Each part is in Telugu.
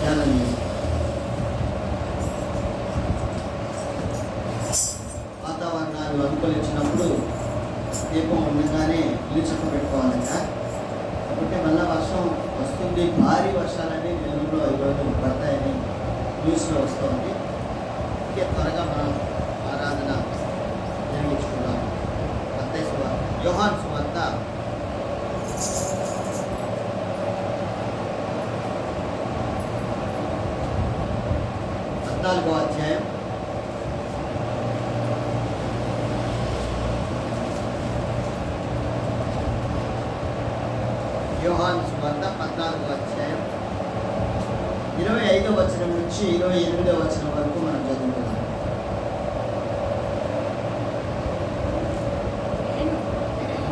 ధ్యానం చేస్తాం. వాతావరణాలు అనుకూలించినప్పుడు దీపం ఉండగానే నిలుచక పెట్టుకోవాలంట. కాబట్టి మళ్ళీ వర్షం వస్తుంది, భారీ వర్షాలన్నీ నెల్లూరులో ఈరోజు పడతాయని న్యూస్లో వస్తుంది. ఇంకే త్వరగా మనం ఆరాధన నిర్మించుకున్నాం. మత్తయి సువార్త, యోహాను సువార్త 14వ అధ్యాయం యోహాను సువార్త 14వ అధ్యాయం 25వ వచనం నుంచి 28వ వచనం వరకు మనం చదువుకున్నాం.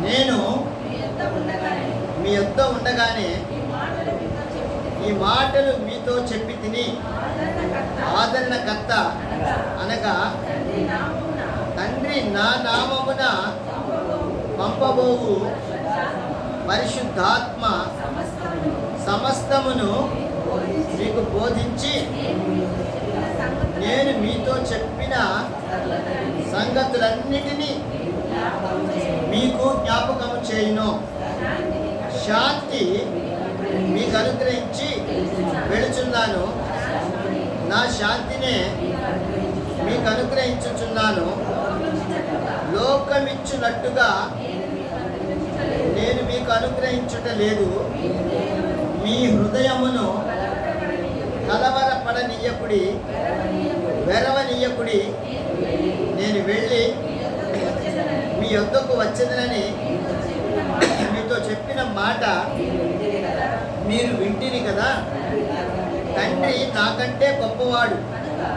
నేను మీ యొద్ద ఉండగానే ఈ మాటలు మీతో చెప్పి తిని, ఆదరణకర్త అనగా తండ్రి నా నామమున పంపబోవు పరిశుద్ధాత్మ సమస్తమును మీకు బోధించి నేను మీతో చెప్పిన సంగతులన్నిటినీ మీకు జ్ఞాపకము చేయును. శాంతి మీకు అనుగ్రహించి వెళుచున్నాను, నా శాంతినే మీకు అనుగ్రహించుచున్నాను. లోకమిచ్చునట్టుగా నేను మీకు అనుగ్రహించుట లేదు. మీ హృదయమును కలవరపడనీయకుడి, వెరవనీయకుడి. నేను వెళ్ళి మీ యొద్దకు వచ్చేదనని మీతో చెప్పిన మాట మీరు వింటిని కదా. తండ్రి నాకంటే గొప్పవాడు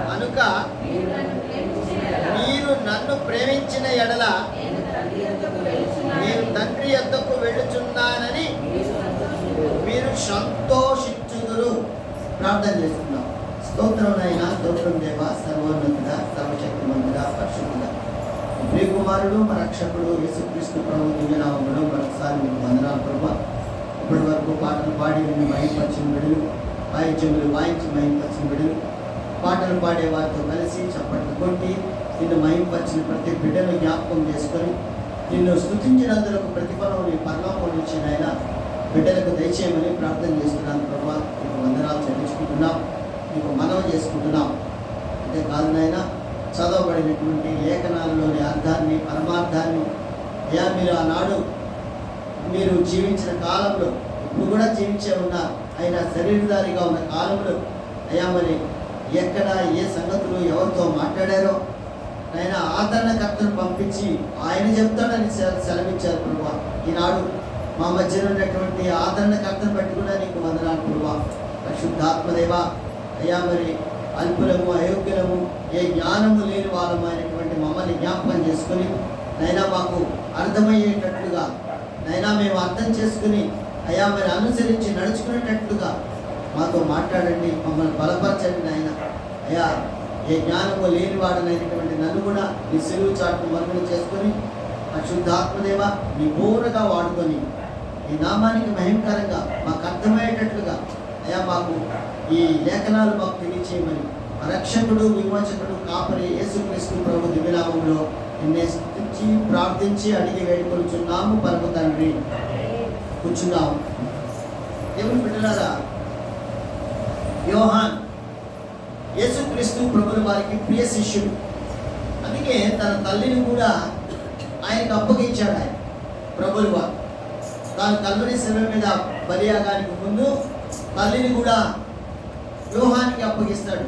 కనుక మీరు నన్ను ప్రేమించిన ఎడల నేను తండ్రి యొద్దకు వెళ్ళుచున్నానని మీరు సంతోషించుదురు. ప్రార్థన చేసుకున్నాం. స్తోత్రమునైనా స్తోత్రం దేవ, సర్వోన్నతుడా, సర్వశక్తిమంతుడా, పరిశుద్ధుడా, ప్రియకుమారుడు మా రక్షకుడు యేసుక్రీస్తు ప్రభు దివ్యనామములో మరొకసారి మీకు వందనాలు ప్రభువా. ఇప్పటి వరకు పాటలు పాడి నిన్ను మహింపరిచిన బిడ్డలు, వాయిద్యములు వాయించి మహింపరిచిన బిడ్డలు, పాటలు పాడే వారితో కలిసి చప్పట్లు కొట్టి నిన్ను మహింపరిచిన ప్రతి బిడ్డను జ్ఞాపకం చేసుకొని నిన్ను స్తుతించినందులకు ప్రతిఫలం నీ పరలోకం నుంచి నాయన బిడ్డలకు దయచేయమని ప్రార్థన చేస్తున్నాను ప్రభువా. నీకు వందనాలు చెల్లించుకుంటున్నాం, నీకు మనవి చేసుకుంటున్నాం. అంతే కాదు నాయన, చదవబడినటువంటి లేఖనాలలోని అర్థాన్ని, పరమార్థాన్ని అయ్యా మీరు ఆనాడు మీరు జీవించిన కాలంలో, ఇప్పుడు కూడా జీవించే ఉన్నారు, అయినా శరీరధారిగా ఉన్న కాలంలో అయ్యా మరి ఎక్కడ ఏ సంగతులు ఎవరితో మాట్లాడారో ఆయన ఆదరణకర్తను పంపించి ఆయన చెప్తాడని సెలవిచ్చారు ప్రభువా. ఈనాడు మా మధ్యలో ఉన్నటువంటి ఆదరణకర్తను బట్టి కూడా నీకు వందనాలు ప్రభువా. పరిశుద్ధాత్మదేవ అయ్యా మరి అల్పులము, అయోగ్యులము, ఏ జ్ఞానము లేని వాళ్ళము అయినటువంటి మమ్మల్ని జ్ఞాపకం చేసుకుని నైనా మాకు అర్థమయ్యేటట్లుగా నైనా మేము అర్థం చేసుకుని అయ్యా మరి అనుసరించి నడుచుకునేటట్లుగా మాతో మాట్లాడండి, మమ్మల్ని బలపరచండి నాయన. అయ్యా ఏ జ్ఞానము లేనివాడనైనటువంటి నన్ను కూడా నీ సిలువు చాటును మరుగున చేసుకొని పరిశుద్ధాత్మదేవ నీ పూర్ణగా వాడుకొని ఈ నామానికి మహిమకరంగా మాకు అర్థమయ్యేటట్లుగా అయ్యా మాకు ఈ లేఖనాలు మాకు తెలియచేయమని రక్షకుడు, విమోచకుడు, కాపరి యేసుక్రీస్తు ప్రభు దివ్యనామంలో నిన్నే స్తుతించి ప్రార్థించి అడిగి వేడుకొనుచున్నాము పరమ తండ్రి. కూర్చున్నాము. దేవుని బిడ్డలారా, యోహాన్ యేసుక్రీస్తు ప్రభుల వారికి ప్రియ శిష్యుడు. అందుకే తన తల్లిని కూడా ఆయనకు అప్పగించాడు. ఆయన ప్రభుల వారు తాను కల్వరి శిలువ మీద బలియాగానికి ముందు తల్లిని కూడా యోహానికి అప్పగిస్తాడు.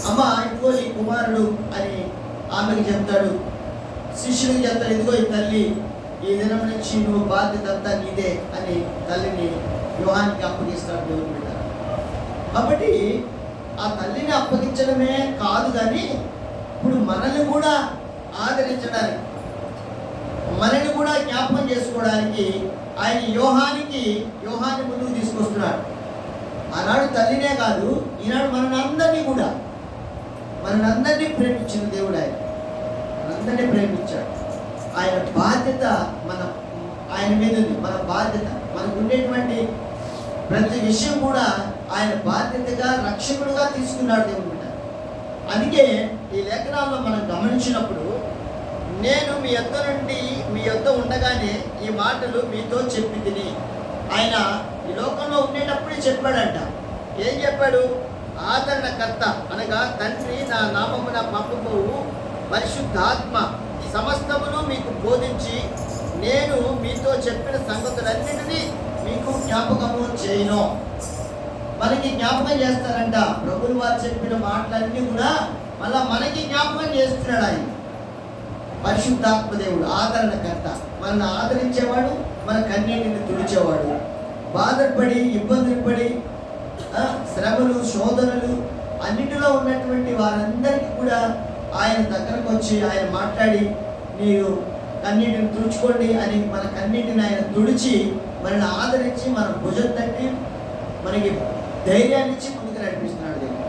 అమ్మ ఇదిగో నీ కుమారుడు అని ఆమెకి చెప్తాడు. శిష్యుడికి చెప్తాడు, ఇదిగో ఈ తల్లి, ఈ దినం నుంచి నువ్వు బాధ్యత అంతా నీదే అని తల్లిని యోహానికి అప్పగిస్తాడు దేవుని బిడ్డ. కాబట్టి ఆ తల్లిని అప్పగించడమే కాదు కానీ ఇప్పుడు మనల్ని కూడా ఆదరించడానికి, మనల్ని కూడా జ్ఞాపకం చేసుకోవడానికి ఆయన యోహాన్ని ముందుకు తీసుకొస్తున్నాడు. ఆనాడు తల్లినే కాదు, ఈనాడు మనందరినీ ప్రేమించిన దేవుడు ఆయన. మనందరినీ ప్రేమించాడు. ఆయన బాధ్యత ఆయన మీద ఉంది. మన బాధ్యత, మనకు ఉండేటువంటి ప్రతి విషయం కూడా ఆయన బాధ్యతగా రక్షకుడుగా తీసుకున్నాడు దేవుడు. అందుకే ఈ లేఖనాల్లో మనం గమనించినప్పుడు, నేను మీ యొద్ద ఉండగానే ఈ మాటలు మీతో చెప్పి తిని, ఆయన ఈ లోకంలో ఉండేటప్పుడే చెప్పాడంట. ఏం చెప్పాడు? ఆదరణకర్త అనగా తండ్రి నా నామమున పంపబోవు పరిశుద్ధాత్మ సమస్తమును మీకు బోధించి నేను మీతో చెప్పిన సంగతులన్నిటినీ మీకు జ్ఞాపకము చేయను. మనకి జ్ఞాపకం చేస్తారంట. ప్రభువు వారు చెప్పిన మాటలన్నీ కూడా మళ్ళా మనకి జ్ఞాపకం చేస్తున్నాడు ఆయన. పరిశుద్ధాత్మ దేవుడు ఆదరణకర్త, మనల్ని ఆదరించేవాడు, మన కన్నీటిని తుడిచేవాడు. బాధపడి ఇబ్బందులు పడి శ్రమలు శోధనలు అన్నిటిలో ఉన్నటువంటి వారందరికీ కూడా ఆయన దగ్గరకు వచ్చి ఆయన మాట్లాడి మీరు కన్నీటిని తుడుచుకోండి అని మన కన్నీటిని ఆయన తుడిచి మనల్ని ఆదరించి మన భుజం తట్టి మనకి ధైర్యాన్ని ఇచ్చి ముందుకు నడిపిస్తున్నాడు దేవుడు.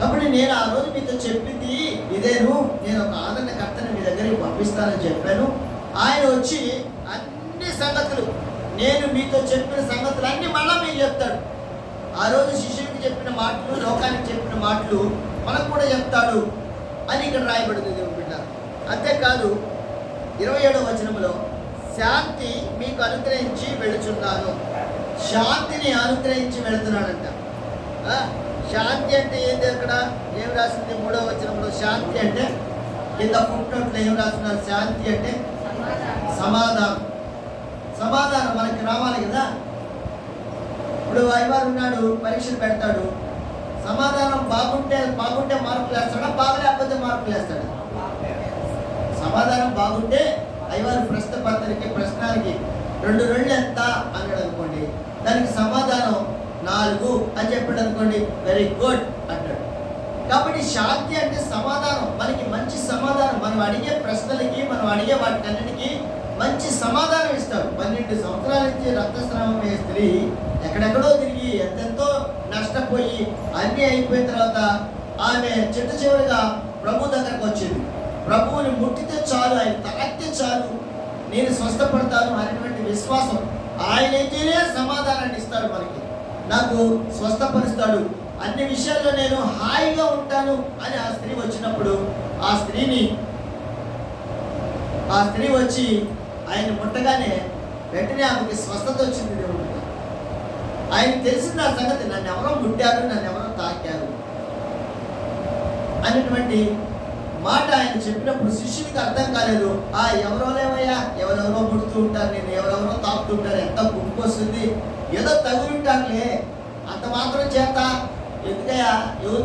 కాబట్టి నేను ఆ రోజు మీతో చెప్పింది ఇదేను, నేను ఒక ఆదరణకర్తని మీ దగ్గరికి పంపిస్తానని చెప్పాను. ఆయన వచ్చి అన్ని సంగతులు, నేను మీతో చెప్పిన సంగతులు అన్నీ మళ్ళా మీకు చెప్తాడు. ఆ రోజు శిష్యుడికి చెప్పిన మాటలు, లోకానికి చెప్పిన మాటలు మనకు కూడా చెప్తాడు అని ఇక్కడ రాయబడింది దేవుడు బిడ్డ. అంతేకాదు 27వ వచనంలో శాంతి మీకు అనుగ్రహించి వెళుచున్నాను, శాంతిని అనుగ్రహించి వెళుతున్నాడంట. శాంతి అంటే ఏంటి? అక్కడ ఏం రాసింది? 3వ వచనంలో శాంతి అంటే కింద ఫుట్నోట్లో ఏం రాస్తున్నారు? శాంతి అంటే సమాధానం. సమాధానం మనకి రావాలి కదా. ఇప్పుడు అయ్యవారు ఉన్నాడు, పరీక్షలు పెడతాడు, సమాధానం బాగుంటే మార్కులు వేస్తాడా, బాగలేకపోతే మార్కులు వేస్తాడా? సమాధానం బాగుంటే అయ్యవారు ప్రశ్నకి 2 రెళ్ళు ఎంత అన్నాడు అనుకోండి, దానికి సమాధానం 4 అని చెప్పాడు అనుకోండి, వెరీ గుడ్ అంటాడు. కాబట్టి శాంతి అంటే సమాధానం, మనకి మంచి సమాధానం. మనం అడిగే ప్రశ్నలకి, మనం అడిగే వాటికన్నిటికీ మంచి సమాధానం ఇస్తాడు. 12 సంవత్సరాల నుంచి రక్తస్రావం అయ్యే స్త్రీ ఎక్కడెక్కడో తిరిగి ఎంతెంతో నష్టపోయి అన్నీ అయిపోయిన తర్వాత ఆమె చివరిగా ప్రభు దగ్గరకు వచ్చింది. ప్రభువుని ముట్టితే చాలు, ఆయన తాకితే చాలు, నేను స్వస్థపడతాను అనేటువంటి విశ్వాసం. ఆయనైతేనే సమాధానాన్ని ఇస్తాడు మనకి, నాకు స్వస్థపరుస్తాడు, అన్ని విషయాల్లో నేను హాయిగా ఉంటాను అని ఆ స్త్రీ వచ్చినప్పుడు ఆ స్త్రీ వచ్చి ఆయన ముట్టగానే వెంటనే ఆమెకి స్వస్థత వచ్చింది. దేవుడు ఆయనకు తెలిసింది ఆ సంగతి, నన్ను ఎవరో ముట్టారు, నన్ను ఎవరో తాకారు అనేటువంటి మాట ఆయన చెప్పినప్పుడు శిష్యుడికి అర్థం కాలేదు. ఎవరో లేవయ్యా, ఎవరెవరో ముడుతూ ఉంటారు, నేను ఎవరెవరో తాకుతుంటారు, ఎంత గుంపు వస్తుంది, ఏదో తగులుంటారులే, అంత మాత్రం చేత ఎందుకయ్యా ఎవరు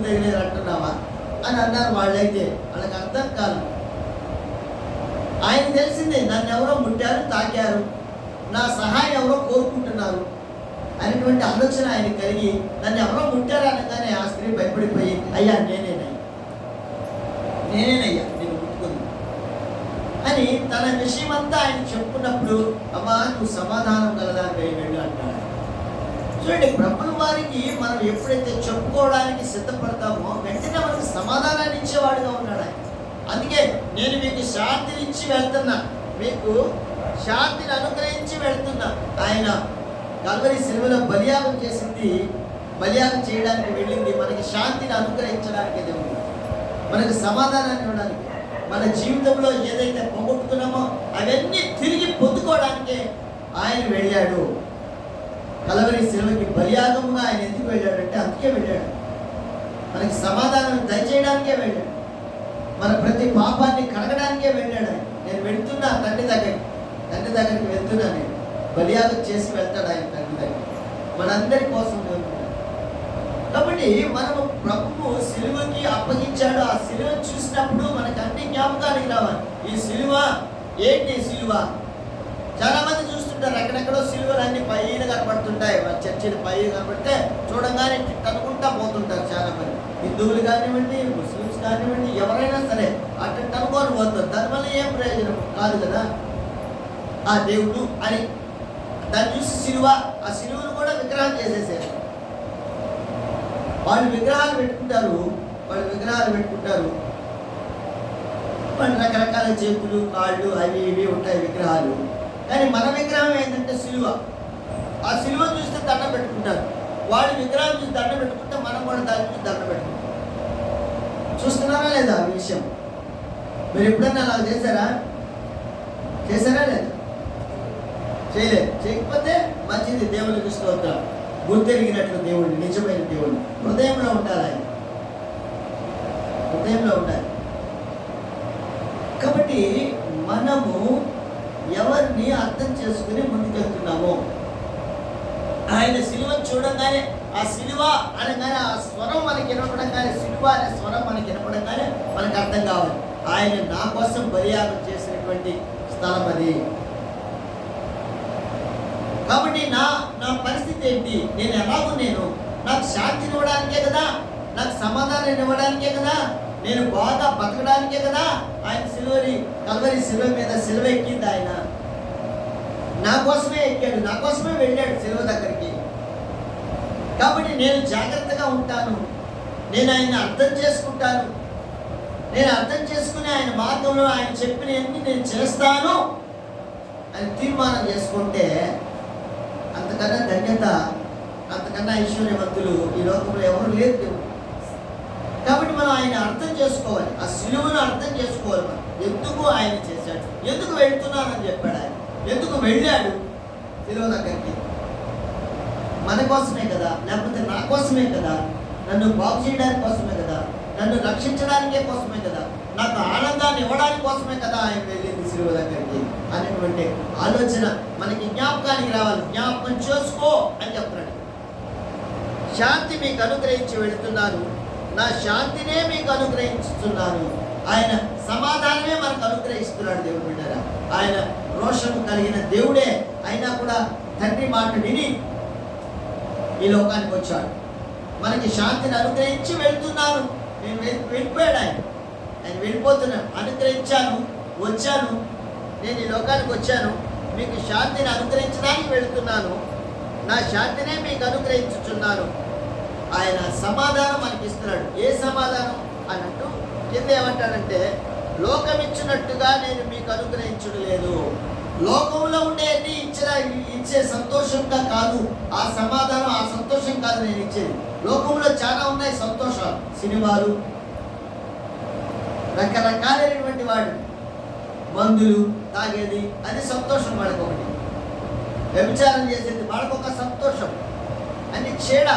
తగిలేరు అంటున్నావా అని అన్నారు వాళ్ళైతే. వాళ్ళకి అర్థం కాదు. ఆయన తెలిసింది, నన్ను ఎవరో ముట్టారు, తాకారు, నా సహాయం ఎవరో కోరుకుంటున్నారు అనేటువంటి ఆలోచన ఆయన కలిగి నన్ను ఎవరో ముట్టారు అనగానే ఆ స్త్రీ భయపడిపోయి, అయ్యా నేనేనయ్యా నేను ముట్టుకుంది అని తన విషయం అంతా ఆయన చెప్పుకున్నప్పుడు, అమ్మా నువ్వు సమాధానం గలదాన్ని వెళ్ళు అంటాడు. చూడండి, ప్రభుల వారికి మనం ఎప్పుడైతే చెప్పుకోవడానికి సిద్ధపడతామో వెంటనే మనకు సమాధానాన్ని ఇచ్చేవాడుగా ఉన్నాడు ఆయన. అందుకే నేను మీకు శాంతిని ఇచ్చి వెళ్తున్నా, మీకు శాంతిని అనుగ్రహించి వెళ్తున్నా. ఆయన కల్వరి శిలువలో బలియాగం చేసింది, బలియాగం చేయడానికి వెళ్ళింది మనకి శాంతిని అనుగ్రహించడానికి, దేవుడు మనకు సమాధానాన్ని ఇవ్వడానికి, మన జీవితంలో ఏదైతే పోగొట్టుకున్నామో అవన్నీ తిరిగి పొందుకోవడానికే ఆయన వెళ్ళాడు. కల్వరి శిలువకి బలియాగముగా ఆయన ఎందుకు వెళ్ళాడంటే అందుకే వెళ్ళాడు, మనకి సమాధానం దయచేయడానికే వెళ్ళాడు, మన ప్రతి పాపాన్ని కడగడానికే వెళ్ళాడు ఆయన. నేను వెళ్తున్నా తండ్రి దగ్గరికి వెళ్తున్నా, నేను బలియాగం చేసి వెళ్తాడు ఆయన తండ్రి దగ్గర మనందరి కోసం. కాబట్టి మనము ప్రభువు సిలువకి అప్పగించాడు. ఆ సిలువ చూసినప్పుడు మనకు అన్ని జ్ఞాపకానికి రావాలి. ఈ సిలువ ఏంటి? సిలువ చాలా మంది చూస్తుంటారు, ఎక్కడెక్కడో సిలువలు అన్ని పైన కనపడుతుంటాయి, చర్చిలు పై కనపడితే చూడంగానే అనుకుంటా పోతుంటారు చాలా మంది. హిందువులు కానివ్వండి, ముస్లిమ్స్ కానివ్వండి, ఎవరైనా సరే అట్ట అనుకోని పోతారు. దానివల్ల ఏం ప్రయోజనం కాదు కదా. ఆ దేవుడు అని దాన్ని చూసి సిలువ, ఆ సిలువను కూడా విగ్రహం చేసేసారు. వాళ్ళు విగ్రహాలు పెట్టుకుంటారు, వాళ్ళు రకరకాల చేతులు కాళ్ళు అవి ఇవి ఉంటాయి విగ్రహాలు. కానీ మన విగ్రహం ఏంటంటే సిలువ. ఆ సిలువ చూస్తే దండం పెట్టుకుంటారు. వాడి విగ్రహం చూసి దండం పెట్టుకుంటే మనం కూడా దాని చూసి దండం పెట్టుకుంటాం. చూస్తున్నారా లేదా ఆ విషయం? మీరు ఎప్పుడన్నా అలా చేశారా లేదా? చేయలేదు. చేయకపోతే మంచిది. దేవునికి స్తోత్రం. గుర్తెరిగినట్లు దేవుడిని, నిజమైన దేవుడిని హృదయంలో ఉండాలి. ఆయన హృదయంలో ఉండాలి. కాబట్టి మనము ఎవరిని అర్థం చేసుకుని ముందుకెళ్తున్నామో, ఆయన సిలువను చూడంగానే, ఆ సిలువ అనగానే ఆ స్వరం మనకి వినపడంగానే, సిలువ అనే స్వరం మనకి వినపడంగానే మనకు అర్థం కావాలి, ఆయన నా కోసం బలియాగం చేసినటువంటి స్థలం అది. కాబట్టి నా పరిస్థితి ఏంటి? నేను ఎలాగో నాకు శాంతిని ఇవ్వడానికే కదా, నాకు సమాధానం ఇవ్వడానికే కదా, నేను బాగా బతకడానికే కదా ఆయన కల్వరి సిలువ మీద సిలువ ఎక్కింది. ఆయన నా కోసమే ఎక్కాడు, నా కోసమే వెళ్ళాడు సిలువ దగ్గరికి. కాబట్టి నేను జాగ్రత్తగా ఉంటాను, నేను ఆయన అర్థం చేసుకుంటాను, నేను అర్థం చేసుకుని ఆయన మార్గంలో ఆయన చెప్పినవన్నీ నేను చేస్తాను అని తీర్మానం చేసుకుంటే అంతకన్నా ధన్యత, అంతకన్నా ఐశ్వర్యవంతులు ఈ లోకంలో ఎవరు లేరు. కాబట్టి మనం ఆయన అర్థం చేసుకోవాలి, ఆ సిలువను అర్థం చేసుకోవాలి. మనం ఎందుకు ఆయన చేశాడు, ఎందుకు వెళ్తున్నానని చెప్పాడు ఆయన, ఎందుకు వెళ్ళాడు సిలువ దగ్గరికి? మన కోసమే కదా, లేకపోతే నా కోసమే కదా, నన్ను బాగు చేయడానికి కోసమే కదా, నన్ను రక్షించడానికే కోసమే కదా, నాకు ఆనందాన్ని ఇవ్వడానికి కోసమే కదా ఆయన వెళ్ళింది సిలువ దగ్గరికి అనేటువంటి ఆలోచన మనకి జ్ఞాపకానికి రావాలి. జ్ఞాపకం చేసుకో అని చెప్తున్నాడు. శాంతి మీకు అనుగ్రహించి వెళుతున్నాను, నా శాంతినే మీకు అనుగ్రహిస్తున్నాను. ఆయన సమాధానమే మనకు అనుగ్రహిస్తున్నాడు. దేవుడు బిడ్డరా, ఆయన రోషము కలిగిన దేవుడే అయినా కూడా తండ్రి మాట విని ఈ లోకానికి వచ్చాడు. మనకి శాంతిని అనుగ్రహించి వెళ్తున్నాను. నేను వెళ్ళిపోయాడు ఆయన వెళ్ళిపోతున్నాను, అనుగ్రహించాను, వచ్చాను, నేను ఈ లోకానికి వచ్చాను, మీకు శాంతిని అనుగ్రహించడానికి వెళుతున్నాను, నా శాంతినే మీకు అనుగ్రహించుచున్నాను. ఆయన సమాధానం మనకి ఇస్తున్నాడు. ఏ సమాధానం అన్నట్టు కింద ఏమంటాడంటే, లోకమిచ్చినట్టుగా నేను మీకు అనుగ్రహించడం లేదు. లోకంలో ఉండేది ఇచ్చే సంతోషంగా కాదు ఆ సమాధానం, ఆ సంతోషం కాదు నేను ఇచ్చేది. లోకంలో చాలా ఉన్నాయి సంతోషాలు, సినిమాలు, రకరకాలైనటువంటి వాడు, మందులు తాగేది, అది సంతోషం వాడికి ఒకటి. వ్యభిచారం చేసేది వాడికి ఒక సంతోషం. అని చేడ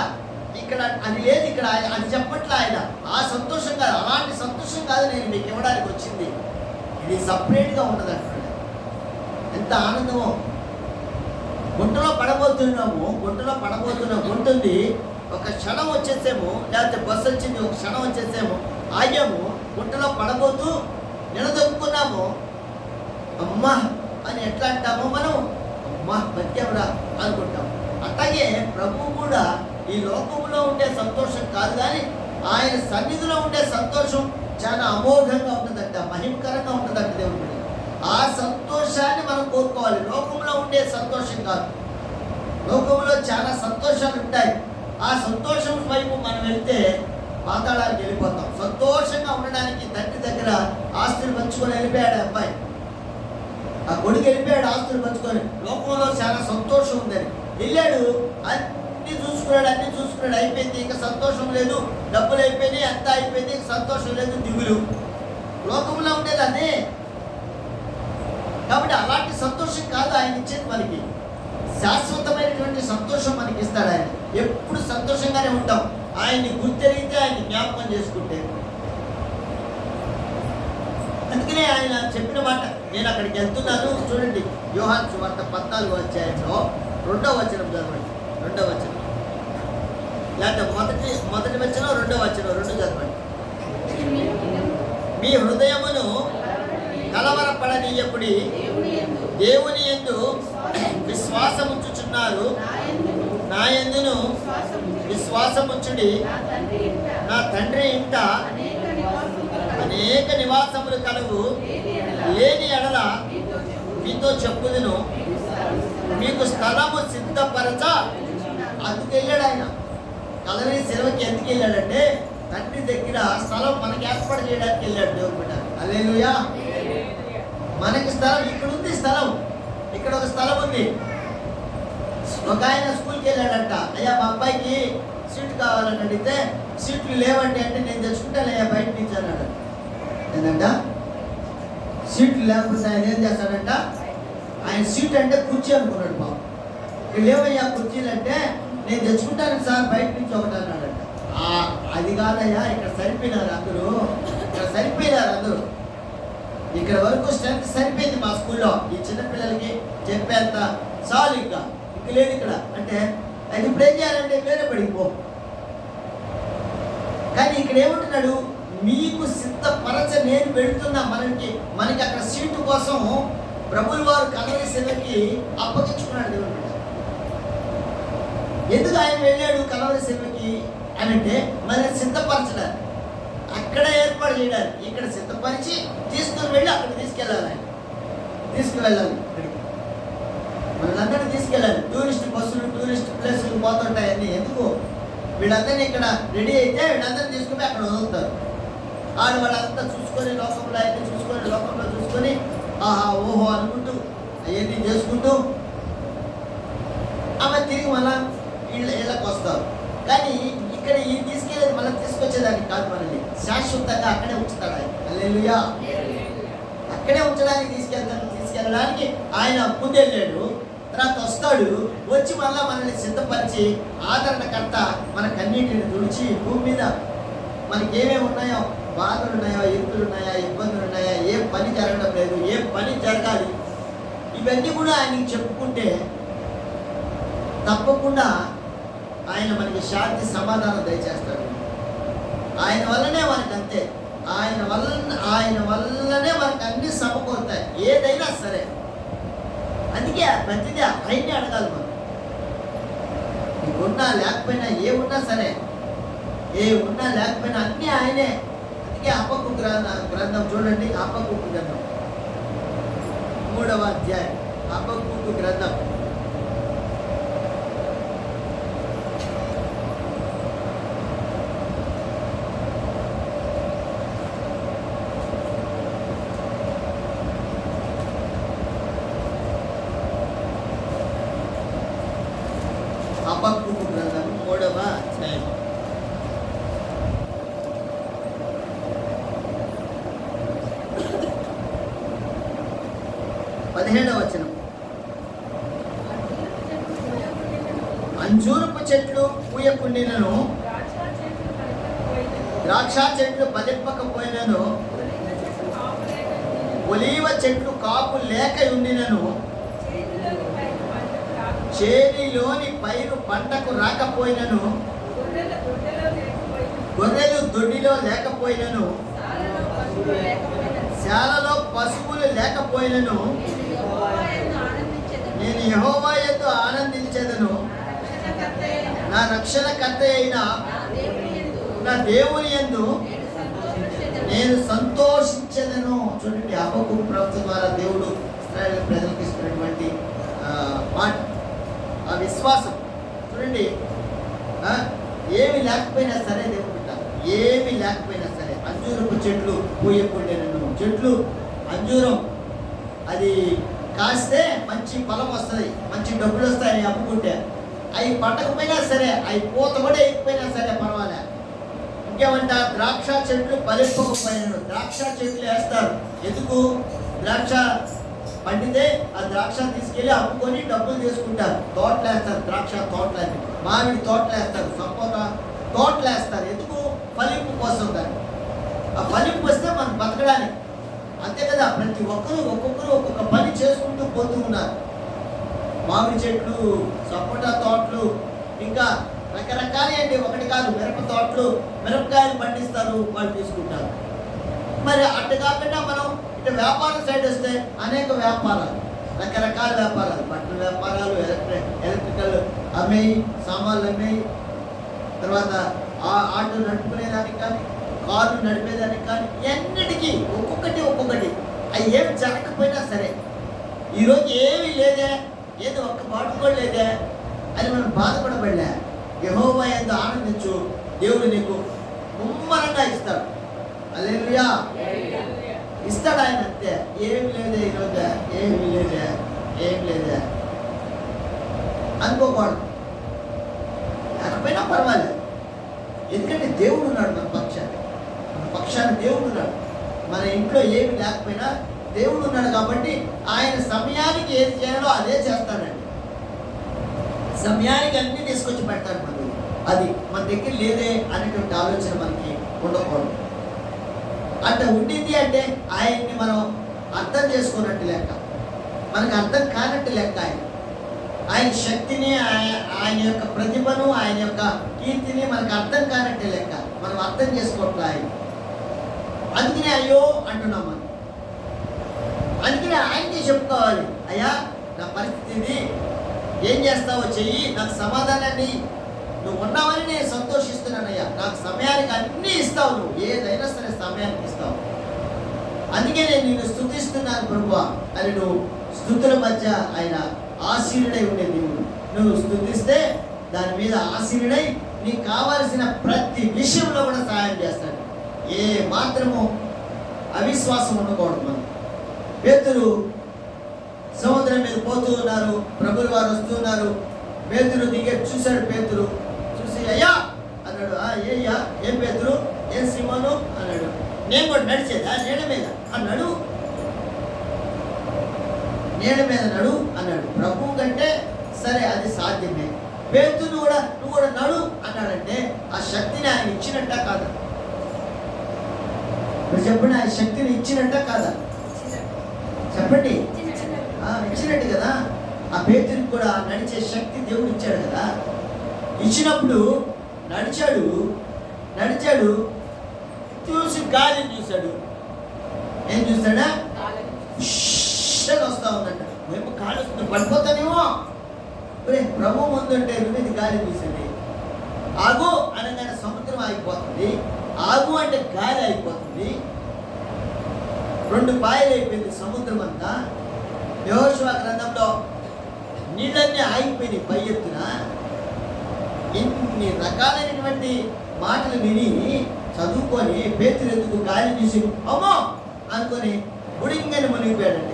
ఇక్కడ అది లేదు, ఇక్కడ అది చెప్పట్లే ఆయన. ఆ సంతోషం కాదు, అలాంటి సంతోషం కాదు నేను మీకు ఇవ్వడానికి వచ్చింది, ఇది సపరేట్గా ఉండదు అంటున్నాడు. ఎంత ఆనందమో! గుంటలో పడబోతున్నాము, గుంటుంది, ఒక క్షణం వచ్చేసేమో, లేకపోతే బస్సు వచ్చింది, ఒక క్షణం వచ్చేసేమో, ఆగాము, గుంటలో పడబోతూ నిలదొక్కున్నాము, అమ్మా అని ఎట్లా అంటామో మనం, అమ్మా బతికేవడా అనుకుంటాం. అట్లాగే ప్రభువు కూడా ఈ లోకంలో ఉండే సంతోషం కాదు, కానీ ఆయన సన్నిధిలో ఉండే సంతోషం చాలా అమోఘంగా ఉంటుందంట, మహిమకరంగా ఉంటుందంట. దేవుడు ఆ సంతోషాన్ని మనం కోరుకోవాలి. లోకంలో ఉండే సంతోషం కాదు. లోకంలో చాలా సంతోషాలు ఉంటాయి. ఆ సంతోషం వైపు మనం వెళ్తే పాతాళానికి వెళ్ళిపోతాం. సంతోషంగా ఉండడానికి తండ్రి దగ్గర ఆస్తులు పంచుకొని వెళ్ళిపోయాడు అబ్బాయి, ఆ కొడుకు వెళ్ళిపోయాడు ఆస్తులు పంచుకొని. లోకంలో చాలా సంతోషం ఉందని వెళ్ళాడు, అన్ని చూసుకున్నాడు, అయిపోయింది, ఇంకా సంతోషం లేదు, డబ్బులు అయిపోయినాయి, అంతా అయిపోయింది, సంతోషం లేదు, దిగులు. లోకంలో ఉండేది అదే. కాబట్టి అలాంటి సంతోషం కాదు ఆయన ఇచ్చేది. మనకి శాశ్వతమైనటువంటి సంతోషం మనకి ఇస్తాడు ఆయన. ఎప్పుడు సంతోషంగానే ఉంటాం ఆయన్ని గుర్తెరిగితే, ఆయన్ని జ్ఞాపకం చేసుకుంటే. అందుకనే ఆయన చెప్పిన మాట, నేను అక్కడికి వెళ్తున్నాను. చూడండి, యోహాను సువార్త 14వ అధ్యాయంలో 2వ వచనం చదవండి. 2వ వచనం లేకపోతే మొదటి వచనం 2వ వచనం 2 చదవండి. మీ హృదయమును కలవరపడనీయకుడి, దేవుని యందు విశ్వాసముంచుచున్నారు, నా యందును విశ్వాసముంచుడి. నా తండ్రి ఇంట అనేక నివాసములు కలవు, లేని ఎడల మీతో చెప్పుదును, మీకు స్థలము సిద్ధపరచ. అందుకు వెళ్ళాడు ఆయన. కలవరి సిలువకి ఎందుకు వెళ్ళాడంటే, తండ్రి దగ్గర స్థలం మనకి ఏర్పాటు చేయడానికి వెళ్ళాడు దేవుడు బిడ్డ. హల్లెలూయా. మనకి స్థలం ఇక్కడ ఉంది, స్థలం ఇక్కడ ఒక స్థలం ఉంది. ఒక ఆయన స్కూల్కి వెళ్ళాడంట, అయ్యా మా అబ్బాయికి సీట్ కావాలని అడిగితే సీట్లు లేవండి అంటే, నేను తెచ్చుకుంటానయ్యా బయట నుంచి అన్నాడు. ఏంటంట సీట్లు లేకపోతే ఆయన ఏం చేస్తాడంట, ఆయన సీట్ అంటే కుర్చీ అనుకున్నాడు బాబు. లేవయ్యా కుర్చీలు అంటే, నేను తెచ్చుకుంటాను సార్ బయట నుంచి ఒకటి అన్నాడంట. అది కాదయ్యా, ఇక్కడ సరిపోయినారు అందరూ, ఇక్కడ సరిపోయినారు అందరూ, ఇక్కడ వరకు స్ట్రెంత్ సరిపోయింది మా స్కూల్లో, ఈ చిన్నపిల్లలకి చెప్పేంత చాలు, ఇంకా లేదు ఇక్కడ అంటే, అది ఇప్పుడు ఏం చేయాలంటే వేరే పడిపో. కానీ ఇక్కడ ఏమంటున్నాడు, మీకు సిద్ధపరచ నేను వెళుతున్నా. మనకి అక్కడ సీటు కోసం ప్రభువుల వారు కలవరి సేవకి అప్పగించుకున్నాడు దేవుడు. ఎందుకు ఆయన వెళ్ళాడు కలవరి సేవకి అని అంటే, మనల్ని సిద్ధపరచడానికి, అక్కడ ఏర్పాటు చేయడానికి. ఇక్కడ సిద్ధపరిచి తీసుకుని వెళ్ళి అక్కడ తీసుకెళ్ళాలి, తీసుకువెళ్ళాలి, మనల్ని తీసుకెళ్ళాలి. టూరిస్ట్ బస్సులు టూరిస్ట్ ప్లేసులు పోతుంటాయని ఎందుకు, వీళ్ళందరినీ ఇక్కడ రెడీ అయితే వీళ్ళందరినీ తీసుకుని అక్కడ వదులుతారు. వాళ్ళంతా చూసుకొని లోకంలో అయితే చూసుకొని, లోకంలో చూసుకొని ఆహా ఓహో అనుకుంటూ అవన్నీ చేసుకుంటూ ఆమె తిరిగి మళ్ళా ఇళ్ళకి వస్తారు. కానీ ఇక్కడ ఈ తీసుకెళ్ళేది మళ్ళీ తీసుకొచ్చేదానికి కాదు, మనల్ని శాశ్వతంగా అక్కడే ఉంచుతాడు ఆయన. హల్లెలూయా. అక్కడే ఉంచడానికి తీసుకెళ్ళడానికి ఆయన ముందెళ్ళాడు. తర్వాత వస్తాడు, వచ్చి మళ్ళీ మనల్ని సిద్ధపరిచి ఆదరణకర్త మన కన్నీటిని తుడిచి భూమి మీద మనకి ఏమేమి ఉన్నాయో, బాధలు ఉన్నాయా, ఇరుకులు ఉన్నాయా, ఇబ్బందులు ఉన్నాయా, ఏ పని జరగడం లేదు, ఏ పని జరగాలి, ఇవన్నీ కూడా ఆయనకి చెప్పుకుంటే తప్పకుండా ఆయన మనకి శాంతి సమాధానం దయచేస్తాడు. ఆయన వల్లనే మనకి అంతే, ఆయన వల్లనే మనకి అన్ని సమకూరుతాయి, ఏదైనా సరే. అందుకే ప్రతిదీ ఆయన్ని అడగాలి మనం. నీకున్నా లేకపోయినా, ఏమున్నా సరే, ఏ ఉన్నా లేకపోయినా అన్నీ ఆయనే. అందుకే హబక్కూకు గ్రంథం చూడండి, హబక్కూకు గ్రంథం 3వ అధ్యాయం, హబక్కూకు గ్రంథం 3వ అధ్యాయం 17వ వచనం. అంజూరపు చెట్లు పూయకుండినను, ద్రాక్ష చెట్లు ఫలింపకపోయినను, ఒలీవ చెట్లు కాపు లేక ఉండినను, చేనిలోని పైరు పంటకు రాకపోయినను, గొర్రెలు దొడ్డిలో లేకపోయినను, శాలలో పశువులు లేకపోయినను, నేను యెహోవా యందు ఆనందించెదను, నా రక్షణకర్త అయిన నా దేవుని యందు నేను సంతోషించెదను. చూడండి, హబక్కూకు ప్రవక్త ద్వారా దేవుడు ఇశ్రాయేలు ప్రజలకు ఇస్తున్నటువంటి మాట, ఆ విశ్వాసం. చూడండి, ఏమి లేకపోయినా సరే దేవుడు బిడ్డ, ఏమి లేకపోయినా సరే, అంజూరపు చెట్లు పూయకుండేనను, చెట్లు అంజూరం అది కాస్తే మంచి ఫలం వస్తుంది, మంచి డబ్బులు వస్తాయి అమ్ముకుంటే. అవి పట్టకపోయినా సరే, అవి పూత కూడా ఎక్కిపోయినా సరే పర్వాలే. ఇంకేమంట, ద్రాక్ష చెట్లు ఫలింపకపోయినాను. ద్రాక్ష చెట్లు వేస్తారు ఎందుకు, ద్రాక్ష పండితే ఆ ద్రాక్ష తీసుకెళ్ళి అమ్ముకొని డబ్బులు తీసుకుంటారు. తోటలు వేస్తారు, ద్రాక్ష తోటలు, మామిడి తోటలు వేస్తారు, సపోట తోటలు వేస్తారు. ఎందుకు, ఫలింపు కోసం. దాన్ని ఆ ఫలింపు వస్తే మనం బతకడానికి, అంతే కదా. ప్రతి ఒక్కొక్కరు ఒక్కొక్క పని చేసుకుంటూ పోతూ ఉన్నారు. మామిడి చెట్లు, సపోటా తోటలు, ఇంకా రకరకాలు ఒకటి కాదు, మిరప తోటలు, మిరపకాయలు పండిస్తారు, వాళ్ళు తీసుకుంటారు. మరి అట్టు కాకుండా మనం ఇటు వ్యాపారం సైడ్ వస్తే అనేక వ్యాపారాలు, రకరకాల వ్యాపారాలు, బట్టల వ్యాపారాలు, ఎలక్ట్రికల్ అమ్మేయి, సామాన్లు అమ్మేయి, తర్వాత ఆటో నడుపుకునేదానికి కానీ, కారు నడిపేదానికి కానీ, ఎన్నిటికీ ఒక్కొక్కటి అవి ఏమి జరగకపోయినా సరే, ఈరోజు ఏమీ లేదే, ఏదో ఒక్క బాటు కూడా లేదే అని మనం బాధపడబడలే. యెహోవా యందు ఆనందించు, దేవుడు నీకు ముమ్మరంగా ఇస్తాడు. హల్లెలూయా. ఇస్తాడు ఆయన, అంతే. ఏమి లేదే ఈరోజు, ఏమి లేదే అనుకోకూడదు. లేకపోయినా పర్వాలేదు, ఎందుకంటే దేవుడు ఉన్నాడు మన పక్షాన్ని దేవుడు ఉన్నాడు. మన ఇంట్లో ఏమి లేకపోయినా దేవుడు ఉన్నాడు కాబట్టి ఆయన సమయానికి ఏది చేయాలో అదే చేస్తాడండి. సమయానికి అన్నీ తీసుకొచ్చి పెడతాడు మనకు. అది మన దగ్గర లేదే అనేటువంటి ఆలోచన మనకి ఉండకూడదు. అంటే ఉండింది అంటే ఆయన్ని మనం అర్థం చేసుకున్నట్టు లెక్క, మనకు అర్థం కానట్టు లెక్క. ఆయన శక్తిని, ఆయన యొక్క ప్రతిభను, ఆయన యొక్క కీర్తిని మనకు అర్థం కానట్టే లెక్క. మనం అర్థం చేసుకోవట్లే ఆయన. అందుకనే అయ్యో అంటున్నాం మనం. అందుకనే ఆయనకి చెప్పుకోవాలి, అయ్యా నా పరిస్థితి ఇది, ఏం చేస్తావో చెయ్యి, నాకు సమాధానాన్ని నువ్వు ఉన్నావని నేను సంతోషిస్తున్నానయ్యా. నాకు సమయానికి అన్నీ ఇస్తావు, నువ్వు ఏదైనా సరే సమయానికి ఇస్తావు. అందుకే నేను నిన్ను స్తుతిస్తున్నాను ప్రభువా అని నువ్వు స్తుతుల మధ్య ఆయన ఆశీనుడై ఉండే దేవుడు. నువ్వు స్తుతిస్తే దాని మీద ఆశీనుడై నీకు కావలసిన ప్రతి విషయంలో కూడా సహాయం చేస్తాడు. ఏ మాత్రము అవిశ్వాసం ఉండకూడదు. మనం పేతురు సముద్రం మీద పోతూ ఉన్నారు, ప్రభులు వారు వస్తున్నారు. పేతురు దిగే చూశాడు. పేతురు చూసి అయ్యా అన్నాడు. ఏయ్యా, ఏం పేతురు, ఏం సిమోను అన్నాడు. నేను కూడా నడిచేదా నీడ మీద అన్నాడు. నీడ మీద నడు అన్నాడు. ప్రభు కంటే సరే అది సాధ్యమే. పేతురు నువ్వు కూడా నడు అన్నాడంటే ఆ శక్తిని ఆయన ఇచ్చినట్ట కాదా? మీరు చెప్పండి, ఆయన శక్తిని ఇచ్చినట్ట కాదా? చెప్పండి. ఇచ్చినట్టు కదా. ఆ పేతురికి కూడా నడిచే శక్తి దేవుడు ఇచ్చాడు కదా. ఇచ్చినప్పుడు నడిచాడు చూసి గాలిని చూశాడు. ఏం చూస్తాడా? వస్తా ఉందంట. మేము గాలి వస్తుంది, పడిపోతానేమో. ప్రభు ముందుంటే ఇది గాలి చూసింది. ఆగు అనగానే సముద్రం ఆగిపోతుంది. ఆగు అంటే గాలి అయిపోతుంది. 2 పాయలు అయిపోయింది సముద్రం అంతా. యెహోషువ గ్రంథంలో నీళ్ళన్నీ ఆగిపోయినాయి పై ఎత్తున. ఇన్ని రకాలైనటువంటి మాటలు విని చదువుకొని పేతురు ఎందుకు గాలి తీసి అమ్మో అనుకొని గుడింగని మునిగిపోయాడండి.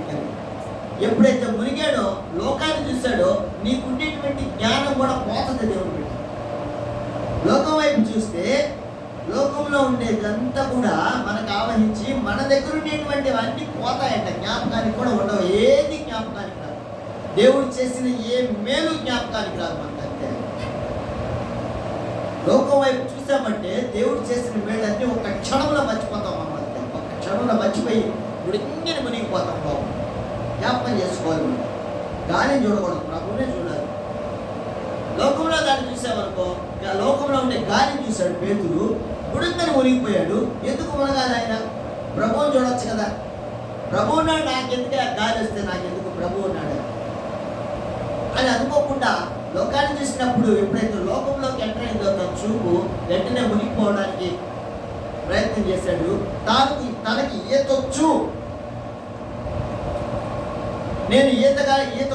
ఎప్పుడైతే మునిగాడో, లోకాన్ని చూశాడో, నీకుండేటువంటి జ్ఞానం కూడా పోతుంది. దేవుడు లోకం వైపు చూస్తే లోకంలో ఉండేదంతా కూడా మనకు ఆవహించి మన దగ్గర ఉండేటువంటి అన్నీ పోతాయంట. జ్ఞాపకానికి కూడా ఉండవు. ఏది జ్ఞాపకానికి రాదు. దేవుడు చేసిన ఏ మేలు జ్ఞాపకానికి రాదు మనకు. అంతే. లోకం వైపు చూసామంటే దేవుడు చేసిన మేలన్నీ ఒక క్షణంలో మర్చిపోతాం మనం. అంతే, ఒక క్షణంలో మర్చిపోయి గుడింగిని మునిగిపోతాం. బాబు జ్ఞాపకం చేసుకోవాలి. మనం గాలిని చూడకూడదు, ప్రభువునే చూడాలి. లోకంలో దాన్ని చూసామనుకో, లోకంలో ఉండే గాలిని చూశాడు పేతురు, గుడింగని మునిగిపోయాడు. ఎందుకు మునగాలి? ఆయన ప్రభువుని చూడొచ్చు కదా. ప్రభు ఉన్నాడు, నాకెందుకే గాలి వస్తే నాకెందుకు ప్రభు ఉన్నాడు అని అనుకోకుండా లోకాన్ని చూసినప్పుడు ఎప్పుడైతే లోకంలోకి ఎంటర్ అయిందో తన చూపు వెంటనే మునిగిపోవడానికి ప్రయత్నం చేశాడు. తనకి ఈతొచ్చు, నేను ఈత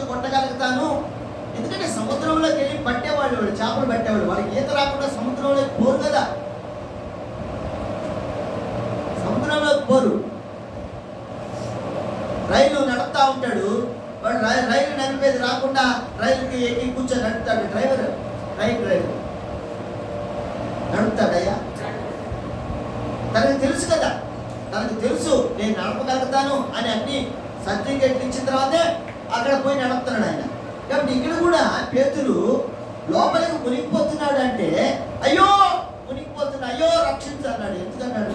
కొట్టగలుగుతాను. ఎందుకంటే సముద్రంలోకి వెళ్ళి పట్టేవాళ్ళు, చేపలు పట్టేవాళ్ళు. వాళ్ళకి ఈత రాకుండా సముద్రంలోకి పోరు కదా. సముద్రంలోకి పోరు. రైలు నడుపుతా ఉంటాడు వాడు. రైలు నడిపేది రాకుండా రైలుకి ఎక్కి కూర్చొని నడుపుతాడు డ్రైవర్. రైలు నడుపుతాడయ్యా. తనకు తెలుసు కదా, తనకు తెలుసు నేను నడపగలుగుతాను అని అన్ని సర్టిఫికేట్లు ఇచ్చిన తర్వాతే అక్కడ పోయి నడుపుతున్నాడు ఆయన. కాబట్టి ఇక్కడ కూడా పేతురు లోపలికి మునిగిపోతున్నాడు అంటే అయ్యో మునిగిపోతున్నా, అయ్యో రక్షించు అన్నాడు. ఎందుకన్నాడు?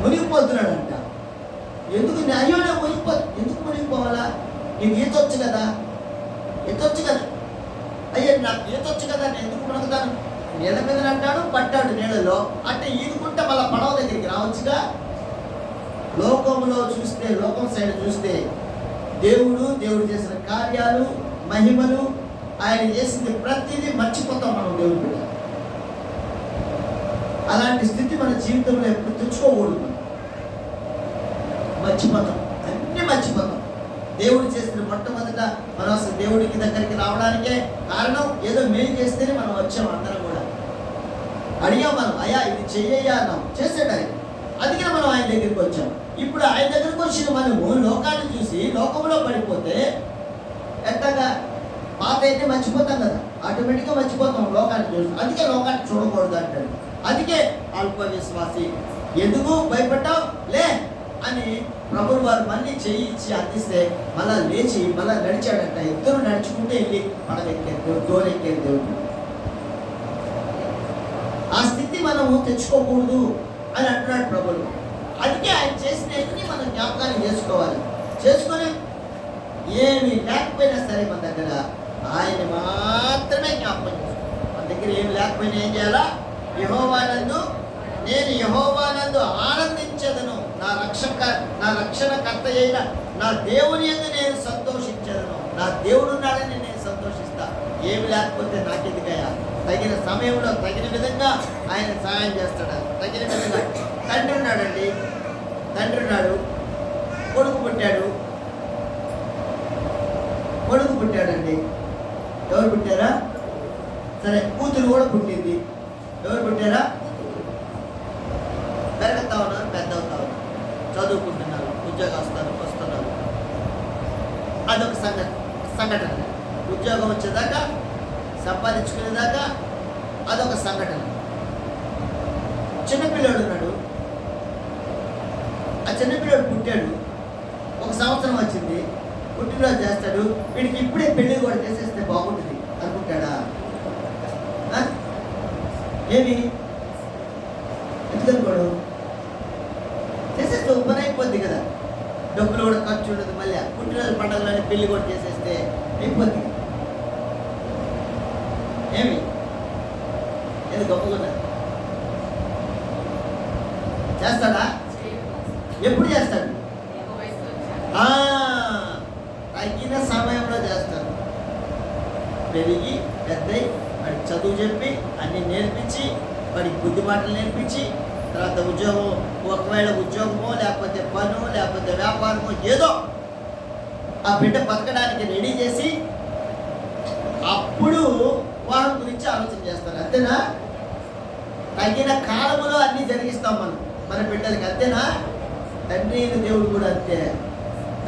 మునిగిపోతున్నాడంట. ఎందుకు అయ్యో నేను ఎందుకు మునిగిపోవాలా? నీకు ఈతొచ్చు కదా, ఈతొచ్చు కదా. అయ్యో నాకు ఈతొచ్చు కదా, నేను ఎందుకు మునుగుతాను? నీళ్ళ మీద అంటాడు, పట్టాడు నీళ్ళలో. అంటే ఈదుకుంటే మళ్ళీ పడవ దగ్గరికి రావచ్చుగా. లోకంలో చూస్తే, లోకం సైడ్ చూస్తే దేవుడు చేసిన కార్యాలు, మహిమలు, ఆయన చేసింది ప్రతిదీ మర్చిపోతాం మనం. దేవుడు బిడ్డ అలాంటి స్థితి మన జీవితంలో ఎప్పుడు తెచ్చుకోకూడదు. మర్చిపోతాం, అన్నీ మర్చిపోతాం. దేవుడు చేసిన మొట్టమొదట మనం అసలు దేవుడికి దగ్గరికి రావడానికే కారణం ఏదో మేలు చేస్తేనే మనం వచ్చాం. అందరం కూడా అడిగాం మనం, అయ్యా ఇది చెయ్యయ్యా అన్నాం, చేసాడు ఆయన. అందుకే మనం ఆయన దగ్గరికి వచ్చాం. ఇప్పుడు ఆయన దగ్గరికి వచ్చిన మనము లోకాన్ని చూసి లోకంలో పడిపోతే ఎట్టగా పాత అయితే మర్చిపోతాం కదా, ఆటోమేటిక్గా మర్చిపోతాం లోకాన్ని చూసి. అందుకే లోకాన్ని చూడకూడదు అంటాడు. అందుకే అల్ప విశ్వాసి ఎందుకు భయపడ్డావు లే అని ప్రభువు వారు మళ్ళీ చేయి ఇచ్చి అందిస్తే మళ్ళా లేచి మళ్ళా నడిచాడంట. ఇద్దరు నడుచుకుంటే వెళ్ళి పడవెక్కారు, దోరెక్కారు దేవుడు. ఆ స్థితి మనము తెచ్చుకోకూడదు అని అంటున్నాడు ప్రభువు. అందుకే ఆయన చేసినవి మనం జ్ఞాపకాన్ని చేసుకోవాలి. చేసుకొని ఏమి లేకపోయినా సరే మన దగ్గర ఆయన మాత్రమే జ్ఞాపకం చేసుకోవాలి. మన దగ్గర ఏమి లేకపోయినా ఏం చేయాలా? నేను యెహోవానందు ఆనందించదను, నా రక్షణకర్త అయిన నా దేవుని యందు నేను సంతోషించదను. నా దేవుడు ఉన్నాడని నేను సంతోషిస్తా. ఏమి లేకపోతే నాకెందుకయ్యా? తగిన సమయంలో తగిన విధంగా ఆయన సహాయం చేస్తాడు. తగిన విధంగా తండ్రి ఉన్నాడండి, తండ్రి ఉన్నాడు, కొడుకు పుట్టాడండి. ఎవరు పుట్టారా? సరే, కూతురు కూడా పుట్టింది. ఎవరు పుట్టారా? పెరుగుతా ఉన్నారు, పెద్ద అవుతా ఉన్నారు, చదువుకుంటున్నారు, ఉద్యోగస్తున్నారు, వస్తున్నారు. అదొక సంఘటన. ఉద్యోగం వచ్చేదాకా, సంపాదించుకునేదాకా అదొక సంఘటన. చిన్నపిల్లాడు ఉన్నాడు, ఆ చిన్నపిల్లాడు పుట్టాడు, 1 సంవత్సరం వచ్చింది, పుట్టినరోజు చేస్తాడు. వీడికి ఇప్పుడే పెళ్లి కూడా చేసేస్తే బాగుంటుంది అనుకుంటాడా? ఏమి ఎందుకనుకోడు? చేసేస్తే పని అయిపోద్ది కదా, డబ్బులు కూడా ఖర్చు ఉండదు. మళ్ళీ పుట్టినరోజు పండుగలని పెళ్లి కూడా చేసేస్తే అయిపోద్ది. ఏమి ఎందుకు గొప్పగా చేస్తాడా? ఎప్పుడు చేస్తాడు? తగిన సమయంలో చేస్తాడు. పెరిగి పెద్దయి వాడికి చదువు చెప్పి అన్ని నేర్పించి, వాడికి బుద్ధి మాటలు నేర్పించి, తర్వాత ఉద్యోగం, ఒకవేళ ఉద్యోగమో లేకపోతే పనో లేకపోతే వ్యాపారమో ఏదో ఆ బిడ్డ బతకడానికి రెడీ చేసి అప్పుడు వాహనం గురించి ఆలోచన చేస్తారు. అంతేనా? తగిన కాలంలో అన్నీ జరిగిస్తాం మనం మన బిడ్డలకి. అంతేనా? తండ్రి అయిన దేవుడు కూడా అంతే.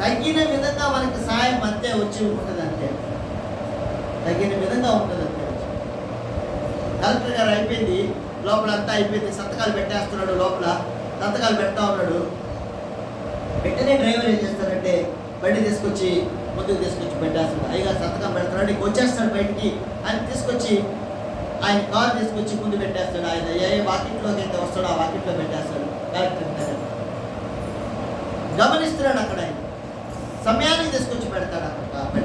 తగిన విధంగా మనకి సహాయం అంతే వచ్చి ఉంటుంది. అంతే తగిన విధంగా ఉంటుంది. అంతే కలెక్టర్ గారు అయిపోయింది, లోపల అంతా అయిపోయింది, సంతకాలు పెట్టేస్తున్నాడు. లోపల సంతకాలు పెడతా ఉన్నాడు. వెంటనే డ్రైవర్ ఏం చేస్తాడంటే బండి తీసుకొచ్చి ముందుకు తీసుకొచ్చి పెట్టేస్తాడు. అయ్యగా సంతకం పెడతాడు, ఇంక వచ్చేస్తాడు బయటికి అని తీసుకొచ్చి ఆయన కారు తీసుకొచ్చి ముందు పెట్టేస్తాడు. ఆయన ఏ వాకిట్లోకి అయితే వస్తాడో ఆ వాకిట్లో పెట్టేస్తాడు. కలెక్టర్ గమనిస్తున్నాడు. అక్కడ ఆయన సమయానికి తీసుకొచ్చి పెడతాడు. అక్కడ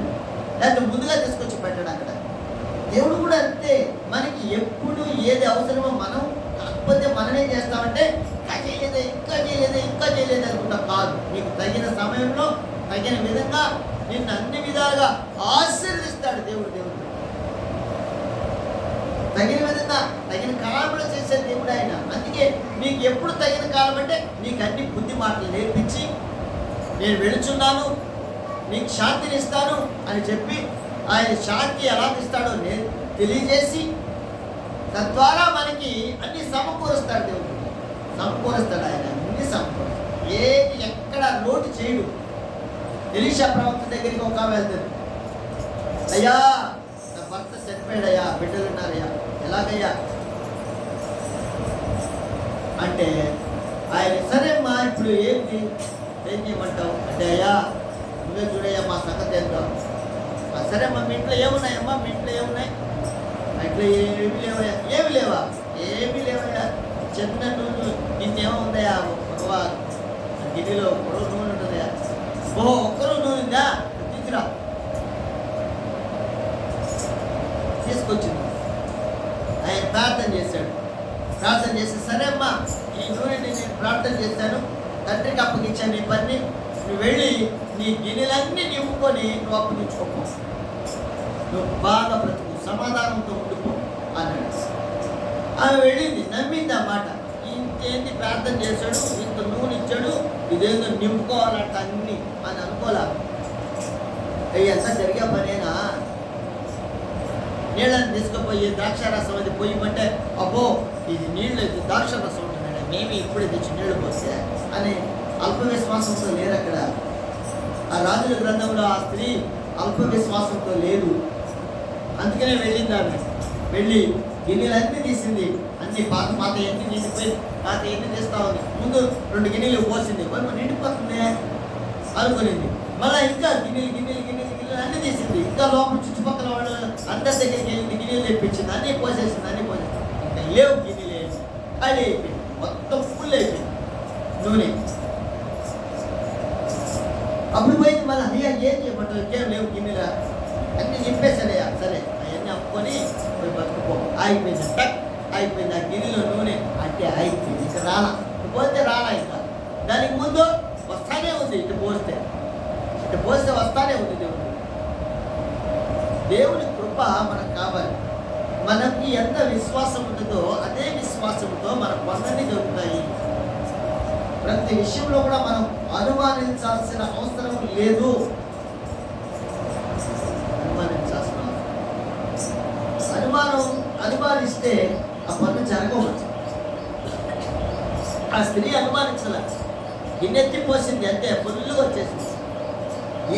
లేకపోతే ముందుగా తీసుకొచ్చి పెట్టాడు. అక్కడ దేవుడు కూడా అంతే. మనకి ఎప్పుడు ఏది అవసరమో మనం, కాకపోతే మనం ఏం చేస్తామంటే ఇంకా చేయలేదు అనుకుంటాం. కాదు, నీకు తగిన సమయంలో తగిన విధంగా నిన్ను అన్ని విధాలుగా ఆశీర్వదిస్తాడు దేవుడు. తగిన విధంగా తగిన కాలంలో చేసే దేవుడు ఆయన. అందుకే నీకు ఎప్పుడు తగిన కాలం అంటే నీకు అన్ని బుద్ధి మాటలు నేర్పించి, నేను వెళుచున్నాను, నీకు శాంతిని ఇస్తాను అని చెప్పి, ఆయన శాంతి ఎలా ఇస్తాడో తెలియజేసి, తద్వారా మనకి అన్ని సమకూరుస్తాడు దేవుడు. సమకూరుస్తాడు ఆయన, అన్ని సమకూరుస్తాడు. ఏది ఎక్కడ లోటు చేయడు. ఎలీషా ప్రవక్త దగ్గరికి ఒక వెళ్తాడు. అయ్యా, నా భర్త చనిపోయాడయ్యా, బిడ్డలు ఉన్నారయ్యా, ఎలాగయ్యా అంటే ఆయన సరే అమ్మా, ఇప్పుడు ఏం చేయమంటావు అంటే, అయ్యా నువ్వే చూడయ్యా మా సంగతి ఏంటో. సరే అమ్మా, మీ ఇంట్లో ఏమున్నాయమ్మా? మీ ఇంట్లో ఏమున్నాయి? మా ఇంట్లో ఏమి లేవయ్యా. ఏమి లేవయ్యా. చిన్న నూనె నిన్నేమో ఉందయా, గిన్నెలో పొడవు నూనె ఉంటుందయా. ఓహో, ఒక్కరూ నూనె ఉందా? తీసుకురా. తీసుకొచ్చింది. ఆయన ప్రార్థన చేశాడు. ప్రార్థన చేసి, సరే అమ్మా, ఈ నూనెని నేను ప్రార్థన చేశాను, తండ్రికి అప్పగించాను నీ పని, నువ్వు వెళ్ళి నీ గిన్నెలన్నీ నింపుకొని నువ్వు అప్పగించుకోపో, నువ్వు బాగా బ్రతుకు, సమాధానంతో ఉండిపో అన్నాడు. ఆమె వెళ్ళింది, నమ్మింది ఆ మాట. ఇంకేంది ప్రార్థన చేశాడు, ఇంత నూనె ఇచ్చాడు, ఇదేందో నింపుకోవాలంట అన్ని అని అనుకోలే. ఎంత జరిగే పనేనా? నీళ్ళని తీసుకుపోయి ద్రాక్షారసం అది పోయమంటే, అబ్బో ఇది నీళ్ళు అయితే ద్రాక్షారసం ఉంటుందండి, మేమే ఇప్పుడే తెచ్చి నీళ్లు పోస్తే అని అల్ప విశ్వాసంతో లేరు అక్కడ. ఆ రాజుల గ్రంథంలో ఆ స్త్రీ అల్ప విశ్వాసంతో లేదు. అందుకనే వెళ్ళింది ఆమె. వెళ్ళి గిన్నెలన్నీ తీసింది. అన్ని పాత పాత ఎన్ని నిండిపోయి పాత ఎన్ని తీస్తా ఉంది. ముందు 2 గిన్నెలు పోసింది. మరి నిండిపోతుంది అనుకునింది. మళ్ళీ ఇంకా గిన్నెలు అన్నీ తీసింది. ఇంకా లోపల చుట్టుపక్కల వాళ్ళు అందరి దగ్గరికి వెళ్ళింది. గిన్నెలు తెప్పించింది. అన్నీ పోసేసింది. ఇంకా లేవు గిన్నెలు, ఖాళీ అయిపోయింది. మొత్తం ఫుల్ అయిపోయింది నూనె. అప్పుడు పోయింది మళ్ళీ, అయ్యా ఏం చేయమంటావు, ఇంకేం లేవు గిన్నెలా, అన్నీ నింపేసానయ్యా, సరే అవన్నీ అప్పుకొని పోయి బతుకుపో. ఆగిపోయింది, టక్ అయిపోయింది. ఆ గిన్నెలో నూనె అంటే ఆగిపోయింది. ఇక రాలా, పోతే రాలా. ఇంకా దానికి ముందు వస్తానే ఉంది. ఇటు పోస్తే వస్తానే ఉంది. దేవుని కృప మనకు కావాలి. మనకి ఎంత విశ్వాసం ఉంటుందో అదే విశ్వాసంతో మన పనులన్నీ జరుగుతాయి. ప్రతి విషయంలో కూడా మనం అనుమానించాల్సిన అవసరం లేదు. అనుమానిస్తే ఆ పనులు జరగవచ్చు. ఆ స్త్రీ అనుమానించాల, గిన్నెత్తి పోసింది అంతే, ఫుల్గా వచ్చేసింది.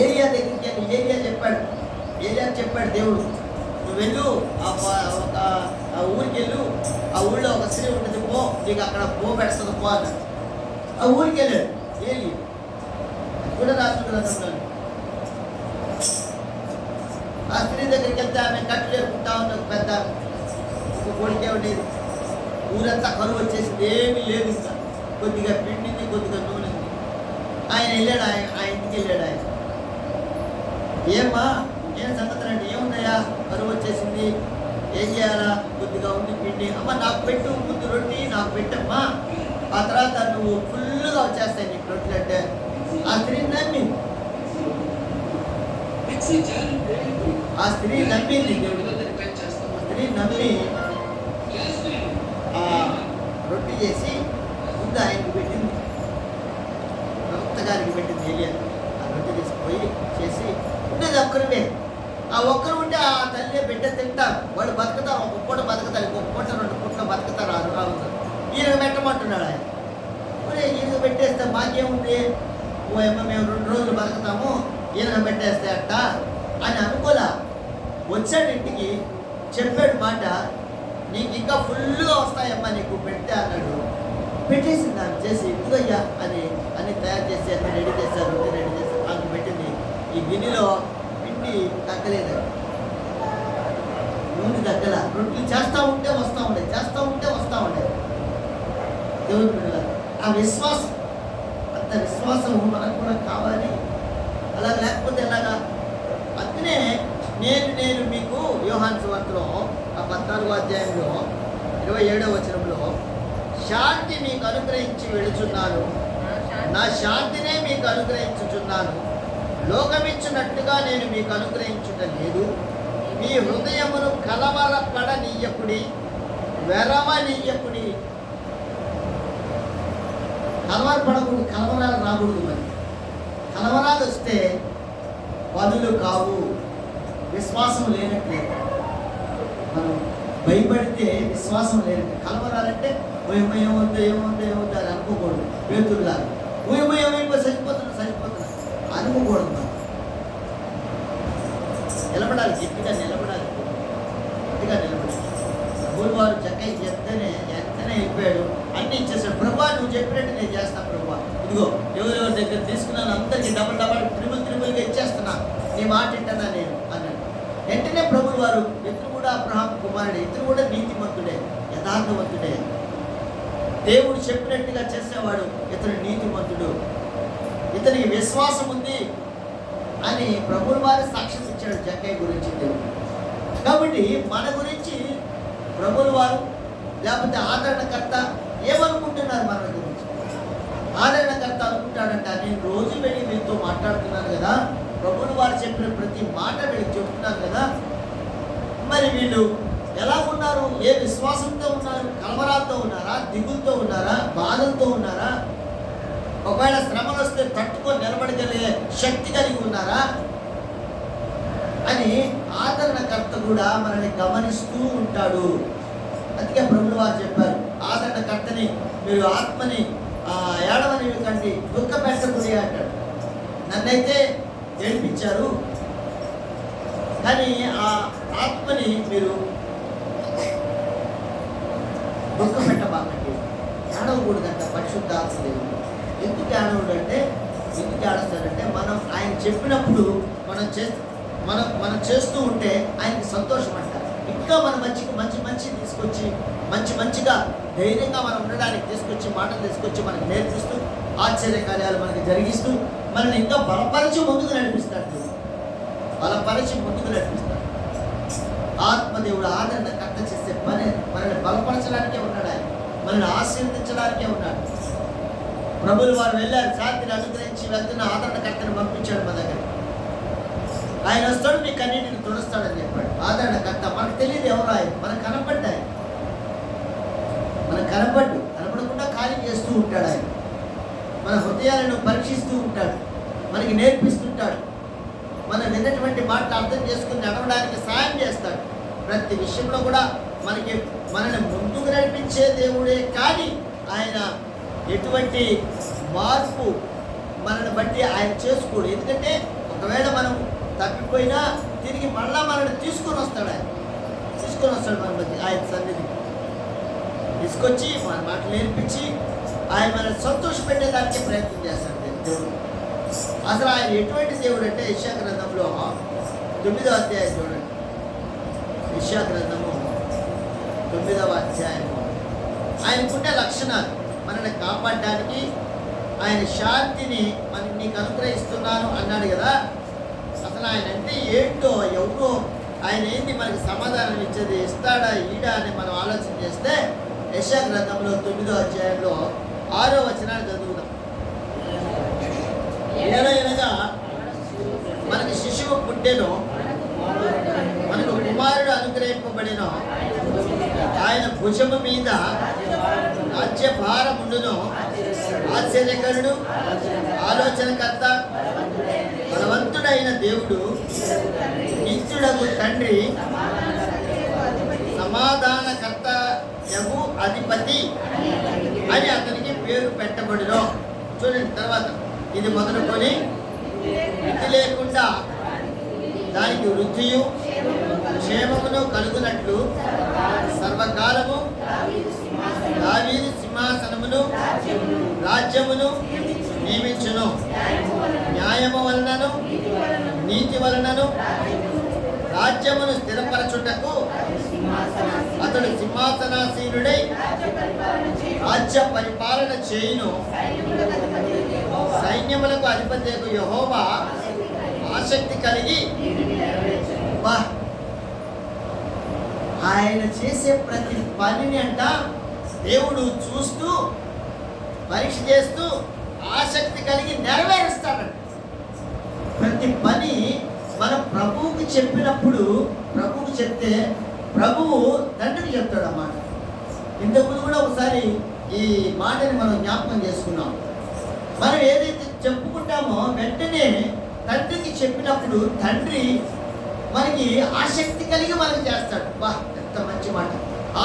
ఏరియా దగ్గరికి అని ఏరియా చెప్పాడు దేవుడు, నువ్వు వెళ్ళు ఆ ఊరికి వెళ్ళు, ఆ ఊళ్ళో ఒక స్త్రీ ఉంటుంది, పో, నీకు అక్కడ పెడుతుంది పో అన్నాడు. ఆ ఊరికి వెళ్ళాడు. ఏలి కూడా రాసుకున్నాను. ఆ స్త్రీ దగ్గరికి వెళ్తే ఆమె కట్లు లేకుంటా ఉన్నది. పెద్ద ఒక కొడుకే ఉండేది. ఊరంతా కరువు వచ్చేసింది, ఏమీ లేదు. ఇంకా కొద్దిగా పిండింది, కొద్దిగా నూనె. ఆయన వెళ్ళాడు, ఆ ఇంటికి వెళ్ళాడు. ఆయన, ఏమ్మా ఏం సంగతులు అంటే, ఏమున్నాయా, కరువు వచ్చేసింది, ఏం చేయాలా, కొద్దిగా ఉంది పిండి, అమ్మ నాకు పెట్టు, ముందు రొట్టి నాకు పెట్టమ్మా, ఆ తర్వాత నువ్వు ఫుల్గా వచ్చేస్తాయి నీకు రొట్టెలు అంటే. ఆ స్త్రీ నమ్మింది. ఆ స్త్రీ నమ్మింది. స్త్రీ నమ్మి రొట్టె చేసి ముందు ఆయనకు పెట్టింది, ప్రవక్త గారికి పెట్టింది. ఏలియా ఆ రొట్టె తీసుకుపోయి చేసి ఉండేది ఒక్కరివే. ఆ ఒక్కరు ఉంటే ఆ తల్లి బిడ్డ తింటారు, వాళ్ళు బతుకుతారు. ఒక పూట బతుకుతారు, ఇంకొక పూట 2 పూటలు బతుకుతారు. ఈయన పెట్టమంటున్నాడు ఆయన. ఈయన పెట్టేస్తే మాకేముంది, ఓ ఏమో మేము 2 రోజులు బతుకుతాము, ఈయన పెట్టేస్తే అట్ట అని అనుకోలే. వచ్చాడు ఇంటికి, చెప్పాడు మాట, నీకు ఇంకా ఫుల్గా వస్తాయమ్మా నీకు పెడితే అన్నాడు. పెట్టేసింది. దాన్ని చేసి ఇదిగయ్యా అని తయారు చేసి అన్నీ రెడీ చేశారు. రొట్టె రెడీ చేశారు, నాకు పెట్టింది. ఈ గిన్నెలో పిండి తగ్గలేదు, నూనె తగ్గల. రొట్టెలు చేస్తూ ఉంటే వస్తూ ఉండే. దేవుని బిడ్డలారా, ఆ విశ్వాసం, అంత విశ్వాసం మనకు కూడా కావాలి. అలా లేకపోతే ఎలాగా? అందుకనే నేను మీకు యోహాను సువార్తలో ఆ 14వ అధ్యాయంలో 27వ వచనంలో, శాంతి మీకు అనుగ్రహించి వెళుచున్నాను, నా శాంతినే మీకు అనుగ్రహించుచున్నాను, లోకమిచ్చినట్టుగా నేను మీకు అనుగ్రహించుట లేదు. మీ హృదయమును కలవరపడనీయకుడి, వెరవనీయకుడి. కలవరపడకూడదు, కలవరాలు రాకూడదు. మరి కలవరాలు వస్తే పనులు కావు, విశ్వాసం లేనట్లే. మనం భయపడితే విశ్వాసం లేనట్లే. కలవరాలంటే ఏమవుతుందో అని అనుకోకూడదు. పేతురులాగా ఏమైపో సరిపోతున్నా అనుకోకూడదు. మనం నిలబడాలి, గట్టిగా నిలబడాలి. గురువారు చక్కగా ఎంతనే వెళ్ళిపోయాడు, అన్నీ ఇచ్చేసాడు. ప్రభా నువ్వు చెప్పినట్టు నేను చేస్తాను ప్రభా, ఇదిగో ఎవరెవరి దగ్గర తీసుకున్నాను అందరికీ డబల్ త్రిబుల్గా ఇచ్చేస్తున్నా, నీ మాట వింటున్నా నేను అన్నాడు. వెంటనే ప్రభువు వారు, ఇతను కూడా అబ్రహాము కుమారుడే, ఇతను కూడా నీతిమంతుడే, యథార్థవంతుడే, దేవుడు చెప్పినట్టుగా చేసేవాడు, ఇతను నీతిమంతుడు, ఇతనికి విశ్వాసం ఉంది అని ప్రభువు వారి సాక్ష్యం ఇచ్చాడు జక్కయ్య గురించి దేవుడు. కాబట్టి మన గురించి ప్రభువు వారు లేకపోతే ఆదరణకర్త ఏమనుకుంటున్నారు? మన గురించి ఆదరణకర్త అనుకుంటాడంట, నేను రోజు వెళ్ళి వీళ్ళతో మాట్లాడుతున్నాను కదా, ప్రభువు వారు చెప్పిన ప్రతి మాట వీళ్ళకి చెప్తున్నాను కదా, మరి వీళ్ళు ఎలా ఉన్నారు, ఏ విశ్వాసంతో ఉన్నారు, కలవరాలతో ఉన్నారా, దిగులతో ఉన్నారా, బాధలతో ఉన్నారా, ఒకవేళ శ్రమలు వస్తే తట్టుకొని నిలబడగలిగే శక్తి కలిగి ఉన్నారా అని ఆదరణకర్త కూడా మనల్ని గమనిస్తూ ఉంటాడు. అందుకే ప్రభువు వారు చెప్పారు, ఆదరణకర్తని మీరు ఆత్మని ఏడవనివ్వకండి, దుఃఖ పెట్టకుడి అంటాడు. నన్నైతే ఏడిపించారు, కానీ ఆ ఆత్మని మీరు దుఃఖపెట్టబాకండి. ఏడవకూడదంట పరిశుద్ధాత్మ దేవుడు. ఎందుకు ఏడవడంటే, ఎందుకు ఏడుస్తాడంటే, మనం ఆయన చెప్పినప్పుడు మనం చేస్తూ ఉంటే ఆయనకి సంతోషం అంట. ఇంకా మన మంచి తీసుకొచ్చి మంచిగా ధైర్యంగా మనం ఉండడానికి తీసుకొచ్చి మాటలు తీసుకొచ్చి మనకి నేర్పిస్తూ ఆశ్చర్య కార్యాలు మనకి జరిగిస్తూ మనల్ని ఇంకా బలపరిచి ముందుకు నడిపిస్తాడు. ఆత్మదేవుడు ఆదరణ కట్ట చేసే పని మనల్ని బలపరచడానికే ఉన్నాడు. ఆయన మనల్ని ఆశీర్వదించడానికే ఉన్నాడు. ప్రభులు వారు వెళ్ళారు, శాంతిని అనుగ్రహించి వెళ్తున్న ఆదరణ కర్తను పంపించాడు మన దగ్గర. ఆయన వస్తాడు, మీ కన్నీటిని తుడుస్తాడని చెప్పాడు. ఆదరణ కర్త మనకు తెలియదు ఎవరు ఆయన, మనకు కనపడ్డాయి. కనపడకుండా ఖాళీ చేస్తూ ఉంటాడు ఆయన. మన హృదయాలను పరీక్షిస్తూ ఉంటాడు, మనకి నేర్పిస్తుంటాడు, మనం విన్నటువంటి మాటలు అర్థం చేసుకుని నడవడానికి సాయం చేస్తాడు. ప్రతి విషయంలో కూడా మనల్ని ముందుకు నడిపించే దేవుడే. కానీ ఆయన ఎటువంటి మార్పు మనల్ని బట్టి ఆయన చేసుకోడు. ఎందుకంటే ఒకవేళ మనం తప్పిపోయినా తిరిగి మళ్ళా మనల్ని తీసుకొని వస్తాడు మన మధ్య. ఆయన సన్నిధి తీసుకొచ్చి మన మాటలు నేర్పించి ఆయన మనల్ని సంతోషపెట్టేదానికి ప్రయత్నం చేస్తాడు దేవుడు. అసలు ఆయన ఎటువంటి దేవుడు అంటే, యెషయా గ్రంథంలో 9వ అధ్యాయం చూడండి. యెషయా గ్రంథము 9వ అధ్యాయము. ఆయనకుండే లక్షణాలు మనల్ని కాపాడడానికి, ఆయన శాంతిని నీకు అనుగ్రహిస్తున్నాను అన్నాడు కదా. అసలు ఆయన అంటే ఏంటో, ఎవరో ఆయన ఏంటి మనకి సమాధానం ఇచ్చేది, ఇస్తాడా ఈడా అని మనం ఆలోచన చేస్తే యెషయా గ్రంథంలో 9వ అధ్యాయంలో 6వ వచనాన్ని చదువుదాం. ఏలయనగా మనకి శిశువు పుట్టెను, మనకు కుమారుడు అనుగ్రహింపబడిన, ఆయన భుజము మీద రాజ్యభారముండును. ఆశ్చర్యకరుడు, ఆలోచనకర్త, బలవంతుడైన దేవుడు, నిత్యుడగు తండ్రి, సమాధానకర్త యగు అధిపతి అని అతనికి పేరు పెట్టబడును. చూడండి తర్వాత, ఇది మొదలుకొని వృద్ధి లేకుండా దానికి వృద్ధియు క్షేమమును కలుగునట్లు సర్వకాలము దావీదు సింహాసనమును రాజ్యమును నియమించును. న్యాయము వలనను నీతి వలనను రాజ్యమును స్థిరపరచుటకు అతడు సింహాసనాసీనుడై రాజ్య పరిపాలన చేయును. సైన్యములకు అధిపతియగు యెహోవా ఆసక్తి కలిగి ఆయన చేసే ప్రతి పనిని అంట దేవుడు చూస్తూ పరీక్ష చేస్తూ ఆసక్తి కలిగి నెరవేరుస్తాడంట. ప్రతి పని మన ప్రభువుకి చెప్పినప్పుడు, ప్రభువుకి చెప్తే ప్రభువు తండ్రికి చెప్తాడు అన్నమాట. ఇంతకుముందు కూడా ఒకసారి ఈ మాటని మనం జ్ఞాపకం చేసుకున్నాం. మనం ఏదైతే చెప్పుకుంటామో వెంటనే తండ్రికి చెప్పినప్పుడు తండ్రి మనకి ఆసక్తి కలిగి మనకి చేస్తాడు. ఎంత మంచి మాట.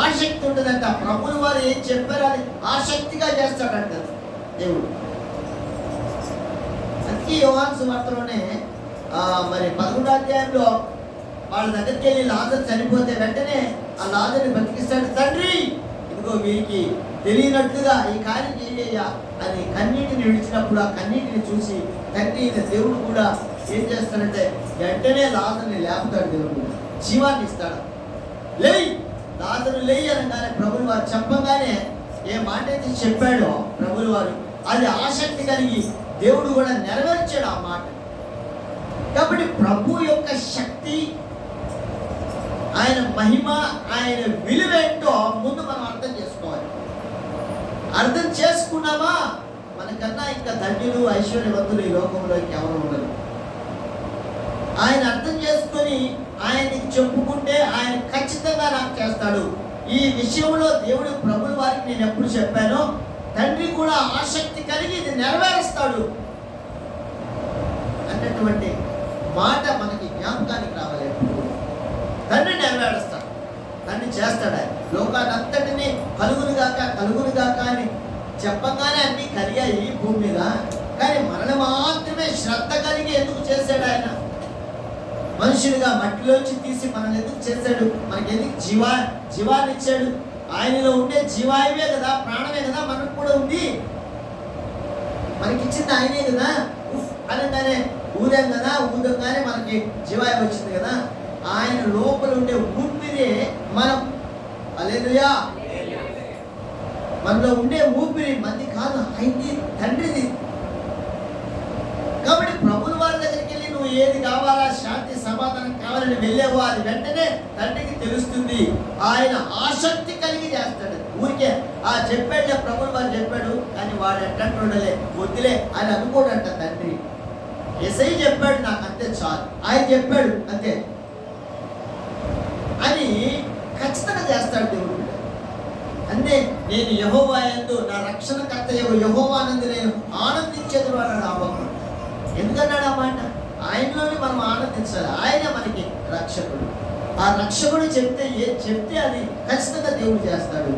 ఆసక్తి ఉంటుందంట. ప్రభువులు వారు ఏం చెప్పారో అది ఆసక్తిగా చేస్తాడంట దేవుడు. అందుకే యోహాను సువార్తలోనే మరి 11వ అధ్యాయంలో వాళ్ళ దగ్గరికి వెళ్ళి లాజరు చనిపోతే వెంటనే ఆ లాజరుని బతికిస్తాడు. తండ్రి, ఇదిగో వీరికి తెలియనట్లుగా ఈ కార్యం చేయ్యా అని కన్నీటిని విడిచినప్పుడు ఆ కన్నీటిని చూసి తండ్రి దేవుడు కూడా ఏం చేస్తాడంటే వెంటనే లాజరుని లేపుతాడు. దేవుడు జీవాన్ని ఇస్తాడు. లేయ్ లాజరు లేయి అనగానే ప్రభువు వారు చెప్పగానే ఏ మాట అయితే చెప్పాడో ప్రభువు వారు అది ఆసక్తి కలిగి దేవుడు కూడా నెరవేర్చాడు ఆ మాట. కాబట్టి ప్రభు యొక్క శక్తి, ఆయన మహిమ, ఆయన విలువేంటో ముందు మనం అర్థం చేసుకోవాలి. అర్థం చేసుకున్నామా మనకన్నా ఇంకా ధన్యులు ఐశ్వర్యవంతులు ఈ లోకంలో ఎవరు ఉండరు. ఆయన అర్థం చేసుకొని ఆయనకి చెప్పుకుంటే ఆయన ఖచ్చితంగా నాకు చేస్తాడు. ఈ విషయంలో దేవుడు ప్రభుల వారికి నేను ఎప్పుడు చెప్పానో తండ్రి కూడా ఆసక్తి కలిగి ఇది నెరవేరుస్తాడు అన్నటువంటి మాట మనకి జ్ఞాపకానికి రావాలి. తండ్రి నెరవేరుస్తాడు, తండ్రి చేస్తాడు. ఆయన లోకానంతటినీ కలుగునుగాక అని చెప్పగానే అన్నీ కలిగాయి భూమి మీద. కానీ మనల్ని మాత్రమే శ్రద్ధ కలిగి ఎందుకు చేశాడు ఆయన? మనుషులుగా మట్టిలోంచి తీసి మనల్ని ఎందుకు చేశాడు? మనకి ఎందుకు జీవాన్ని ఇచ్చాడు? ఆయనలో ఉండే జీవాయువే కదా, ప్రాణమే కదా మనకు కూడా ఉంది. మనకిచ్చింది ఆయనే కదా. ఉఫ్ అనగానే ఊదాం కదా, ఊదంగానే మనకి జీవాయువు వచ్చింది కదా. ఆయన లోపల ఉండే ఊపిరే మనం. హల్లెలూయా. మనలో ఉండే ఊపిరి మంది కాదు, ఆయనది, తండ్రిది. కాబట్టి ప్రభుల వారి దగ్గరికి వెళ్ళి నువ్వు ఏది కావాలా, శాంతి సమాధానం కావాలని వెళ్ళావో అది వెంటనే తండ్రికి తెలుస్తుంది. ఆయన ఆసక్తి కలిగి చేస్తాడు. ఊరికే చెప్పాడులే, ప్రభుల వారు చెప్పాడు కానీ వాడు ఎట్టంటుండలే, వద్దులే అని అనుకోడంట తండ్రి. యేసయ్య చెప్పాడు నాకు అంతే చాలు, ఆయన చెప్పాడు అంతే అని ఖచ్చితంగా చేస్తాడు దేవుడు. అంతే, నేను యెహోవా యందు నా రక్షణకర్త యెహోవానందు నేను ఆనందించేది అన్నాడు ఆబోకు. ఎందుకన్నాడు ఆ మాట? ఆయనలోనే మనం ఆనందించాలి. ఆయన మనకి రక్షకుడు. ఆ రక్షకుడు చెప్తే అది ఖచ్చితంగా దేవుడు చేస్తాడు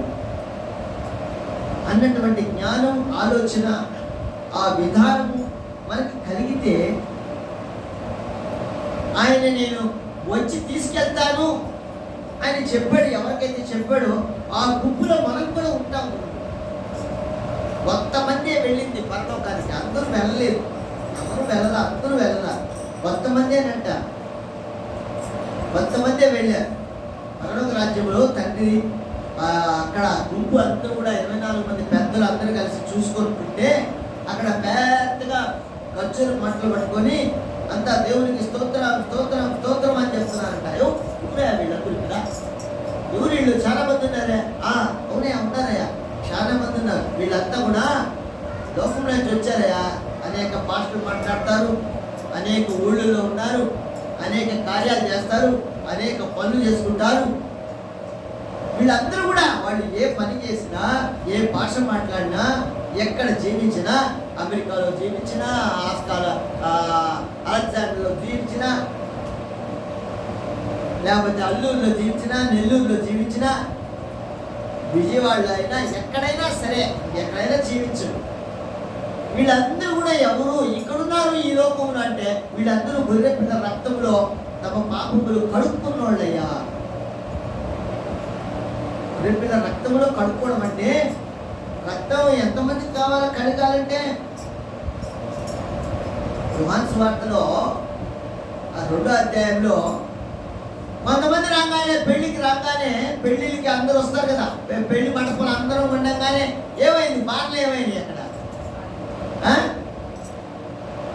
అన్నటువంటి జ్ఞానం, ఆలోచన, ఆ విధానము మనకి కలిగితే ఆయన నేను వచ్చి తీసుకెళ్తాను ఆయన చెప్పాడు. ఎవరికైతే చెప్పాడో ఆ గుంపులో మనం కూడా ఉంటాము. కొంతమంది వెళ్ళింది పరలోకానికి, అందరూ వెళ్ళలేదు. అందరూ వెళ్ళాల. కొంతమందేనంట, కొంతమందే వెళ్ళారు. పరలోక రాజ్యంలో తండ్రి అక్కడ గుంపు అందరూ కూడా 24 మంది పెద్దలు అందరూ కలిసి చూసుకుంటుంటే అక్కడ పెద్దగా ఖర్చులు మంటలు పట్టుకొని అంతా దేవునికి స్తోత్రం స్తోత్రం స్తోత్రం అని చెప్తున్నారంట. ఊరే వీళ్ళందరూ కదా, ఎవరు వీళ్ళు? చాలా మంది ఉన్నారే. అవునే ఉన్నారయ్యా, చాలా మంది ఉన్నారు. వీళ్ళంతా కూడా లోకంలో నుంచి వచ్చారయ్యా. అనేక భాషలు మాట్లాడతారు, అనేక ఊళ్ళల్లో ఉన్నారు, అనేక కార్యాలు చేస్తారు, అనేక పనులు చేసుకుంటారు. వీళ్ళందరూ కూడా వాళ్ళు ఏ పని చేసినా, ఏ భాష మాట్లాడినా, ఎక్కడ జీవించినా, అమెరికాలో జీవించినా, అలెగ్జాండర్లో జీవించినా, లేకపోతే అల్లూరులో జీవించినా, నెల్లూరులో జీవించినా, విజయవాడలో అయినా, ఎక్కడైనా సరే, ఎక్కడైనా జీవించు. వీళ్ళందరూ కూడా ఎవరు ఇక్కడున్నారు ఈ లోకంలో అంటే వీళ్ళందరూ గొర్రె పిల్ల రక్తంలో తమ పాపములు కడుక్కున్న వాళ్ళయ్యా. గొర్రె పిల్ల రక్తంలో కడుక్కోవడం అంటే రక్తం ఎంతమందికి కావాలో కడగాలంటే యోహాను సువార్తలో 2వ అధ్యాయంలో కొంతమంది రాగానే పెళ్లికి అందరూ వస్తారు కదా, పెళ్లి మండపంలో అందరూ ఉండగానే ఏమైంది? బాటలు ఏమైంది? అక్కడ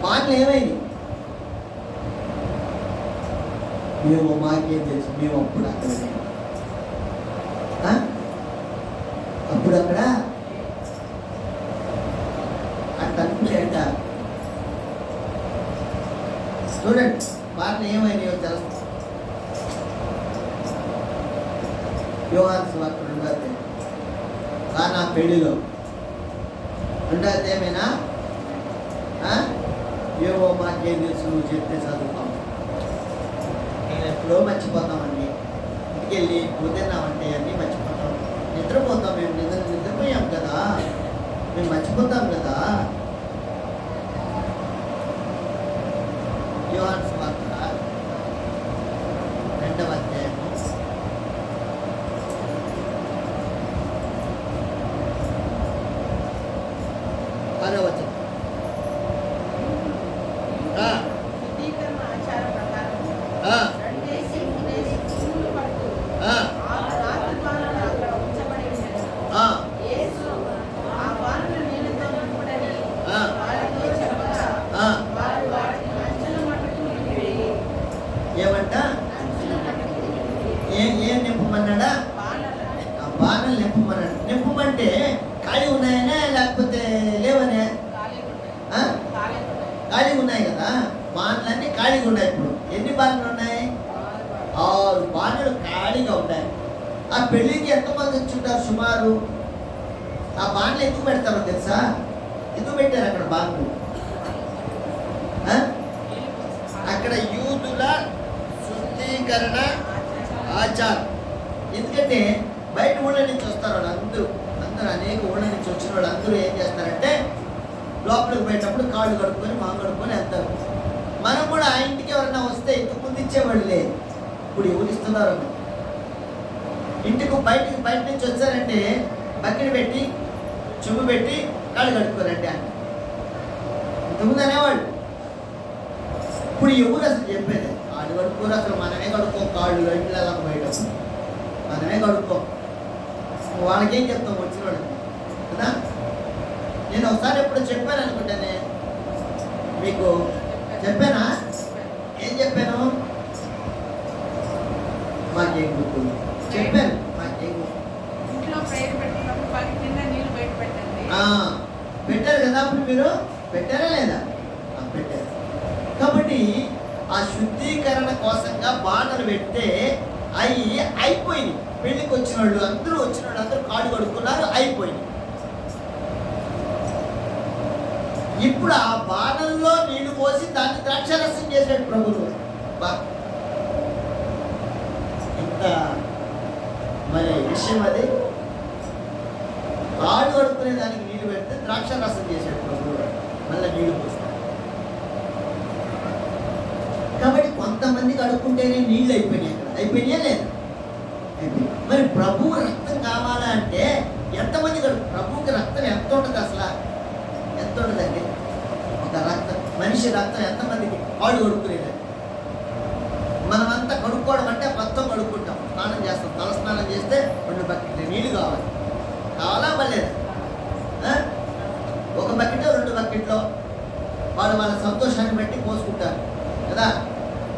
బాటలు ఏమైంది? మేము మాకేం తెలుసు, మేము అప్పుడు అక్కడ అట్లా అనుకుంటే చూడండి బాటలు ఏమైనాయో తెలుసు. యోహాను సువార్త 2వ అధ్యాయం కానా పెళ్లిలో 2వ అధ్యాయమేనా? ఏవో మాకేం తెలుసు, నువ్వు చెప్తే చదువుతాం. నేను ఎప్పుడో మర్చిపోతామండి. ఇంటికి వెళ్ళి కూతున్నామంటే అన్నీ మర్చిపోతాం. నిద్రపోతాం. మేము నిద్రపోయాం కదా, మేము మర్చిపోతాం కదా. యోహాను సువార్త 2వ అధ్యాయం 6వ వచనం. ఏమంట? ఏం నింపమన్నాడా? బాణలు నింపమన్నాడు. నింపమంటే ఖాళీ ఉన్నాయనే లేకపోతే లేవనే? ఖాళీగా ఉన్నాయి కదా, బాణలన్నీ ఖాళీగా ఉన్నాయి. ఇప్పుడు ఎన్ని బాణలు ఉన్నాయి? 6 బాణలు ఖాళీగా ఉన్నాయి. ఆ పెళ్ళికి ఎంతమంది వచ్చుంటారు సుమారు? ఆ బాణలు ఎందుకు పెడతారో తెలుసా? ఎందుకు పెట్టారు అక్కడ బాణలు? అక్కడ యూదుల శుద్ధీకరణ ఆచారం. ఎందుకంటే బయట ఊళ్ళ నుంచి వస్తారు వాళ్ళందరూ, అనేక ఊళ్ళ నుంచి వచ్చిన వాళ్ళందరూ ఏం చేస్తారంటే లోపలికి పోయేటప్పుడు కాళ్ళు కడుక్కొని కడుక్కొని వెళ్తారు. మనం కూడా ఆ ఇంటికి ఎవరైనా వస్తే ఇంతకు ముందు ఇచ్చేవాళ్ళు లేదు, ఇప్పుడు ఎవరు ఇస్తున్నారు? ఇంటికి బయట నుంచి వచ్చారంటే బకెట్ పెట్టి చెంబు పెట్టి కాళ్ళు కడుక్కోరండి అని ఇంతకుముందు అనేవాళ్ళు. ఇప్పుడు ఎవరు అసలు చెప్పేది? కాళ్ళు కడుక్కోరు, అసలు మనమే కడుక్కో, కాళ్ళు ఇంట్లో బయట మనమే కడుక్కో. వాళ్ళకేం చెప్తాం వచ్చిన వాళ్ళకి కదా. నేను ఒకసారి ఎప్పుడు చెప్పాను అనుకుంటానే, మీకు చెప్పానా? ఏం చెప్పాను? మాకేం గుర్తు చెప్పాను, మాకేం గుర్తు. పెట్టారు కదా అప్పుడు మీరు, పెట్టారా లేదా? పెట్టారు. కాబట్టి ఆ శుద్ధీకరణ కోసంగా బాణలు పెడితే అవి అయిపోయింది. పెళ్ళికి వచ్చిన వాళ్ళు అందరూ కాళ్ళు కడుక్కున్నారు, అయిపోయింది. ఇప్పుడు ఆ బాణంలో నీళ్లు పోసి దాన్ని ద్రాక్షరసం చేశాడు ప్రభువు. ఇంత మరి విషయం అది. కాళ్ళు కడుక్కునే దానికి నీళ్లు పెడితే ద్రాక్షరసం చేశాడు ప్రభువు, మళ్ళీ నీళ్లు పోస్తాడు. కాబట్టి కొంతమంది కడుక్కుంటేనే నీళ్ళు అయిపోయినాయి. అక్కడ అయిపోయినాయా లేదా? మరి ప్రభువు రక్తం కావాలా అంటే ఎంతమంది ప్రభువుకి రక్తం ఎంత ఉంటుంది? అసలు ఎంత ఉంటుందండి? ఒక రక్తం, మనిషి రక్తం ఎంతమందికి కాళ్ళు కడుక్కునేది? మనమంతా కడుక్కోవడం అంటే మొత్తం కడుక్కుంటాం, స్నానం చేస్తాం. తల స్నానం చేస్తే 2 బకెట్లు నీళ్ళు కావాలా పర్లేదా? ఒక బకెట్ 2 బకెట్లో వాళ్ళ సంతోషాన్ని బట్టి పోసుకుంటారు కదా.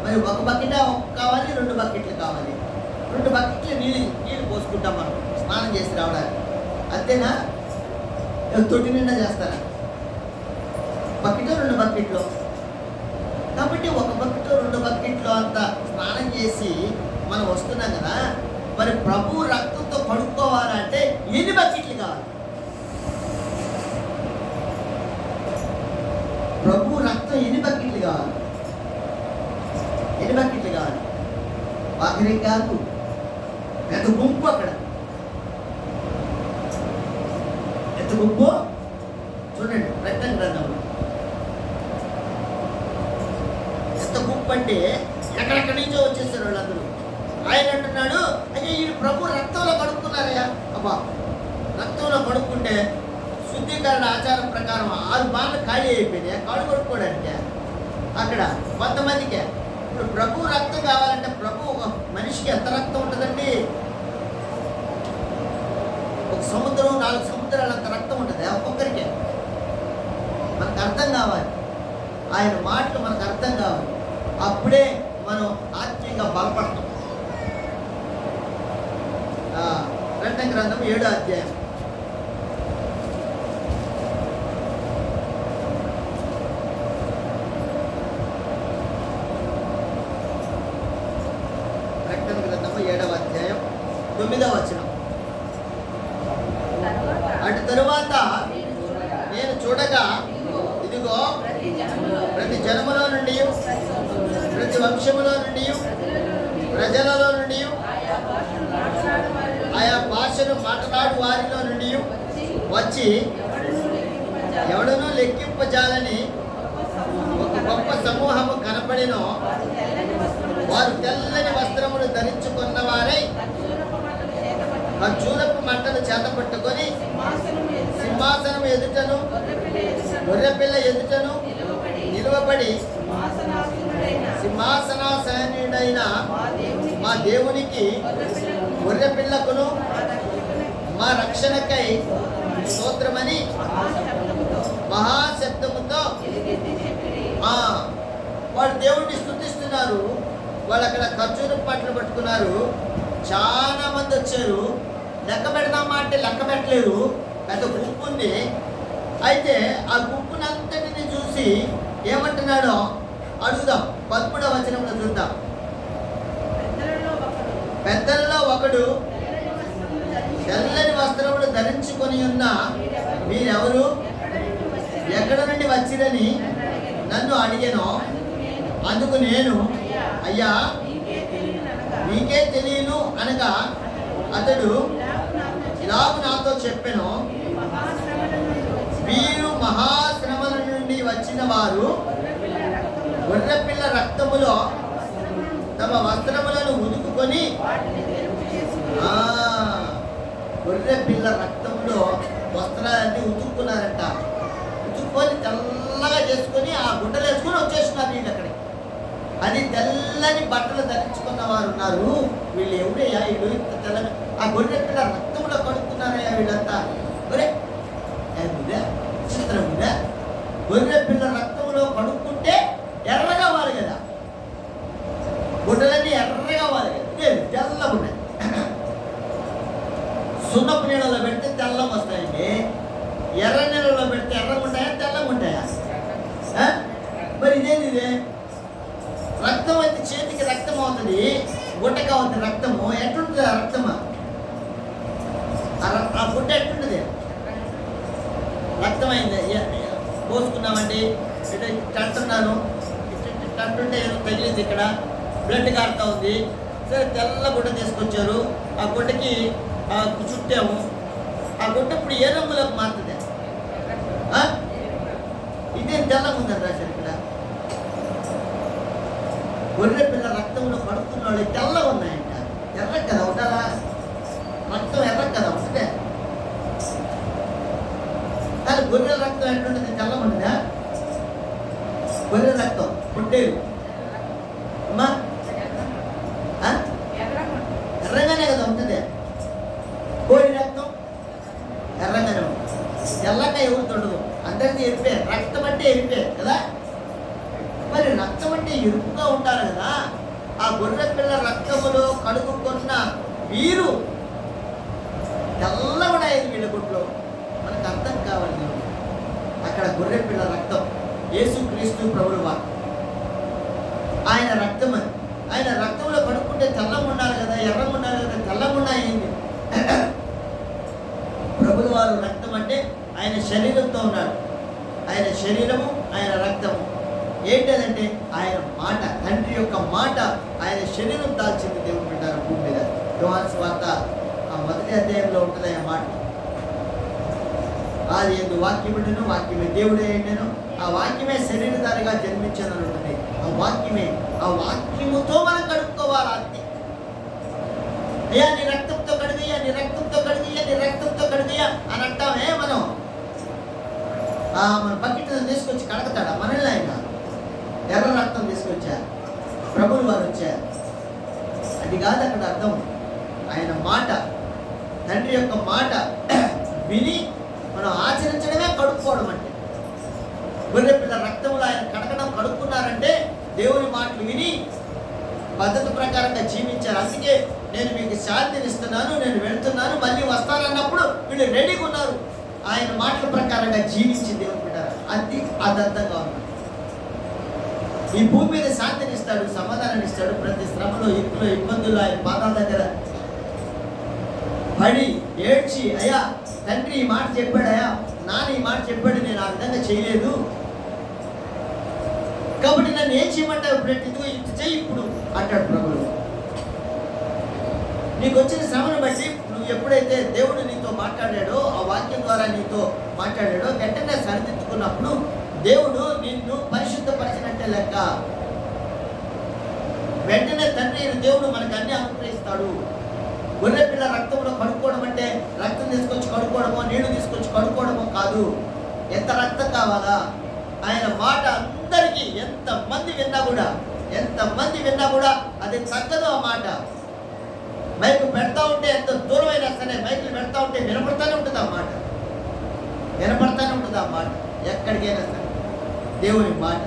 మరి ఒక బకెట్ కావాలి, 2 బకెట్లు కావాలి. 2 బకెట్లు నీళ్ళు పోసుకుంటాం మనం స్నానం చేసి రావడానికి. అంతేనా? తొట్టి నిండా చేస్తారా? బకెట్ 2 బకెట్లు. కాబట్టి ఒక బకెట్ 2 బకెట్లు అంత స్నానం చేసి మనం వస్తున్నాం కదా. మరి ప్రభు రక్తంతో కడుక్కోవాలంటే ఎన్ని బకెట్లు కావాలి? ప్రభు రక్తం ఎన్ని బకెట్లు కావాలి? ఎన్ని బకెట్లు కావాలి? ఒకరి కాదు, ఎంత గుంపు. అక్కడ ఎంత గుంపు చూడండి ప్రకటన గ్రంథంలో. ఎంత గుంపు అంటే ఎక్కడెక్కడి నుంచో వచ్చేసారు వాళ్ళందరూ. ఆయన అంటున్నాడు, అయ్యా ఈ ప్రభు రక్తంలో కడుక్కున్నారయ్యా. అబ్బా, రక్తంలో కడుక్కుంటే శుద్ధీకరణ ఆచారం ప్రకారం 6 బాణలు ఖాళీ అయిపోయినాయి కాళ్ళు కడుక్కోవడానికి. అక్కడ కొంతమందికే. ఇప్పుడు ప్రభు రక్తం కావాలంటే ప్రభు ఒక మనిషికి ఎంత రక్తం ఉంటుందండి? ఒక సముద్రం, 4 సముద్రాలు అంత రక్తం ఉంటుంది ఒక్కొక్కరికే. మనకు అర్థం కావాలి, ఆయన మాటలు మనకు అర్థం కావాలి. అప్పుడే మనం ఆత్మీయంగా బలపడతాం. ప్రకటన గ్రంథం 7వ అధ్యాయం. ప్రకటన గ్రంథము 7వ అధ్యాయం 9వ వచనం. అటు తరువాత నేను చూడగా ఇదిగో ప్రతి జనములో నుండి, ప్రతి వంశములో నుండి, ప్రజలలో నుండి, ఆయా భాషను మాట్లాడు వారిలో నుండి వచ్చి ఎవడనూ లెక్కింపజాలని ఒక గొప్ప సమూహము కనపడినో వారు తెల్లని వస్త్రములు ధరించుకున్న వారై ఖర్జూరపు మంటలు చేత పట్టుకొని సింహాసనం ఎదుటను గొర్రెపిల్ల ఎదుటను నిలువబడి సింహాసనాసనుడైన మా దేవునికి గొర్రెపిల్లకును మా రక్షణకై స్తోత్రమని మహాశబ్దముతో వాళ్ళు దేవుడిని స్తుతిస్తున్నారు. వాళ్ళు అక్కడ ఖర్జూరం పట్లు పట్టుకున్నారు. చాలా మంది వచ్చారు. లెక్క పెడదామా అంటే లెక్క పెట్టలేరు, పెద్ద గుంపు ఉంది. అయితే ఆ గుంపునంతటిని చూసి ఏమంటున్నాడో అడుగుదాం. 11వ వచనంలో చూద్దాం. పెద్దలలో ఒకడు తెల్లని వస్త్రములు ధరించుకొని ఉన్న మీరెవరు, ఎక్కడ నుండి వచ్చిరని నన్ను అడిగాను. అందుకు నేను, అయ్యా నీకే తెలియను అనగా అతడు ఇలాగు నాతో చెప్పెను, వీరు మహాశ్రమల నుండి వచ్చిన వారు గొర్రె పిల్ల రక్తములో తమ వస్త్రములను ఉదుకుకొని, గొర్రె పిల్ల రక్తంలో వస్త్రాలన్నీ ఉతుక్కున్నారంట. ఉతుక్కొని తెల్లగా చేసుకొని ఆ గుడ్డలు వేసుకొని వచ్చేస్తున్నారు వీళ్ళు అక్కడికి. అది తెల్లని బట్టలు ధరించుకున్న వారు ఉన్నారు. వీళ్ళు ఎవరయ్యా వీళ్ళు ఇంత తెల్లని? ఆ గొర్రె పిల్ల రక్తంలో కడుక్కున్నారయ్యా వీళ్ళంతా. ఒరే చిత్రం మీద గొర్రె పిల్ల రక్తంలో కడుక్కుంటే ఎర్రగా వాలి కదా, గుడ్డలన్నీ ఎర్రగా వాలి కదా, తెల్లగా ఉన్నాయి. సున్నపు నీళ్ళలో పెడితే తెల్లగా వస్తాయండి. ఎర్ర నీళ్ళలో పెడితే ఎర్రగా ఉంటాయా తెల్లగా ఉంటాయా? మరి ఇదేంటి ఇదే? రక్తం అయితే చేతికి రక్తం అవుతుంది, గుడ్డగా అవుతుంది రక్తము. ఎట్లుంటుంది ఆ రక్తమా? ఆ గుడ్డ ఎట్లుంటుంది? రక్తం అయింది, పోసుకున్నామండి, టంటున్నాను, టంటుంటే ఏదో తగిలింది, ఇక్కడ బ్లడ్ కారుతా ఉంది. సరే తెల్ల గుడ్డ తీసుకొచ్చారు, ఆ గుడ్డకి చుట్టాము. ఆ గుడ్డ ఇప్పుడు ఏ రంగులోకి మారుతుంది? ఇదే తెల్లగా ఉందని రాశారు ఇక్కడ. గొర్రె పిల్ల రక్తంలో కడుక్కున్న వాళ్ళు తెల్లగా ఉన్నాయంట. ఎర్ర కదా ఉండాలా? రక్తం ఎర్ర కదా ఉంటే. కానీ గొర్రెల రక్తం ఎట్లుంటుంది? తెల్లగా ఉంటుందా? గొర్రె రక్తం పుట్టేవి అమ్మా ఎర్రగానే కదా ఉంటుంది. కోడి రక్తం ఎర్రగానే ఉంటుంది, తెల్లగా ఎవరు తొడదు, అందరికీ ఎరిపే. రక్తం అంటే ఎరిపే కదా. మరి రక్తం అంటే ఎరుపుగా ఉంటారు కదా. ఆ గొర్రె పిల్ల రక్తములో కడుగుకున్న వీరు తెల్లబడా అయింది వీళ్ళ గుడ్లో. మనకు అర్థం కావాలి, అక్కడ గొర్రె పిల్ల రక్తం యేసుక్రీస్తు ప్రభువు వారు, ఆయన రక్తం అని. ఆయన రక్తంలో కడుక్కుంటే తెల్లగా ఉండాలి కదా, ఎర్రగా ఉండాలి కదా, తెల్లగా అయింది. ప్రభువు వారు రక్తం అంటే ఆయన శరీరంతో ఉన్నాడు. ఆయన శరీరము, ఆయన రక్తము ఏంటంటే ఆయన మాట, తండ్రి యొక్క మాట ఆయన శరీరం దాల్చింది. దేవుడు పెట్టారు భూమి మీద. యోహాను సువార్త ఆ 1వ అధ్యాయంలో ఉంటుంది ఆ మాట. అది ఎందు వాక్యముడును, వాక్యమే దేవుడే ఏంటను, ఆ వాక్యమే శరీరధారిగా జన్మించను ఉంటుంది. ఆ వాక్యమే, ఆ వాక్యముతో మనం కడుక్కోవాలి. అంతే. అయ్యా నీ రక్తంతో కడుగయ్యా, నీ రక్తంతో కడుగయ్యా, నీ రక్తంతో కడుగయ్యా అని అంటామే మనం. మన బకెట్ తీసుకొచ్చి కడగతాడా మనల్ని? ఆయన ఎర్ర రక్తం తీసుకొచ్చారు, ప్రభువులు వారు వచ్చారు. అది కాదు అక్కడ అర్థం. ఆయన మాట, తండ్రి యొక్క మాట విని మనం ఆచరించడమే కడుక్కోవడం అంటే. గొర్రె పిల్ల రక్తంలో ఆయన కడగడం, కడుక్కున్నారంటే దేవుని మాటలు విని పద్ధతి ప్రకారంగా జీవించారు. అందుకే నేను మీకు శాంతిని ఇస్తున్నాను, నేను వెళ్తున్నాను, మళ్ళీ వస్తానన్నప్పుడు వీళ్ళు రెడీగా ఉన్నారు. ఆయన మాటల ప్రకారంగా జీవించి దేవుని పెట్టారు. అది అర్థంగా ఉన్నారు. ఈ భూమి మీద శాంతిని ఇస్తాడు, సమాధానాన్ని ఇస్తాడు. ప్రతి శ్రమలో, ఇరుకులో, ఇబ్బందుల్లో ఆయన పాదాల దగ్గర పడి ఏడ్చి, అయ్యా తండ్రి ఈ మాట చెప్పాడు, అయ్యా నాన్న ఈ మాట చెప్పాడు, నేను ఆ విధంగా చేయలేదు కాబట్టి నన్ను ఏం చేయమంటావు? ఇప్పుడు ఇదిగో ఇది చెయ్యి ఇప్పుడు అంటాడు ప్రభువు. నీకు వచ్చిన శ్రమను బట్టి నువ్వు ఎప్పుడైతే దేవుడు నీతో మాట్లాడాడో, ఆ వాక్యం ద్వారా నీతో మాట్లాడాడో, వెంటనే సరిదిద్దుకున్నప్పుడు దేవుడు నిన్ను పరిశుద్ధపరిచినట్టే లెక్క. వెంటనే తండ్రి దేవుడు మనకు అన్ని అనుగ్రహిస్తాడు. గొర్రె పిల్ల రక్తంలో కడుక్కోవడం అంటే రక్తం తీసుకొచ్చి కడుక్కోవడమో, నీళ్లు తీసుకొచ్చి కడుక్కోవడమో కాదు. ఎంత రక్తం కావాలా? ఆయన మాట అందరికీ ఎంతమంది విన్నా కూడా అది తగ్గదు. ఆ మాట మైకు పెడతా ఉంటే ఎంత దూరం అయినా సరే మైకులు పెడతా ఉంటే వినపడతానే ఉంటుంది ఆ మాట, వినపడతానే ఉంటుంది ఆ మాట ఎక్కడికైనా సరే. దేవుని మాట,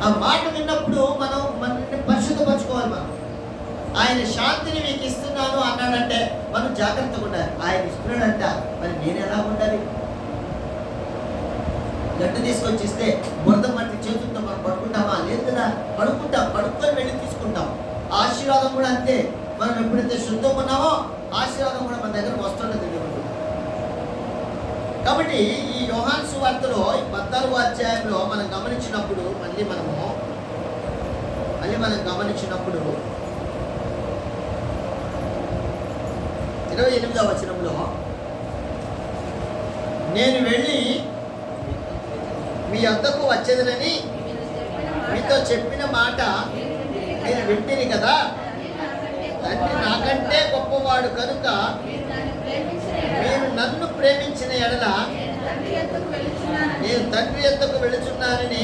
ఆ మాట విన్నప్పుడు మనం మనల్ని పరిశుద్ధపరచుకోవాలి. మనం ఆయన శాంతిని మీకు ఇస్తున్నాను అన్నాడంటే మనం జాగ్రత్తగా ఉండాలి. ఆయన ఇస్తున్నాడంట, మరి నేను ఎలా ఉండాలి? గడ్డు తీసుకొచ్చి ఇస్తే బురద మట్టి చేతులతో మనం పడుకుంటామా? లేదు కదా, పడుకొని వెళ్ళి తీసుకుంటాం. ఆశీర్వాదం కూడా అంతే. మనం ఎప్పుడైతే శుద్ధంగా ఉన్నామో ఆశీర్వాదం కూడా మన దగ్గరకు వస్తుంటుంది. కాబట్టి ఈ యోహాను సువార్తలో ఈ 14వ అధ్యాయంలో మనం గమనించినప్పుడు మళ్ళీ మనం గమనించినప్పుడు 28వ వచనంలో, నేను వెళ్ళి మీ వద్దకు వచ్చేదనని మీతో చెప్పిన మాట మీరు వింటిరి కదా. తండ్రి నాకంటే గొప్పవాడు కనుక మీరు నన్ను ప్రేమించిన ఎడల నేను తండ్రి యొద్దకు వెళుచున్నానని.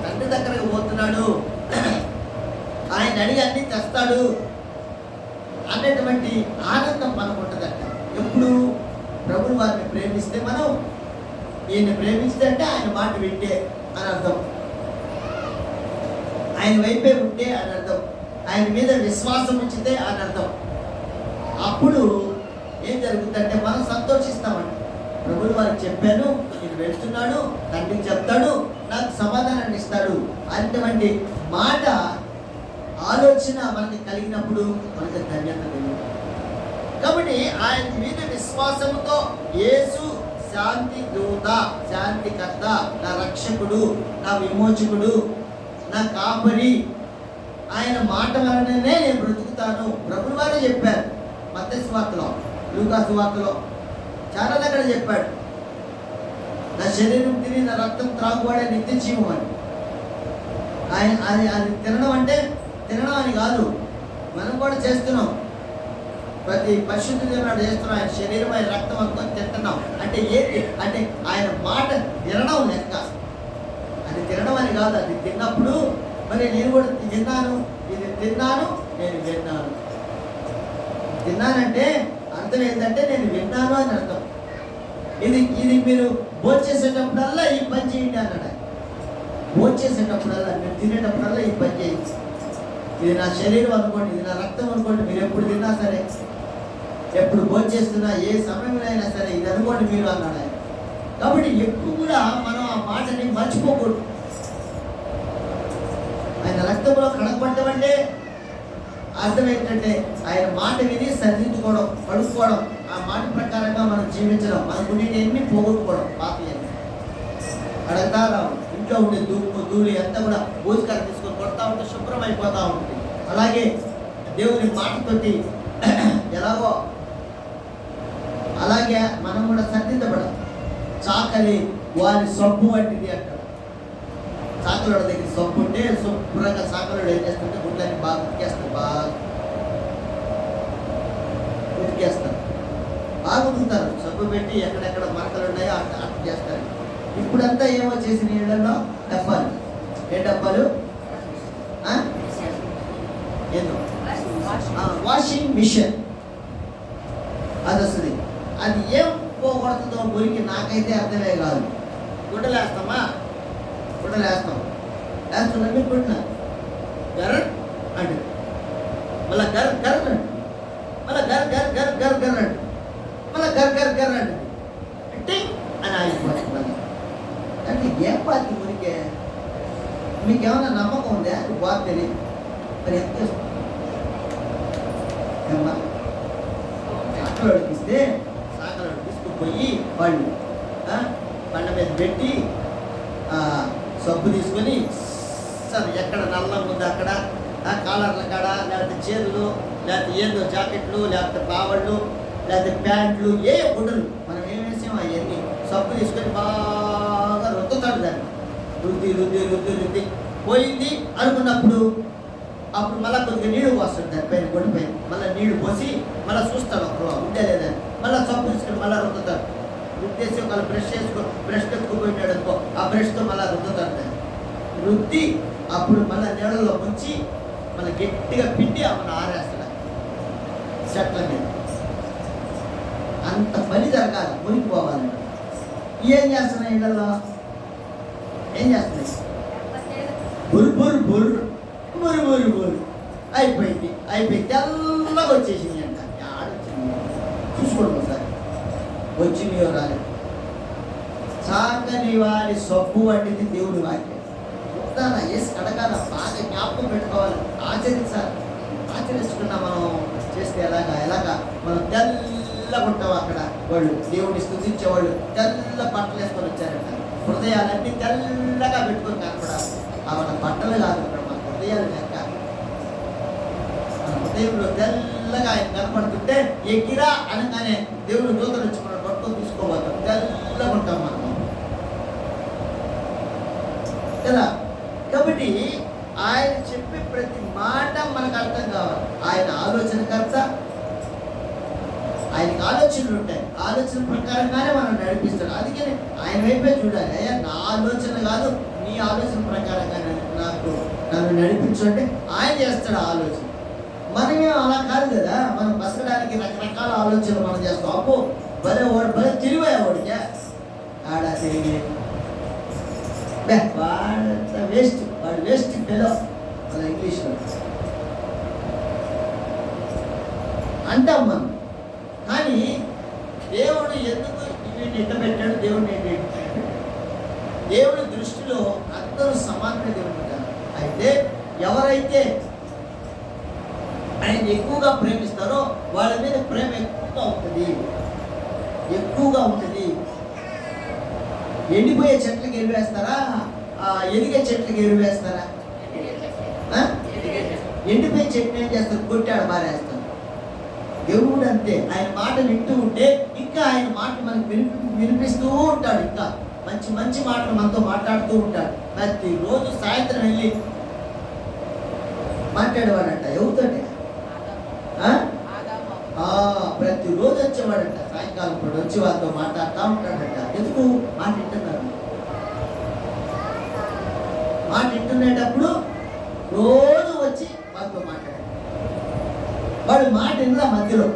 తండ్రి దగ్గరకు పోతున్నాడు, ఆయన అడిగి అన్ని తెస్తాడు అన్నటువంటి ఆనందం మనకు ఉంటుందట. ఎప్పుడు ప్రభువు వారిని ప్రేమిస్తే, మనం ఈయన్ని ప్రేమిస్తే అంటే ఆయన మాట వింటే అని అర్థం, ఆయన వైపే ఉంటే అని అర్థం, ఆయన మీద విశ్వాసం ఉంచితే అని అర్థం. అప్పుడు ఏం జరుగుతుందంటే మనం సంతోషిస్తామండి. ప్రభువు వారికి చెప్పాను, నేను వెళ్తున్నాడు, తండ్రికి చెప్తాడు, నాకు సమాధానాన్ని ఇస్తాడు అటువంటి మాట ఆలోచన మనకి కలిగినప్పుడు మనకి ధన్యత లేదు. కాబట్టి ఆయన మీద విశ్వాసంతో యేసు శాంతి దూత, శాంతికర్త, నా రక్షకుడు, నా విమోచకుడు, నా కాపరి, ఆయన మాట వలననే నేను బ్రతుకుతాను ప్రభువు వారే చెప్పారు. మత్తయి సువార్తలో, లూకా సువార్తలో చాలా దగ్గర చెప్పాడు, నా శరీరం తిని నా రక్తం త్రాగువాడే నిత్య జీవం అని. ఆయన అది తినడం అంటే తినడం అని కాదు, మనం కూడా చేస్తున్నాం. ప్రతి పరిశుద్ధ దేవుడు చేస్తున్నాం, ఆయన శరీరం ఆయన రక్తం అనుకొని తింటున్నాం. అంటే ఏంటి అంటే ఆయన మాట తినడం లెక్క. అది తినడం అని కాదు, అది తిన్నప్పుడు మరి నేను కూడా విన్నాను, ఇది తిన్నాను, నేను విన్నాను. తిన్నానంటే అర్థం ఏంటంటే నేను విన్నాను అని అర్థం. ఇది మీరు భోంచేసేటప్పుడల్లా ఈ పని చేయండి అన్నాడు. భోంచేసేటప్పుడల్లా, మీరు తినేటప్పుడల్లా ఈ పని చేయండి. ఇది నా శరీరం అనుకోండి, ఇది నా రక్తం అనుకోండి. మీరు ఎప్పుడు తిన్నా సరే, ఎప్పుడు భోంచేస్తున్నా, ఏ సమయంలో అయినా సరే ఇది అనుకోండి మీరు అన్నాడు ఆయన. కాబట్టి ఎప్పుడు కూడా మనం ఆ మాటని మర్చిపోకూడదు. ఆయన రక్తంలో కడగబడ్డం అంటే అర్థం ఏంటంటే ఆయన మాట విని సరిదిద్దుకోవడం, కడుక్కోవడం, ఆ మాట ప్రకారంగా మనం జీవించడం, మనకు ఎన్ని పోగొట్టుకోవడం. పాపని అడగతా రావడం, ఇంట్లో ఉండే దుమ్ము ధూళి అంతా కూడా భోజకాలు తీసుకొని కొడతా ఉంటే శుభ్రం అయిపోతూ ఉంటుంది. అలాగే దేవుని మాటతోటి ఎలాగో అలాగే మనం కూడా సరిదిద్దపడాలి. చాకలి వారి సబ్బు వంటిది అంటారు. చాకలోడ దగ్గర సబ్బు ఉంటే శుభ్రంగా చాకలోడు ఏం చేస్తుంటే గుడ్లన్నీ బాగా ఉతికేస్తారు, బాగా ఉతుకుతారు. సబ్బు పెట్టి ఎక్కడెక్కడ మరకలు ఉన్నాయో అట్ట చేస్తారు. ఇప్పుడంతా ఏమో చేసి నీళ్ళలో డబ్బాలు, ఏ డబ్బాలు, ఏదో వాషింగ్ మిషన్ అది వస్తుంది. అది ఏం పోగొడుతుందో మురికి నాకైతే అర్థమే కాదు. గుడ్డలు వేస్తామా, గుడ్డలు వేస్తాం, వేస్తున్నా మీరు గుడ్డ గర్ అంటే మళ్ళీ గర్ గర్ అంటే మళ్ళీ గర్ గర్ గర్ గర్ గర్ అంటే మళ్ళీ గర్ గర్ గర్ అంటే అని ఆగిపోతుంది. అంటే ఏం పాతి మురికే? మీకేమైనా నమ్మకం ఉందా? బాగా తెలియదు. మరి ఎంత సాకలు అడిగిస్తే సాకలు తీసుకుపోయి వాళ్ళు బండ మీద పెట్టి సబ్బు తీసుకొని సరే ఎక్కడ నల్ల ముందు అక్కడ కాలర్ల కాడ, లేకపోతే చేతులు, లేకపోతే ఏందో జాకెట్లు, లేకపోతే బావళ్ళు, లేకపోతే ప్యాంట్లు, ఏ గుడ్డలు మనం ఏం వేసామో అవన్నీ సబ్బు తీసుకొని బాగా రుద్దుతాడు. దాన్ని రుద్ది రుద్ది రుద్ది రుద్ది పోయింది అనుకున్నప్పుడు అప్పుడు మళ్ళీ కొద్దిగా నీళ్లు పోస్తాడు దానిపైన, గొడ్డిపైన మళ్ళీ నీళ్లు పోసి మళ్ళీ చూస్తాడు అప్పుడు ఉంటే లేదని, మళ్ళీ సబ్బు తీసుకొని మళ్ళీ రుద్దుతాడు. రుద్దేసి ఒక బ్రష్ బ్రష్ ఎత్తుకుపోయినాడు అనుకో, ఆ బ్రష్తో మళ్ళీ రుద్దుతాడు దాన్ని. రుద్ది అప్పుడు మళ్ళీ నీళ్ళలో ముంచి మళ్ళీ గట్టిగా పిండి ఆమెను ఆరేస్తాడు చెట్ల మీద. అంత పని జరగాలి, మునిగిపోవాలండి. ఏం చేస్తున్నాయి ఇళ్ళల్లో? ఏం చేస్తున్నాయి? బురు బురు బురు బురు బురు బురు అయిపోయింది. తెల్లగా వచ్చేసింది అంట. ఆడొచ్చింది చూసుకోండి ఒకసారి, వచ్చింది రాలేదు. చాకలి వారి సబ్బు వంటిది దేవుడి వాక్యం. చెప్తానా వేసి కడగాల, బాగా జ్ఞాపకం పెట్టుకోవాలి, ఆచరించాలి. ఆచరించుకున్నా మనం చేస్తే ఎలాగా మనం తెల్లగా ఉంటాం. అక్కడ వాళ్ళు దేవుడిని స్తుతించేవాళ్ళు తెల్ల బట్టలు వేసుకొని వచ్చారంట. హృదయాలన్నీ తెల్లగా పెట్టుకొని కనపడాలి. మన బట్టలు కాదు, అక్కడ మన హృదయాలు లెక్క. మన హృదయంలో తెల్లగా ఆయన కనపడుతుంటే ఎగిరా అనగానే దేవుడు దూతలు వచ్చి మనం పట్టుకొని తీసుకోబోతాం. తెల్లగా ఉంటాం మనం. కదా. కాబట్టి ఆయన చెప్పే ప్రతి మాట మనకు అర్థం కావాలి. ఆయన ఆలోచనకర్త, ఆయనకి ఆలోచనలు ఉంటాయి, ఆలోచన ప్రకారంగానే మనం నడిపిస్తాడు. అందుకని ఆయన వైపే చూడాలి. అయ్యా నా ఆలోచన కాదు, నీ ఆలోచన ప్రకారంగా నన్ను నడిపించంటే ఆయన చేస్తాడు ఆలోచన. మనమే అలా కాదు కదా. మనం బతకడానికి రకరకాల ఆలోచనలు మనం చేస్తాం. అబ్బో భలే వాడు భలే తెలివయ్యేవాడికి ఆడా తిరిగి వాడంత వేస్ట్, వాడు వేస్ట్ ఫెలో మన ఇంగ్లీష్లో అంటాం మనం. కానీ దేవుడు ఎందుకు వీడిని ఇట్ట పెట్టాడు? దేవుడి దృష్టిలో అందరూ సమానమే దేవుడు. అయితే ఎవరైతే ఆయన ఎక్కువగా ప్రేమిస్తారో వాళ్ళ మీద ప్రేమ ఎక్కువగా ఉంటుంది. ఎండిపోయే చెట్లకి ఎరువేస్తారా, ఎదిగే చెట్లకి ఎరువేస్తారా? ఎండిపోయే చెట్లు ఏం చేస్తారు? కొట్టాడు బారేస్తారు. దేవుడు అంతే. ఆయన మాట వింటూ ఉంటే ఇంకా ఆయన మాట మనకు వినిపిస్తూ ఉంటాడు. ఇంకా మంచి మంచి మాటలు మనతో మాట్లాడుతూ ఉంటాడు. ప్రతిరోజు సాయంత్రం వెళ్ళి మాట్లాడేవాడంట. ఎవరితోటే? ప్రతిరోజు వచ్చేవాడంట. సాయంకాలం ఇప్పుడు వచ్చి వాళ్ళతో మాట్లాడుతూ ఉంటాడంట. ఎందుకు? మాట వింటున్నారు. మాట వింటునేటప్పుడు రోజు వచ్చి వాళ్ళతో మాట్లాడాడు. వాడు మాట వినరా మధ్యలో,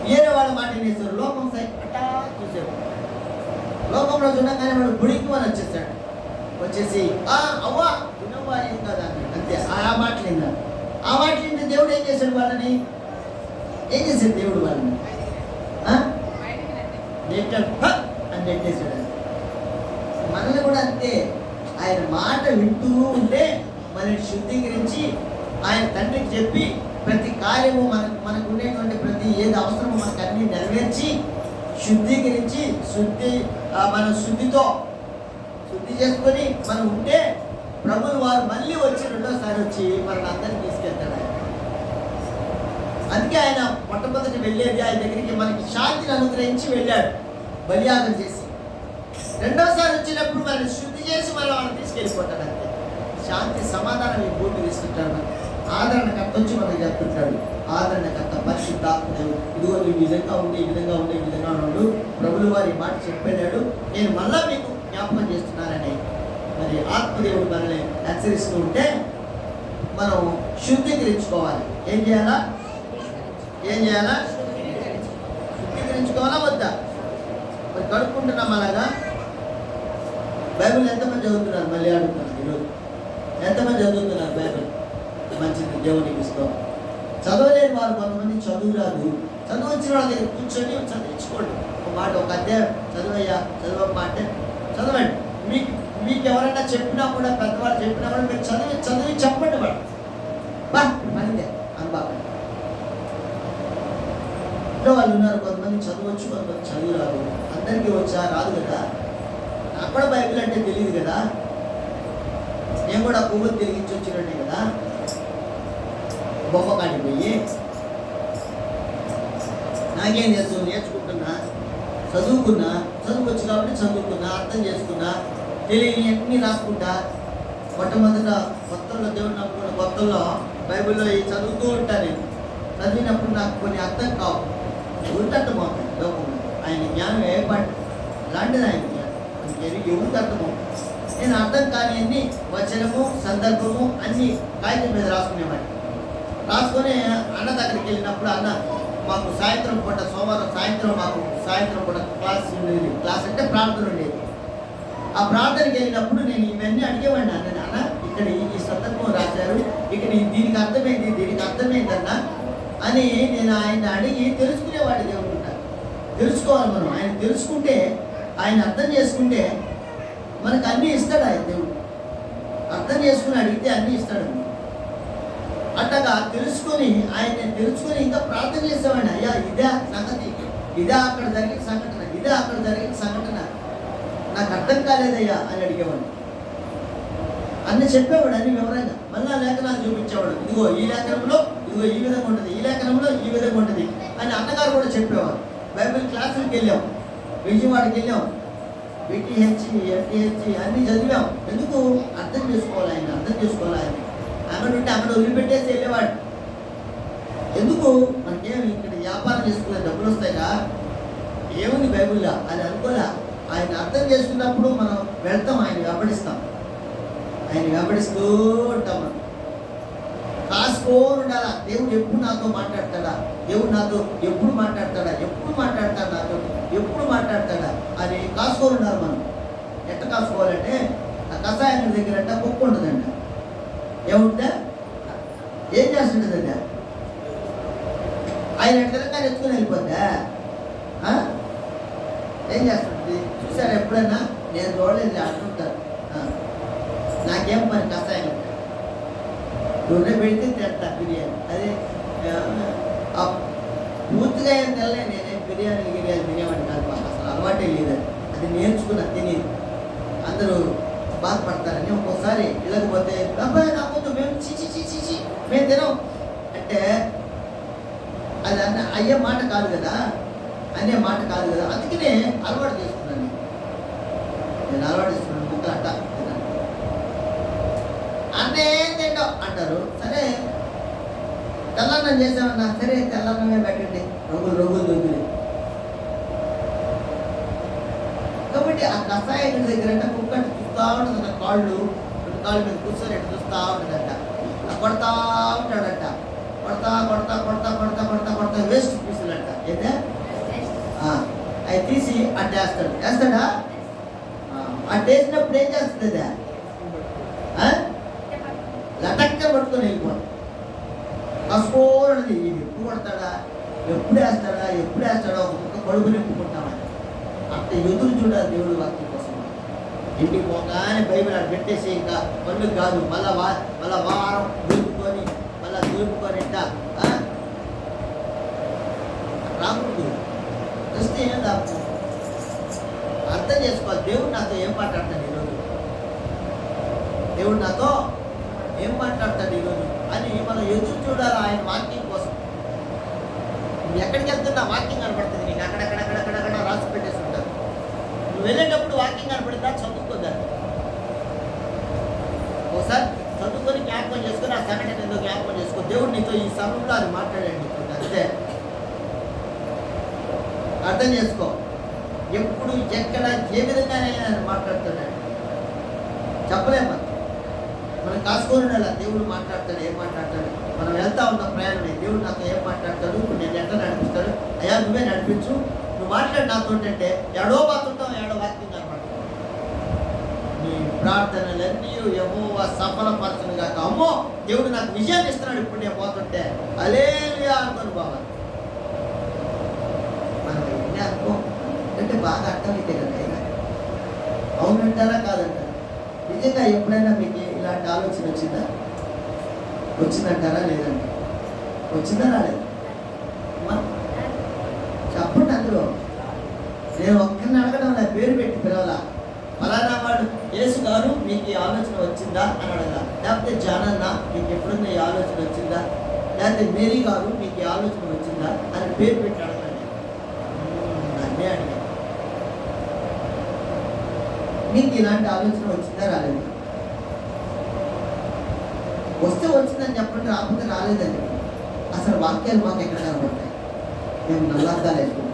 వేరే వాళ్ళ మాట వినేస్తారు. లోకం అట్టా చూసాడు. లోకంలో చూడగానే వాడు గుడికి అని వచ్చేసాడు. వచ్చేసి అవ్వా వినవ్వా ఏం కదా అన్నాడు. అంతే. ఆ మాటలు విన్నాడు. ఆ మాటలు వింటే దేవుడు ఏం చేశాడు? వాళ్ళని ఏం చేశాడు? దేవుడు వాళ్ళని అని నెట్టేశాడు. మనల్ని కూడా అంతే. ఆయన మాట వింటూ ఉంటే మనల్ని శుద్ధీకరించి ఆయన తండ్రికి చెప్పి ప్రతి కార్యము మనకు ఉండేటువంటి ప్రతి ఏది అవసరమో మనకు అన్ని నెరవేర్చి శుద్ధీకరించి మన శుద్ధి చేసుకొని మనం ఉంటే ప్రభువు వారు మళ్ళీ వచ్చి రెండోసారి వచ్చి మనల్ని అందరినీ తీసుకెళ్తాడు. అందుకే ఆయన మొట్టమొదటి వెళ్ళేది ఆయన దగ్గరికి మనకి శాంతిని అనుగ్రహించి వెళ్ళాడు బలియాగం చేసి. రెండోసారి వచ్చినప్పుడు మనల్ని శుద్ధి చేసి మనం తీసుకెళ్ళిపోతాడు. అంతే. శాంతి సమాధానం ఈ భూమి ఇస్తుంటాడు. ఆదరణకర్త వచ్చి మనకు చెప్తుంటాడు. ఆదరణకర్త పరిశుద్ధాత్ముడు. ఇదిగో నువ్వు ఈ విధంగా ఉండి ఈ విధంగా ఉండు. ప్రభువు వారి మాట చెప్పాడు. నేను మళ్ళా మీకు జ్ఞాపకం చేస్తున్నానని మరి ఆత్మదేవుడు మనల్ని హెచ్చరిస్తూ ఉంటే మనం శుద్ధీకరించుకోవాలి. ఏం చేయాలా? శుద్ధీకరించుకోవాలా వద్దా? మరి కడుక్కుంటున్నాం. అలాగా బైబిల్ ఎంతమంది చదువుతున్నారు? మళ్ళీ అడుగుతున్నాను ఈరోజు. ఎంతమంది చదువుతున్నారు బైబిల్? మంచిది, దేవునికి ఇస్తాం. చదవలేని వారు కొంతమంది చదువు రాదు. చదువు వచ్చిన వాళ్ళ దగ్గర కూర్చొని చదివించుకోండి. ఒక మాట, ఒక అధ్యాయం చదువయ్యా, చదవమ్మా అంటే చదవండి. మీకు ఎవరైనా చెప్పినా కూడా, పెద్దవాళ్ళు చెప్పినా కూడా మీరు చదివి చెప్పండి. వాడు పనిదే అనుభవం. ఇంట్లో వాళ్ళు ఉన్నారు, కొంతమంది చదవచ్చు, కొంతమంది చదువు రాదు. అందరికీ వచ్చా? రాదు కదా. నాకు కూడా బైబిల్ అంటే తెలియదు కదా. నేను కూడా పువ్వులు తిరిగించి వచ్చినట్టే కదా. బొమ్మ కాడిపోయి నాకేం తెలుసు? నేర్చుకుంటున్నా, చదువుకున్నా, చదువుకొచ్చు కాబట్టి చదువుకున్నా, అర్థం చేసుకున్నా, తెలియని అన్నీ రాసుకుంటా. మొట్టమొదట కొత్తల్లో దేవుడు నమ్ముకున్న కొత్తల్లో బైబిల్లో చదువుతూ ఉంటాను. నేను చదివినప్పుడు నాకు కొన్ని అర్థం కావు. ఎవరికి అర్థమవుతుంది? లోకంలో ఆయన జ్ఞానం ఏర్పాటు లాంటిది. ఆయన జ్ఞానం ఎవరికి అర్థమవుతుంది? నేను అర్థం కాని అన్ని వచనము, సందర్భము అన్ని కాగితం మీద రాసుకునేవాడిని. రాసుకొని అన్న దగ్గరికి వెళ్ళినప్పుడు, అన్న మాకు సాయంత్రం పూట, సోమవారం సాయంత్రం పూట క్లాస్ ఉండేది. క్లాస్ అంటే ప్రార్థన ఉండేది. ఆ ప్రార్థనకి వెళ్ళినప్పుడు నేను ఇవన్నీ అడిగేవాడిని. అన్న ఇక్కడ ఈ సందర్భం రాశారు, ఇక్కడ దీనికి అర్థమైందన్న అని నేను ఆయన అడిగి తెలుసుకునేవాడి. దేవుడు తెలుసుకోవాలి మనం. ఆయన తెలుసుకుంటే, ఆయన అర్థం చేసుకుంటే మనకు అన్నీ ఇస్తాడు. ఆయన దేవుడు అర్థం చేసుకుని అడిగితే అన్నీ ఇస్తాడు. అట్టగా తెలుసుకొని ఇంకా ప్రార్థన చేసేవాడిని. అయ్యా ఇదే సంగతి, ఇదే అక్కడ జరిగిన సంఘటన, నాకు అర్థం కాలేదయ్యా అని అడిగేవాడిని. అన్నీ చెప్పేవాడు, అన్ని వివరంగా. మళ్ళీ లేఖనాలు చూపించేవాడు. ఇదిగో ఈ లేఖనంలో ఈ విధంగా ఉంటుంది, ఈ లేఖనంలో ఈ విధంగా ఉంటుంది అని అన్నగారు కూడా చెప్పేవారు. బైబిల్ క్లాసులకు వెళ్ళాం, విజయవాడకి వెళ్ళాం. పిటిహెచ్, ఎఫ్టిహెచ్ అన్నీ చదివాం. ఎందుకు? అర్థం చేసుకోవాలి ఆయన, అర్థం చేసుకోవాలి ఆయన. అక్కడ వదిలిపెట్టేసి వెళ్ళేవాడు. ఎందుకు? మనకేమి ఇక్కడ వ్యాపారం చేసుకునే డబ్బులు వస్తాయిగా, ఏముంది బైబిల్లో అది అనుకోలే. ఆయన అర్థం చేసుకున్నప్పుడు మనం వెళ్తాం, ఆయన వెంబడిస్తాం, ఆయన వెంబడిస్తూ ఉంటాం. మనం రాసుకోని ఉండాలా. దేవుడు ఎప్పుడు నాతో మాట్లాడతాడా, దేవుడు నాతో ఎప్పుడు మాట్లాడతాడా, ఎప్పుడు మాట్లాడతాడు నాతో, ఎప్పుడు మాట్లాడతాడా అని కాసుకోని ఉండాలి. మనం ఎట్ట కాసుకోవాలంటే, ఆ కషాయం దగ్గర అంట కుక్క ఉంటుందంట. ఏముంటుందా? ఏం చేస్తుంటుందంట? ఆయన ఎక్కడికైనా ఎత్తుకుని వెళ్ళిపోద్దా? ఏం చేస్తుంది? చూసారు ఎప్పుడన్నా? నేను చూడలేదు అంటుంటారు. నాకేం పని కషాయం దొర్రె పెడితే తింటా బిర్యానీ. అదే పూర్తిగా ఏం తెల్లే, నేనేం బిర్యానీ తినేవాడిని కాదు. మాకు అసలు అలవాటే లేదు. అది నేర్చుకున్నా తిని అందరూ బాధపడతారని. ఒక్కోసారి ఇళ్ళకపోతే అబ్బాయి నాకొద్దు, మేము చీచి మేము తినం అంటే అది అయ్యే మాట కాదు కదా, అనే మాట కాదు కదా. అందుకనే అలవాటు చేసుకున్నాను. నేను అలవాటు చేసుకున్నాను. ముక్కలు అట్ట అన్నే తింటో అంటారు. సరే తెల్లన్నం చేసామన్నా, సరే తెల్లన్నమే పెట్టండి, రంగులు దొంగిలి. కాబట్టి ఆ కషాయం దగ్గర అంటే కుక్క చూస్తూ ఉంటుందంట. కాళ్ళు మీద కూర్చొని ఎట్టు చూస్తూ ఉంటుందంట. కొడతా ఉంటాడంట. కొడతా వేస్ట్ పీసులు అంట. అయితే అవి తీసి వేస్తాడా? అట్టేసినప్పుడు ఏం చేస్తుంది? లటక్క పట్టుకొని వెళ్ళిపోతుంది. కసుకోరది. ఎప్పుడు కొడతాడా, ఎప్పుడు వేస్తాడా ఒక్కొక్క కడుపు నింపుకుంటామని అంత ఎదురు చూడాలి దేవుడి వాక్యం కోసం. ఇంటికి పోగానే బైబిల్ అక్కడ పెట్టేసి ఇంకా పనులు కాదు, మళ్ళా వారం దూపుకొని రాకూడదు. వస్తే ఏం లాభం? అర్థం చేసుకోవాలి. దేవుడు నాతో ఏం మాట్లాడతాడు ఈరోజు, దేవుడు నాతో ఏం మాట్లాడతాడు ఈరోజు అని మనం ఎదురు చూడాలి ఆయన వాక్యం కోసం. నువ్వు ఎక్కడికి వెళ్తున్నా వాక్యం కనపడుతుంది నీకు. అక్కడక్కడ రాసి పెట్టేసి ఉంటారు. నువ్వు వెళ్ళేటప్పుడు వాక్యం కనపడిందా? చదువుకోదా? ఒకసారి చదువుకొని జ్ఞాపకం చేసుకొని ఆ సంఘటన ఎందుకు జ్ఞాపకం చేసుకో. దేవుడు నీతో ఈ సమయంలో అది మాట్లాడండి. అంతే, అర్థం చేసుకో. ఎప్పుడు ఎక్కడ ఏ విధంగానైనా ఆయన మాట్లాడుతున్నాడు చెప్పలేము. మనం కాసుకొని ఉండాలి. దేవుడు మాట్లాడతాడు, ఏం మాట్లాడతాడు. మనం వెళ్తా ఉన్న ప్రయాణమే, దేవుడు నాతో ఏం మాట్లాడతాడు, ఇప్పుడు నేను ఎట్లా నడిపిస్తాడు. అయ్యా నువ్వే నడిపించు, నువ్వు మాట్లాడి నాతో అంటే ఏడో బాతుంటాం, ఏడో వాక్యం కనపడతాం. నీ ప్రార్థనలన్నీ యెహోవా సఫలపరచును గాక. అమ్మో దేవుడు నాకు విజయాన్ని ఇస్తున్నాడు ఇప్పుడు నేను పోతుంటే హల్లెలూయా అనుకొని పోవాలి. మనం ఎన్ని అనుకో అంటే బాగా అర్థమైతే కదా. అవునంటారా కాదంటారా? నిజంగా ఎప్పుడైనా మీకు ఇలాంటి ఆలోచన వచ్చిందంటారా? లేదండి. వచ్చిందా రాలేదు? చెప్పండి. అందులో నేను ఒక్కరిని అడగడం నా పేరు పెట్టి పిలవాలా. ఫలానా వాడు యేసు గారు మీకు ఈ ఆలోచన వచ్చిందా అని అడగదా. లేకపోతే జానన్న మీకు ఎప్పుడన్నా ఈ ఆలోచన వచ్చిందా, లేకపోతే మేరీ గారు మీకు ఈ ఆలోచన వచ్చిందా అని పేరు పెట్టి అడగండి. అన్నీ అడిగా. మీకు ఇలాంటి ఆలోచన వచ్చిందా రాలేదు? వస్తే వచ్చిందని చెప్పండి, రాకపోతే రాలేదని. అసలు వాక్యాలు మాకు ఎక్కడ కనబడతాయి? మేము నల్లార్థాలు వేసుకుంటాం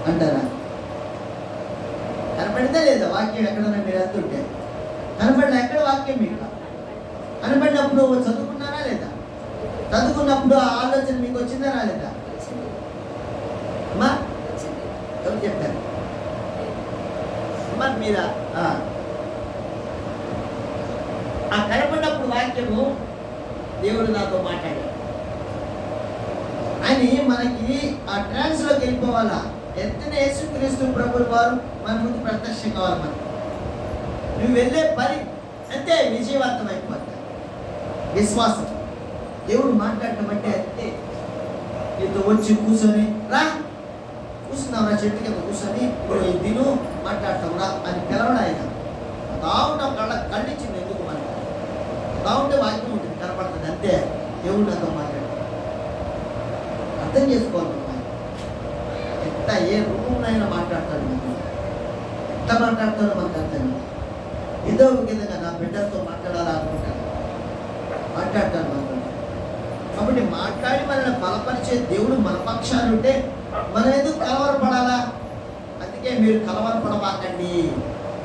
అంటారా? కనపడిందా లేదా వాక్యం? ఎక్కడన్నా మీరు వెళ్తుంటే కనపడిన ఎక్కడ వాక్యం మీకు కనపడినప్పుడు చదువుకున్నారా లేదా? చదువుకున్నప్పుడు ఆ ఆలోచన మీకు వచ్చిందా రాలేదా? అమ్మా ఎవరు చెప్పారు? అమ్మా మీరా? ఆ కనపడినప్పుడు వాక్యము దేవుడు నాతో మాట్లాడాడు అని మనకి ఆ ట్రాన్స్లోకి వెళ్ళిపోవాలా. ఎంతనే యేసుక్రీస్తు ప్రభువు వారు మన ముందు ప్రత్యక్షం కావాలి. మనకి నువ్వు వెళ్ళే పని అంతే విజయవంతం అయిపోతుంది. విశ్వాసం దేవుడు మాట్లాడటం అంటే అంతే. నీతో వచ్చి కూర్చొని రా, కూర్చున్నాం రా, చెట్టు కింద కూర్చొని ఇప్పుడు ఈ దిను మాట్లాడతాం రా అని పిలవడం. ఆయన తాగుంటాం, కళ్ళించింది ఎందుకు మనకి తాగుంటే వాక్యం ఉంటుంది, కనపడుతుంది అంతే. దేవుడు నాతో మాట్లాడు. అర్థం చేసుకోవాలి. ఎంత ఏ రూపంలో మాట్లాడతాడు. ఎంత మాట్లాడతాడో మనకు అర్థం కాదు. ఏదో ఒక విధంగా నా బిడ్డలతో మాట్లాడాలా అనుకుంటాను, మాట్లాడతాను మనతో. కాబట్టి మాట్లాడి మనల్ని బలపరిచే దేవుడు మన పక్షాలు ఉంటే మనం ఎందుకు కలవరపడాలా? అందుకే మీరు కలవరపడబాకండి,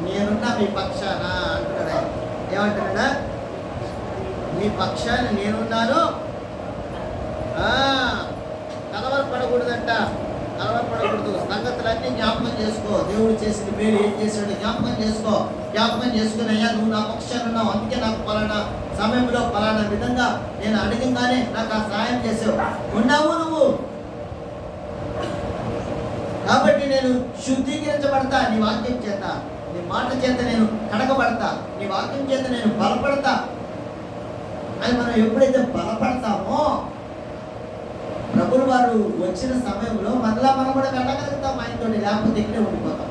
నేనున్నా మీ పక్షాన అంటున్నాడు. ఏమంటున్నాడా? మీ పక్షాన నేనున్నాను, కలవరపడకూడదంట. కలవరపడకూడదు. సంగతులన్నీ జ్ఞాపకం చేసుకో. దేవుడు చేసిన మేలు ఏం చేశాడు జ్ఞాపకం చేసుకో. జ్ఞాపకం చేసుకుని, అయ్యా నువ్వు నా పక్షాన ఉన్నావు, అందుకే నాకు పలానా సమయంలో పలానా విధంగా నేను అడిగంగానే నాకు ఆ సహాయం చేసావు. ఉన్నావు నువ్వు, కాబట్టి నేను శుద్ధీకరించబడతా నీ వాక్యం చేత, నీ మాట చేత నేను కడగబడతా, నీ వాక్యం చేత నేను బలపడతా అని మనం ఎప్పుడైతే బలపడతామో ప్రభువు వారు వచ్చిన సమయంలో మరలా మనం కూడా వెళ్ళగలుగుతాం ఆయనతో. లేకపోతే ఇక్కడే ఉండిపోతాం.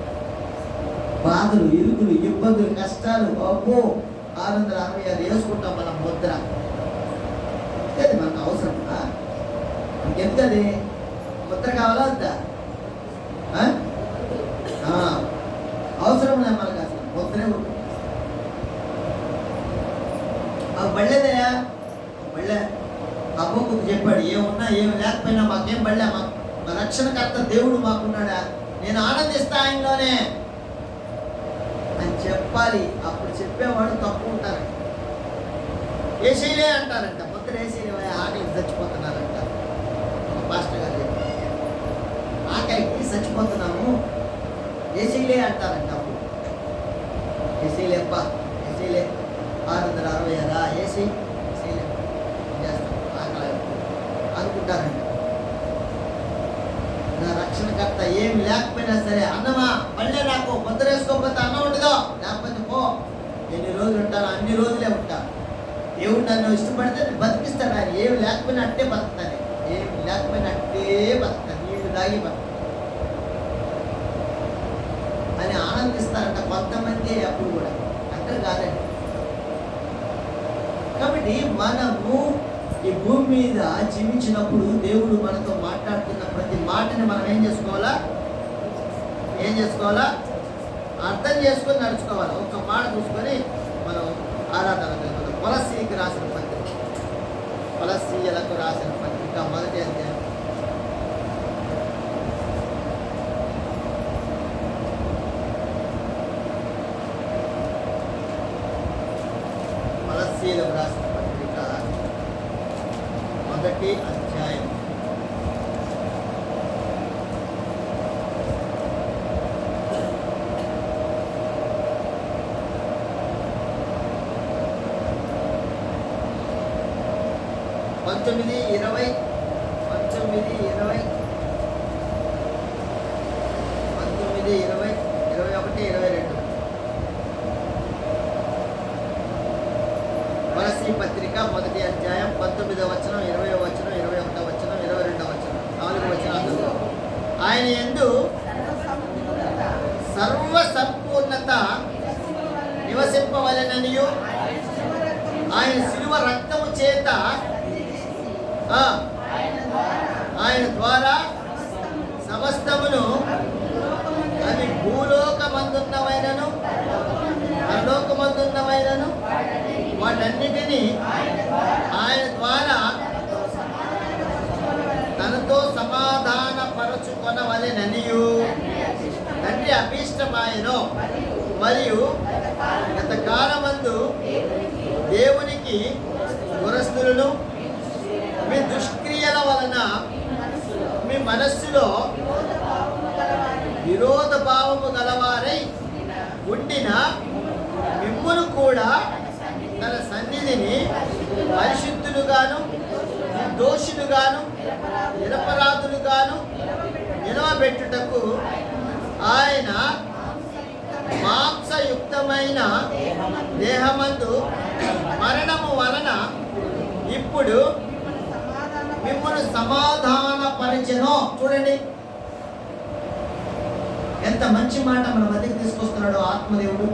బాధలు, ఇరుకులు, ఇబ్బందులు, కష్టాలు, అబ్బో 666 వేసుకుంటాం మనం ముద్ర. అది మనకు అవసరం. ఇంకెందుకది ముద్ర కావాలా వద్దా? అవసరం లేదు మనకు, అసలు ముద్రే ఉంటుంది. బళ్ళేదయా బళ్ళే అబ్బోకు చెప్పాడు, ఏమున్నా ఏమి లేకపోయినా మాకేం బళ్ళే, మా రక్షణకర్త దేవుడు మాకున్నాడా, నేను ఆనందిస్తా ఆయనలోనే అని చెప్పాలి. అప్పుడు చెప్పేవాడు తప్పు ఉంటారంట. ఏసీలే అంటారంట, ముద్ర ఏసీలే, ఆకలికి చచ్చిపోతున్నారంట. పాస్టర్ గారు చెప్పారు, ఆకలికి చచ్చిపోతున్నాము ఏసీలే అంటారంట. అప్పుడు ఏసీలేప్ప, ఏసీలే 666 ఏసీ ఏసీలే చేస్తాం ఆకలి అనుకుంటారంట. నా రక్షణకర్త ఏమి లేకపోయినా సరే, అన్నమా మళ్ళీ నాకు ముద్ర వేసుకోకపోతే అన్నం ఉండదో, లేకపోతే పో, ఎన్ని రోజులు ఉంటాను అన్ని రోజులే ఉంటాను. దేవుడు నన్ను ఇష్టపడితే బతికిస్తాడు ఆయన. ఏమి లేకపోయినా అట్టే బతుకుతాను, ఏమి లేకపోయినా అట్టే బతుకుతాను, నీళ్లు తాగి బతుకుతాను అని ఆనందిస్తారంట కొంతమంది. అప్పుడు కూడా అక్కడ కాదండి. కాబట్టి మనము ఈ భూమి మీద జీవించినప్పుడు దేవుడు మనతో మాట్లాడుతున్న ప్రతి మాటని మనం ఏం చేసుకోవాలా? అర్థం చేసుకొని నడుచుకోవాలి. ఒక మాట చూసుకొని మనం ఆరాధన జరుగుతుంది. కొలస్సీలకు రాసిన పత్రిక, కొలస్సీయులకు రాసిన పత్రిక 1వ అధ్యాయం. కొలస్సీయులకు రాసిన పత్రిక 1వ అధ్యాయం. పంతొమ్మిది 20 19 20 19 20 21 22 కొలస్సీ పత్రిక 1వ అధ్యాయం 19వ వచనం, 20వ వచనం, 21వ వచనం, 22వ వచనం, 4 వచనాలు. ఆయన యందు సర్వ సంపూర్ణత నివసింపవలెననియు, ఆయన శిలువ రక్తము చేత ఆయన ద్వారా సమస్తమును, అవి భూలోకమందున్నవైనను పరలోకమందున్నవైనను వాటన్నిటినీ ఆయన ద్వారా తనతో సమాధాన పరచుకొనవలెననియు తండ్రి అభీష్టమాయను. మరియు గత కాలమందు దేవునికి పురస్తులను మీ దుష్క్రియల వలన మీ మనస్సులో విరోధ భావము గలవారై ఉండిన మిమ్మును కూడా తన సన్నిధిని పరిశుద్ధులుగాను దోషులుగాను నిరపరాధులుగాను నిలవబెట్టుటకు ఆయన మాంసయుక్తమైన దేహమందు మరణము వలన ఇప్పుడు మిమ్మల్ని సమాధానపరిచెను. చూడండి ఎంత మంచి మాట మన మధ్యకి తీసుకొస్తున్నాడు ఆత్మదేవుడు.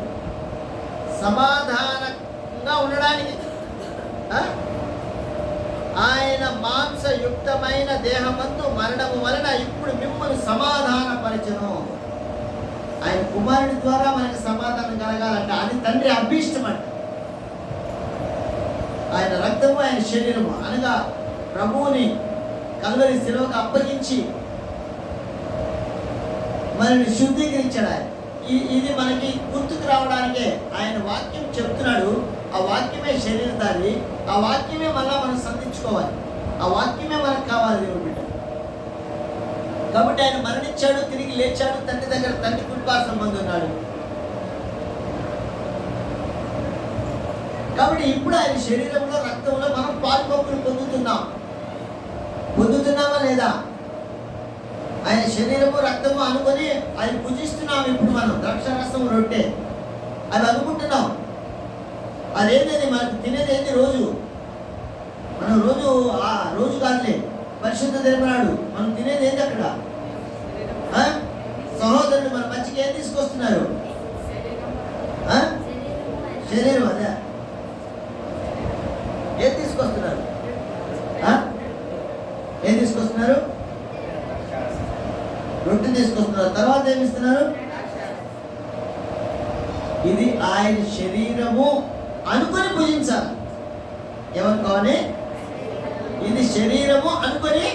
సమాధానంగా ఉండడానికి ఆయన మాంసయుక్తమైన దేహమందు మరణము వలన ఇప్పుడు మిమ్మల్ని సమాధానపరిచెను. ఆయన కుమారుడి ద్వారా మనకి సమాధానం కలగాలంట. అది తండ్రి అభీష్టం అంట. ఆయన రక్తము, ఆయన శరీరము అనగా ప్రభువుని కల్వరి శిలువకు అప్పగించి మనల్ని శుద్ధీకరించాడు ఆయన. ఇది మనకి గుర్తుకు రావడానికే ఆయన వాక్యం చెప్తున్నాడు. ఆ వాక్యమే శరీరధారి, ఆ వాక్యమే మళ్ళా మనం సంధించుకోవాలి, ఆ వాక్యమే మనకు కావాలి దేవుడు బిడ్డ. కాబట్టి ఆయన మరణించాడు, తిరిగి లేచాడు, తండ్రి దగ్గర తండ్రి కుటుంబాసం మంది ఉన్నాడు. కాబట్టి ఇప్పుడు ఆయన శరీరంలో రక్తంలో మనం పాల్పొక్కులు పొందుతున్నామా లేదా? ఆయన శరీరము రక్తము అనుకొని ఆయన పూజిస్తున్నాం. ఇప్పుడు మనం ద్రాక్షారసం రొట్టె అది అనుకుంటున్నాం. అదేంటది మనకు తినేది ఏంటి? రోజు మనం రోజు కాదులే, పరిశుద్ధ దినమనాడు మనం తినేది ఏంటి? అక్కడ సహోదరుడు మన మంచికి ఏం తీసుకొస్తున్నారు? శరీరం. అదే ఏం తీసుకొస్తున్నారు? ఏం తీసుకొస్తున్నారు? రొట్టె తీసుకొస్తున్నారు. తర్వాత ఏమిస్తున్నారు? ఇది ఆయన శరీరము అనుకొని పూజించాలి. ఎవరు కావాలి? ఇది శరీరము అనుకొని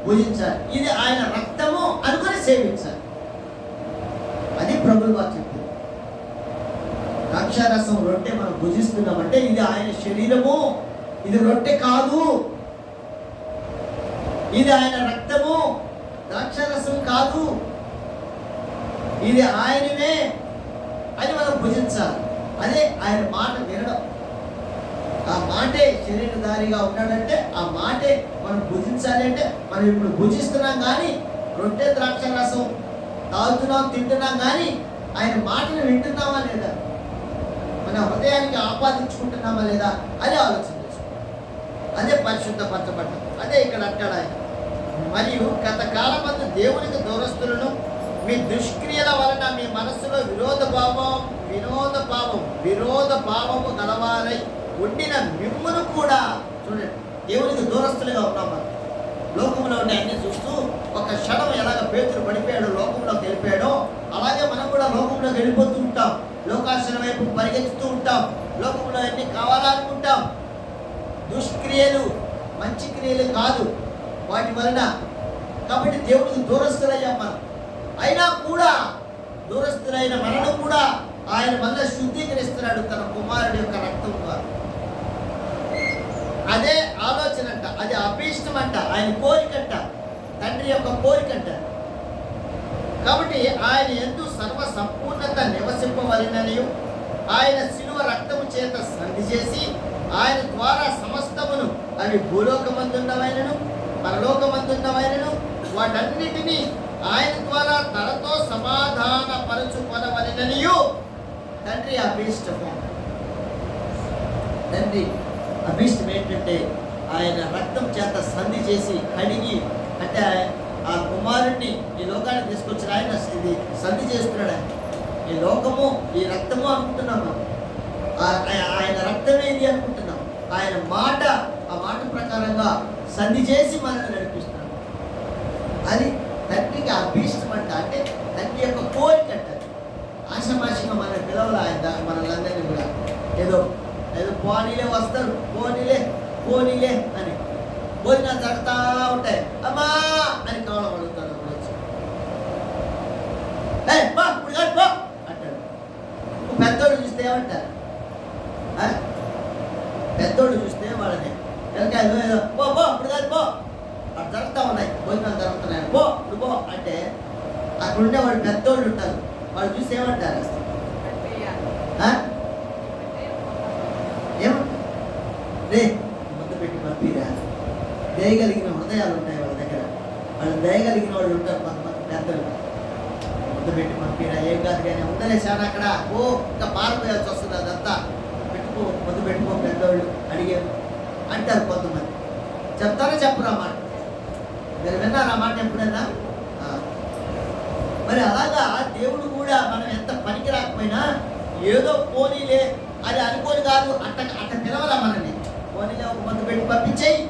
పూజించాలి. ఇది ఆయన రక్తము అనుకొని సేవించాలి. అది ప్రభువు వారు చెప్పింది. ద్రాక్షారసం రొట్టె మనం భుజిస్తున్నామంటే ఇది ఆయన శరీరము, ఇది రొట్టె కాదు. ఇది ఆయన రక్తము, ద్రాక్షారసం కాదు. ఇది ఆయననే అని మనం భుజించాలి. అదే ఆయన మాట వినడం. ఆ మాటే శరీరధారిగా ఉన్నాడంటే ఆ మాటే మనం భుజించాలి. అంటే మనం ఇప్పుడు భుజిస్తున్నాం కానీ, రొట్టె ద్రాక్షారసం తాగుతున్నాం, తింటున్నాం కానీ ఆయన మాటను వింటున్నామా లేదా, మన హృదయానికి ఆపాదించుకుంటున్నామా లేదా అదే ఆలోచన చేసుకోవాలి. అదే పరిశుద్ధపరచబడ్డం. అదే ఇక్కడ అంటాడు ఆయన. మరియు గత కాలమందు దేవునికి దూరస్తులను మీ దుష్క్రియల వలన మీ మనస్సులో విరోధ భావము గలవారై ఉండిన మిమ్మును కూడా. చూడండి, దేవునికి దూరస్తులుగా ఉన్నాం మనం. లోకంలో ఉండే అన్ని చూస్తూ ఒక క్షణం ఎలాగ పేతురు పడిపోయాడు, లోకంలోకి వెళ్ళిపోయాడో అలాగే మనం కూడా లోకంలోకి వెళ్ళిపోతూ ఉంటాం. లోకాశన వైపు పరిగెత్తుతూ ఉంటాం. లోకంలో అన్ని కావాలనుకుంటాం. దుష్క్రియలు, మంచి క్రియలు కాదు వాటి వలన. కాబట్టి దేవుడికి దూరస్తులయ్యాం మనం. అయినా కూడా దూరస్తులైన మనను కూడా ఆయన మళ్ళీ శుద్ధీకరిస్తున్నాడు తన కుమారుడి యొక్క రక్తం ద్వారా. అదే ఆలోచన అంట, అది అభీష్టం అంట, ఆయన కోరికంట, తండ్రి యొక్క కోరికంట. కాబట్టి ఆయన యందు సర్వ సంపూర్ణత నివసింపవలెననియు ఆయన శిలువ రక్తము చేత సంధి చేసి ఆయన ద్వారా సమస్తమును, అవి భూలోకమందున్నవైనను పరలోకమందున్నవైనను వాటన్నిటినీ ఆయన ద్వారా తనతో సమాధాన పరచుకొనవలెననియు తండ్రి అభీష్టము. తండ్రి అభీష్టం ఏంటంటే ఆయన రక్తం చేత సంధి చేసి కడిగి, అంటే ఆ కుమారుడిని ఈ లోకానికి తీసుకొచ్చిన ఆయన ఇది సంధి చేస్తున్నాడు. ఆయన ఈ లోకము ఈ రక్తము అనుకుంటున్నాం మనం. ఆయన రక్తమే ఇది అనుకుంటున్నాం. ఆయన మాట, ఆ మాట ప్రకారంగా సంధి చేసి మనల్ని నడిపిస్తున్నాడు. అది తండ్రికి అభీష్టం అంట. అంటే తండ్రి యొక్క కోరిక అంట. ఆశమాషంగా మన పిల్లలు ఆయన మనల్ని కూడా ఏదో పోనీలే వస్తారు, పోనీలే అని భోజనాలు తడుతూ ఉంటాయి. అమ్మా అని కావడం అడుగుతాడు. అప్పుడు వచ్చి ఇప్పుడు కాదు పో అంటాడు. పెద్దోళ్ళు చూస్తే ఏమంటారు? పెద్దోళ్ళు చూస్తే వాళ్ళని వెనకాయ పో ఇప్పుడు కాదు పో, అక్కడ జరుగుతూ ఉన్నాయి, భోజనాలు జరుగుతున్నాయి, పో ఇప్పుడు పో అంటే అక్కడ ఉండే వాళ్ళు పెద్దోళ్ళు ఉంటారు. వాళ్ళు చూసి ఏమంటారు? రే ముందు పెట్టి పంపిరా. దయగలిగిన హృదయాలు ఉంటాయి వాళ్ళ దగ్గర. వాళ్ళు దయగలిగిన వాళ్ళు ఉంటారు. కొంతమంది పెద్దలు ముందు పెట్టి పంపిరా, ఏం కాదు కానీ ఉండలే చాలా అక్కడ ఇంకా పారిపోయాల్సి వస్తుంది, అదంతా పెట్టుకో, ముందు పెట్టుకో పెద్దవాళ్ళు అడిగారు అంటారు. కొంతమంది చెప్తారా చెప్పరా మాట? మీరు విన్నారా మాట ఎప్పుడైనా? మరి అలాగా దేవుడు కూడా మనం ఎంత పనికి రాకపోయినా ఏదో పోనీలే అది అనుకోని కాదు, అట్ట పిలవలా మనల్ని. పోనీలే ఒక మందు పెట్టి పంపించేయి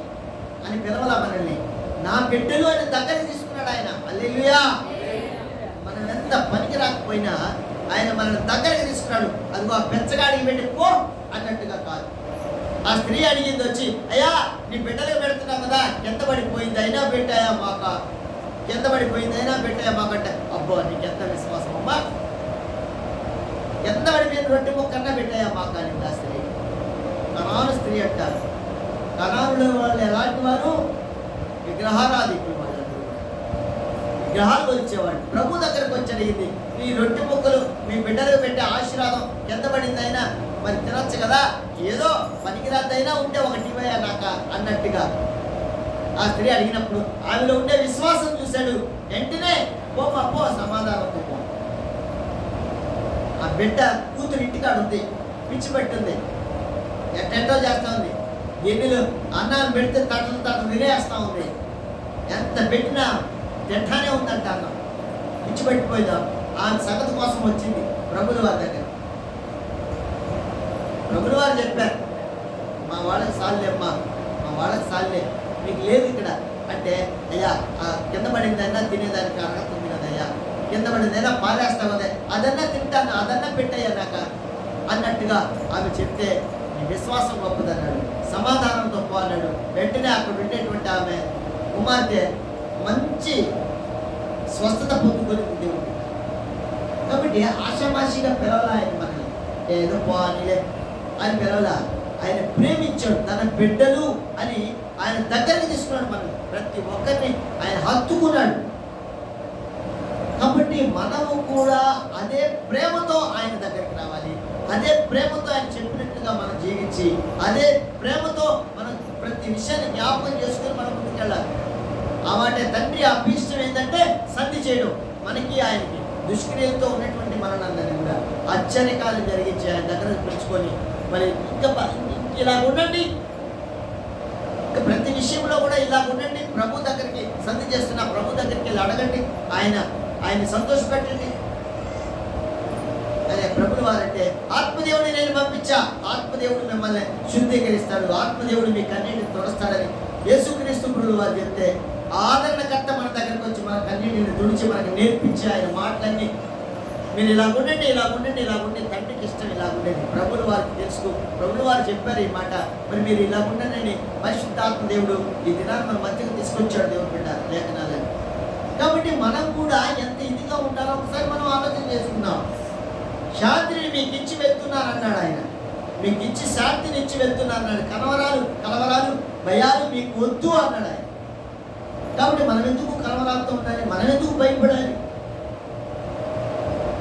అని పిలవలా మనల్ని. నా బిడ్డలు ఆయన దగ్గర తీసుకున్నాడు ఆయన. హల్లెలూయా. మనం ఎంత పనికి తీసుకురాకపోయినా ఆయన మనల్ని దగ్గరికి తీసుకురాడు. అదిగో ఆ బెచ్చగాడికి పెట్టి పో అన్నట్టుగా కాదు. ఆ స్త్రీ అడిగింది వచ్చి, అయ్యా నీ బిడ్డలకు పెడుతున్నావు కదా, కింద పడిపోయింది అయినా పెట్టాయా మాక, కింద పడిపోయింది అయినా పెట్టాయా మాకంటే, అబ్బో నీకెంత విశ్వాసం అమ్మా, కింద పడిపోయిన రొట్టె ముక్కన్నా పెట్టాయా మాక అని ఆ స్త్రీ. కనాను స్త్రీ అంటారు. కనానులో వాళ్ళు ఎలాంటి వారు? విగ్రహారాధికులు. వాళ్ళందరూ విగ్రహాలు వచ్చేవాడు. ప్రభు దగ్గరకు వచ్చి అడిగింది, ఈ రొట్టె ముక్కలు మీ బిడ్డలకు పెట్టే ఆశీర్వాదం కింద పడింది అయినా మరి తినొచ్చు కదా, ఏదో పనికిరాద్దైనా ఉంటే ఒకటి ఇవ్వయా నాక అన్నట్టుగా ఆ స్త్రీ అడిగినప్పుడు ఆమెలో ఉండే విశ్వాసం చూశాడు. వెంటనే పో సమాధానంతో పో. ఆ బిడ్డ కూతురు ఇంటికాడ ఉంది, పిచ్చి పెట్టింది, ఎట్టెంటో చేస్తూ ఉంది. గిన్నెలు అన్నాన్ని పెడితే తటలు వినేస్తూ ఉంది. ఎంత పెట్టినా తింటానే ఉందంట అన్నం. పిచ్చి పెట్టిపోయిందాం. ఆమె సంగతి కోసం వచ్చింది ప్రభుల వారి దగ్గర. ప్రభుల వారు చెప్పారు, మా వాళ్ళకి సాల్లే అమ్మా, మా వాళ్ళకి సాల్లే, మీకు లేదు ఇక్కడ అంటే, అయ్యా ఆ కింద పడిందైనా తినేదానికి అర్హత ఉంది కదయ్యా, కింద పడిందైనా పారేస్తావు అదే, అదన్నా తింటాను, అదన్నా పెట్టయ్యా నాక అన్నట్టుగా ఆమె చెప్తే, నీ విశ్వాసం గొప్పదన్నాడు. సమాధానంతో పో అన్నాడు. వెంటనే అక్కడ ఉండేటువంటి ఆమె కుమార్తె మంచి స్వస్థత పొందుకొని దేవుడు. కాబట్టి ఆషామాషిగా పిలవాలా ఆయన మనల్ని, ఏదో పోనీలే అని పిలవాలా. ఆయన ప్రేమించాడు, తన బిడ్డలు అని ఆయన దగ్గరికి తీసుకున్నాడు. మనం ప్రతి ఒక్కరిని ఆయన హత్తుకున్నాడు. కాబట్టి మనము కూడా అదే ప్రేమతో ఆయన దగ్గరికి రావాలి. అదే ప్రేమతో ఆయన చెప్పినట్టుగా మనం జీవించి, అదే ప్రేమతో మనం ప్రతి విషయాన్ని జ్ఞాపకం చేసుకుని మనం ముందుకెళ్ళాలి. ఆ మాట తండ్రి అభీష్టం ఏంటంటే సంధి చేయడం. మనకి ఆయనకి దుష్క్రియలతో ఉన్నటువంటి మనందరినీ కూడా ఆశ్చర్యకాలం జరిగించి ఆయన దగ్గర పిలుచుకొని, మరి ఇంకా ఇలా ఉండండి, ఇంకా ప్రతి విషయంలో కూడా ఇలా ఉండండి, ప్రభు దగ్గరికి సంధి చేస్తున్నా ప్రభు దగ్గరికి వెళ్ళి అడగండి, ఆయన సంతోషపెట్టండి. అదే ప్రభులు వారంటే ఆత్మదేవుడిని నేను పంపించా, ఆత్మదేవుడు మిమ్మల్ని శుద్ధీకరిస్తాడు, ఆత్మదేవుడు మీ కన్నీటిని తుడుస్తాడని యేసుక్రీస్తు ప్రభులు వారు చెప్తే, ఆదరణకర్త మన దగ్గరకు వచ్చి మన కన్నీటిని తుడిచి మనకి నేర్పించి ఆయన మాటలన్నీ, మీరు ఇలా ఉండండి, ఇలా ఉండండి, ఇలా ఉండి, తండ్రికి ఇష్టం ఇలా ఉండేది. ప్రభులు వారికి తెలుసు, ప్రభులు వారు చెప్పారు ఈ మాట, మరి మీరు ఇలా ఉండండి పరిశుద్ధాత్మ దేవుడు ఈ దినాన్ని మన మధ్యకు తీసుకొచ్చాడు దేవుడు బిడ్డ లేఖనాలని. కాబట్టి మనం కూడా ఎంత ఇదిగా ఉండాలో ఒకసారి మనం ఆలోచన చేసుకుందాం. శాంతిని మీకు ఇచ్చి వెళ్తున్నాను అన్నాడు ఆయన, మీకు ఇచ్చి శాంతిని ఇచ్చి వెళ్తున్నాను అన్నాడు. కలవరాలు భయాలు మీకు వద్దు అన్నాడు ఆయన. కాబట్టి మనం ఎందుకు కలవరాలతో ఉండాలి, మనం ఎందుకు భయపడాలి?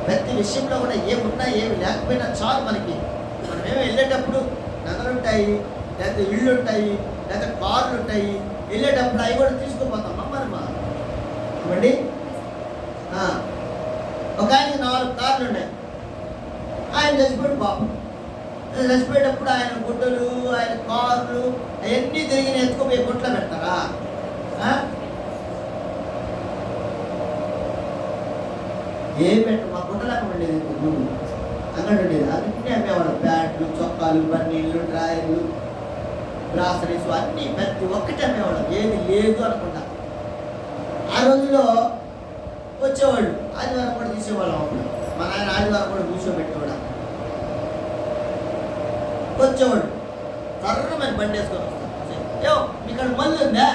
ప్రతి విషయంలో కూడా ఏమున్నా ఏమి లేకపోయినా చాలు మనకి. మనమేమో వెళ్ళేటప్పుడు నగలు ఉంటాయి, లేకపోతే ఇళ్ళు ఉంటాయి, లేకపోతే కార్లు ఉంటాయి, వెళ్ళేటప్పుడు అవి కూడా తీసుకుపోతాం మనమా ఇవ్వండి. ఒక ఆయనకి 4 కార్లు ఉన్నాయి. ఆయన చచ్చిపోయాడు పాపం. చచ్చిపోయేటప్పుడు ఆయన గుడ్డలు, ఆయన కార్లు అవన్నీ తిరిగి ఎత్తుకుపోయి గుట్లో పెడతారా? ఏం పెట్టు, మా గుడ్డలు అక్కడ ఉండేది, నువ్వు అక్కడ ఉండేది అన్నీ అమ్మేవాడు. ప్యాంట్లు, చొక్కాలు, బన్నీళ్ళు, డ్రాయర్లు, గ్రాసరీస్ అన్నీ ప్రతి ఒక్కటి అమ్మేవాడు. ఏది లేదు అనుకుంటా. ఆ రోజుల్లో వచ్చేవాళ్ళు, ఆదివారం కూడా తీసేవాళ్ళం. అప్పుడు మా నాయన ఆదివారం కూడా కూర్చోబెట్టేవాడు. వచ్చేవాడు సర్రమని బండి వేసుకొని వస్తాడు. ఏమో ఇక్కడ మళ్ళీ ఉందా?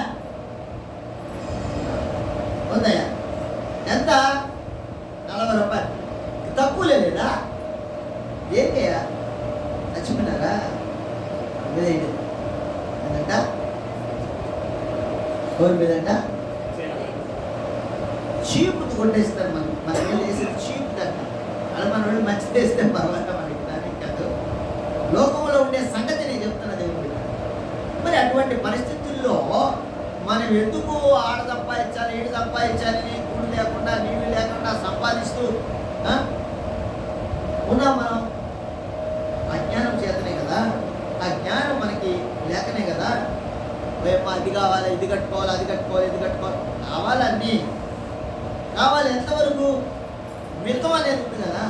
ఉందయ్యా. ఎంత? 40 రూపాయలు. తక్కువ లేదా? ఏంటయ్యా చచ్చిపోయినారా? మీదేంటి మీదంట, ఎవరి మీదంట? చీపు కొట్టేస్తారు. మన వేసేది చీపు దంట. అలా మన వాళ్ళు మంచిది వేస్తే పర్వాత మనకి దానికి కాదు. లోకంలో ఉండే సంగతి నేను చెప్తున్నా దేవుడు. మరి అటువంటి పరిస్థితుల్లో మనం ఎందుకు ఆడ సంపాదించాలి, ఏడు సంపాదించాలి, కూడు లేకుండా నీళ్లు లేకుండా సంపాదిస్తూ ఉన్నాం మనం. అజ్ఞానం చేతనే కదా, ఆ జ్ఞానం మనకి లేకనే కదా. అది కావాలి, ఇది కట్టుకోవాలి, అది కట్టుకోవాలి, ఇది కట్టుకోవాలి, కావాలన్నీ కావాలి. ఎంతవరకు మితం అనేది ఉంది కదా.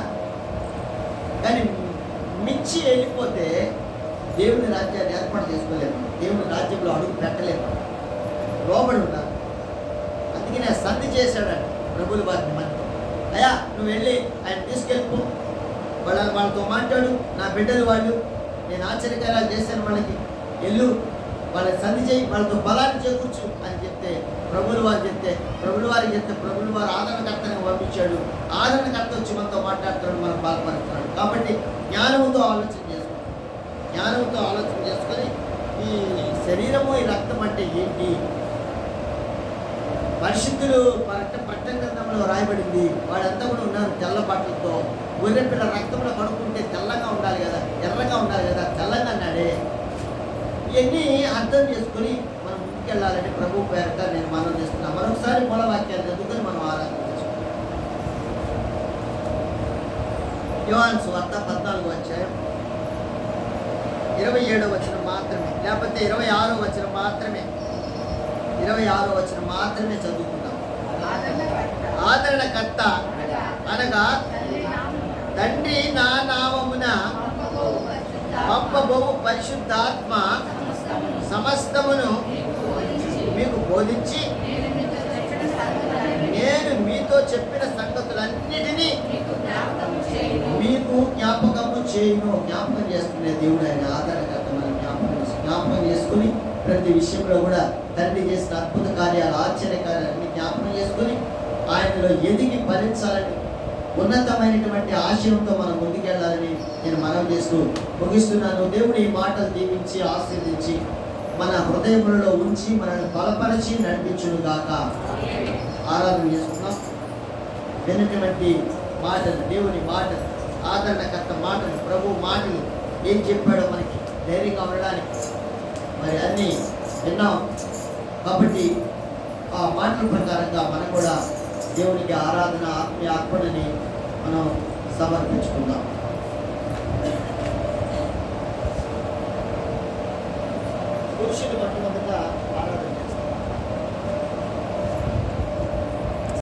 కానీ మించి వెళ్ళిపోతే దేవుని రాజ్యాన్ని ఏర్పాటు చేసుకోలేము, దేవుని రాజ్యంలో అడుగు పెట్టలేము, లోబడి ఉండాలి. అందుకనే సంధి చేశాడంట ప్రభుల వారిని మనతో. అయ్యా నువ్వు వెళ్ళి ఆయన తీసుకెళ్ళిపో, వాళ్ళతో మాట్లాడు, నా బిడ్డలు వాళ్ళు, నేను ఆశ్చర్యకరాలు చేశాను వాళ్ళకి, వెళ్ళు వాళ్ళని సంధి చేయి, వాళ్ళతో బలాన్ని చేకూర్చు అని చెప్తే ప్రభులు వారికి చెప్తే ప్రభులు వారు ఆదరణకర్తని పంపించాడు. ఆదరణకర్త వచ్చి మనతో మాట్లాడుతున్నాడు, మనం బాధపడుతున్నాడు. కాబట్టి జ్ఞానంతో ఆలోచన చేసుకొని ఈ శరీరము ఈ రక్తం అంటే ఏంటి, పరిశుద్ధులు ప్రకటన గ్రంథంలో రాయబడింది, వాళ్ళంతా కూడా ఉన్నారు తెల్ల బట్టలతో, గొర్రె పిల్ల రక్తంలో కడుక్కుంటే తెల్లగా ఉండాలి కదా, ఎర్రగా ఉండాలి కదా, తెల్లగా అన్నాడే. ఇవన్నీ అర్థం చేసుకొని మనం ముందుకెళ్ళాలని ప్రభు పేరట నేను మనం చేస్తున్నాను. మరొకసారి మూలవాక్యాలు చదువుకొని మనం ఆరాధన చేసుకుంటాం. యోహాను సువార్త 14వ అధ్యాయం 27వ వచనం మాత్రమే, లేకపోతే 26వ వచనం మాత్రమే, 26వ వచనం మాత్రమే చదువుకుందాం. ఆదరణకర్త అనగా తండ్రి నా నామమున పంపబోవు పరిశుద్ధాత్మ సమస్తమును మీకు బోధించి నేను మీతో చెప్పిన సంగతులన్నిటినీ మీకు జ్ఞాపకం చేస్తున్న దేవుడు ఆయన. ఆదరణకర్త మనం జ్ఞాపకం చేసుకుని ప్రతి విషయంలో కూడా తండ్రి చేసిన అద్భుత కార్యాలు, ఆశ్చర్య కార్యాలన్నీ జ్ఞాపకం చేసుకుని ఆయనలో ఎదిగి ఫలించాలని ఉన్నతమైనటువంటి ఆశయంతో మనం ముందుకెళ్ళాలని నేను మనవి చేస్తూ ముగిస్తున్నాను. దేవుడు ఈ మాటలు దీవించి ఆశీర్వదించి మన హృదయములలో ఉంచి మనల్ని బలపరిచి నడిపించును గాక. ఆరాధన చేసుకున్నాం. విన్నటువంటి మాటలు, దేవుని మాటలు, ఆదరణకర్త మాటలు, ప్రభు మాటలు ఏం చెప్పాడో మనకి ధైర్యంగా ఉండడానికి మరి అన్నీ విన్నాం. కాబట్టి ఆ మాటల ప్రకారంగా మనం కూడా దేవునికి ఆరాధన, ఆత్మీయ అర్పణని మనం సమర్పించుకుందాం. పురుషుడు పట్టుకున్న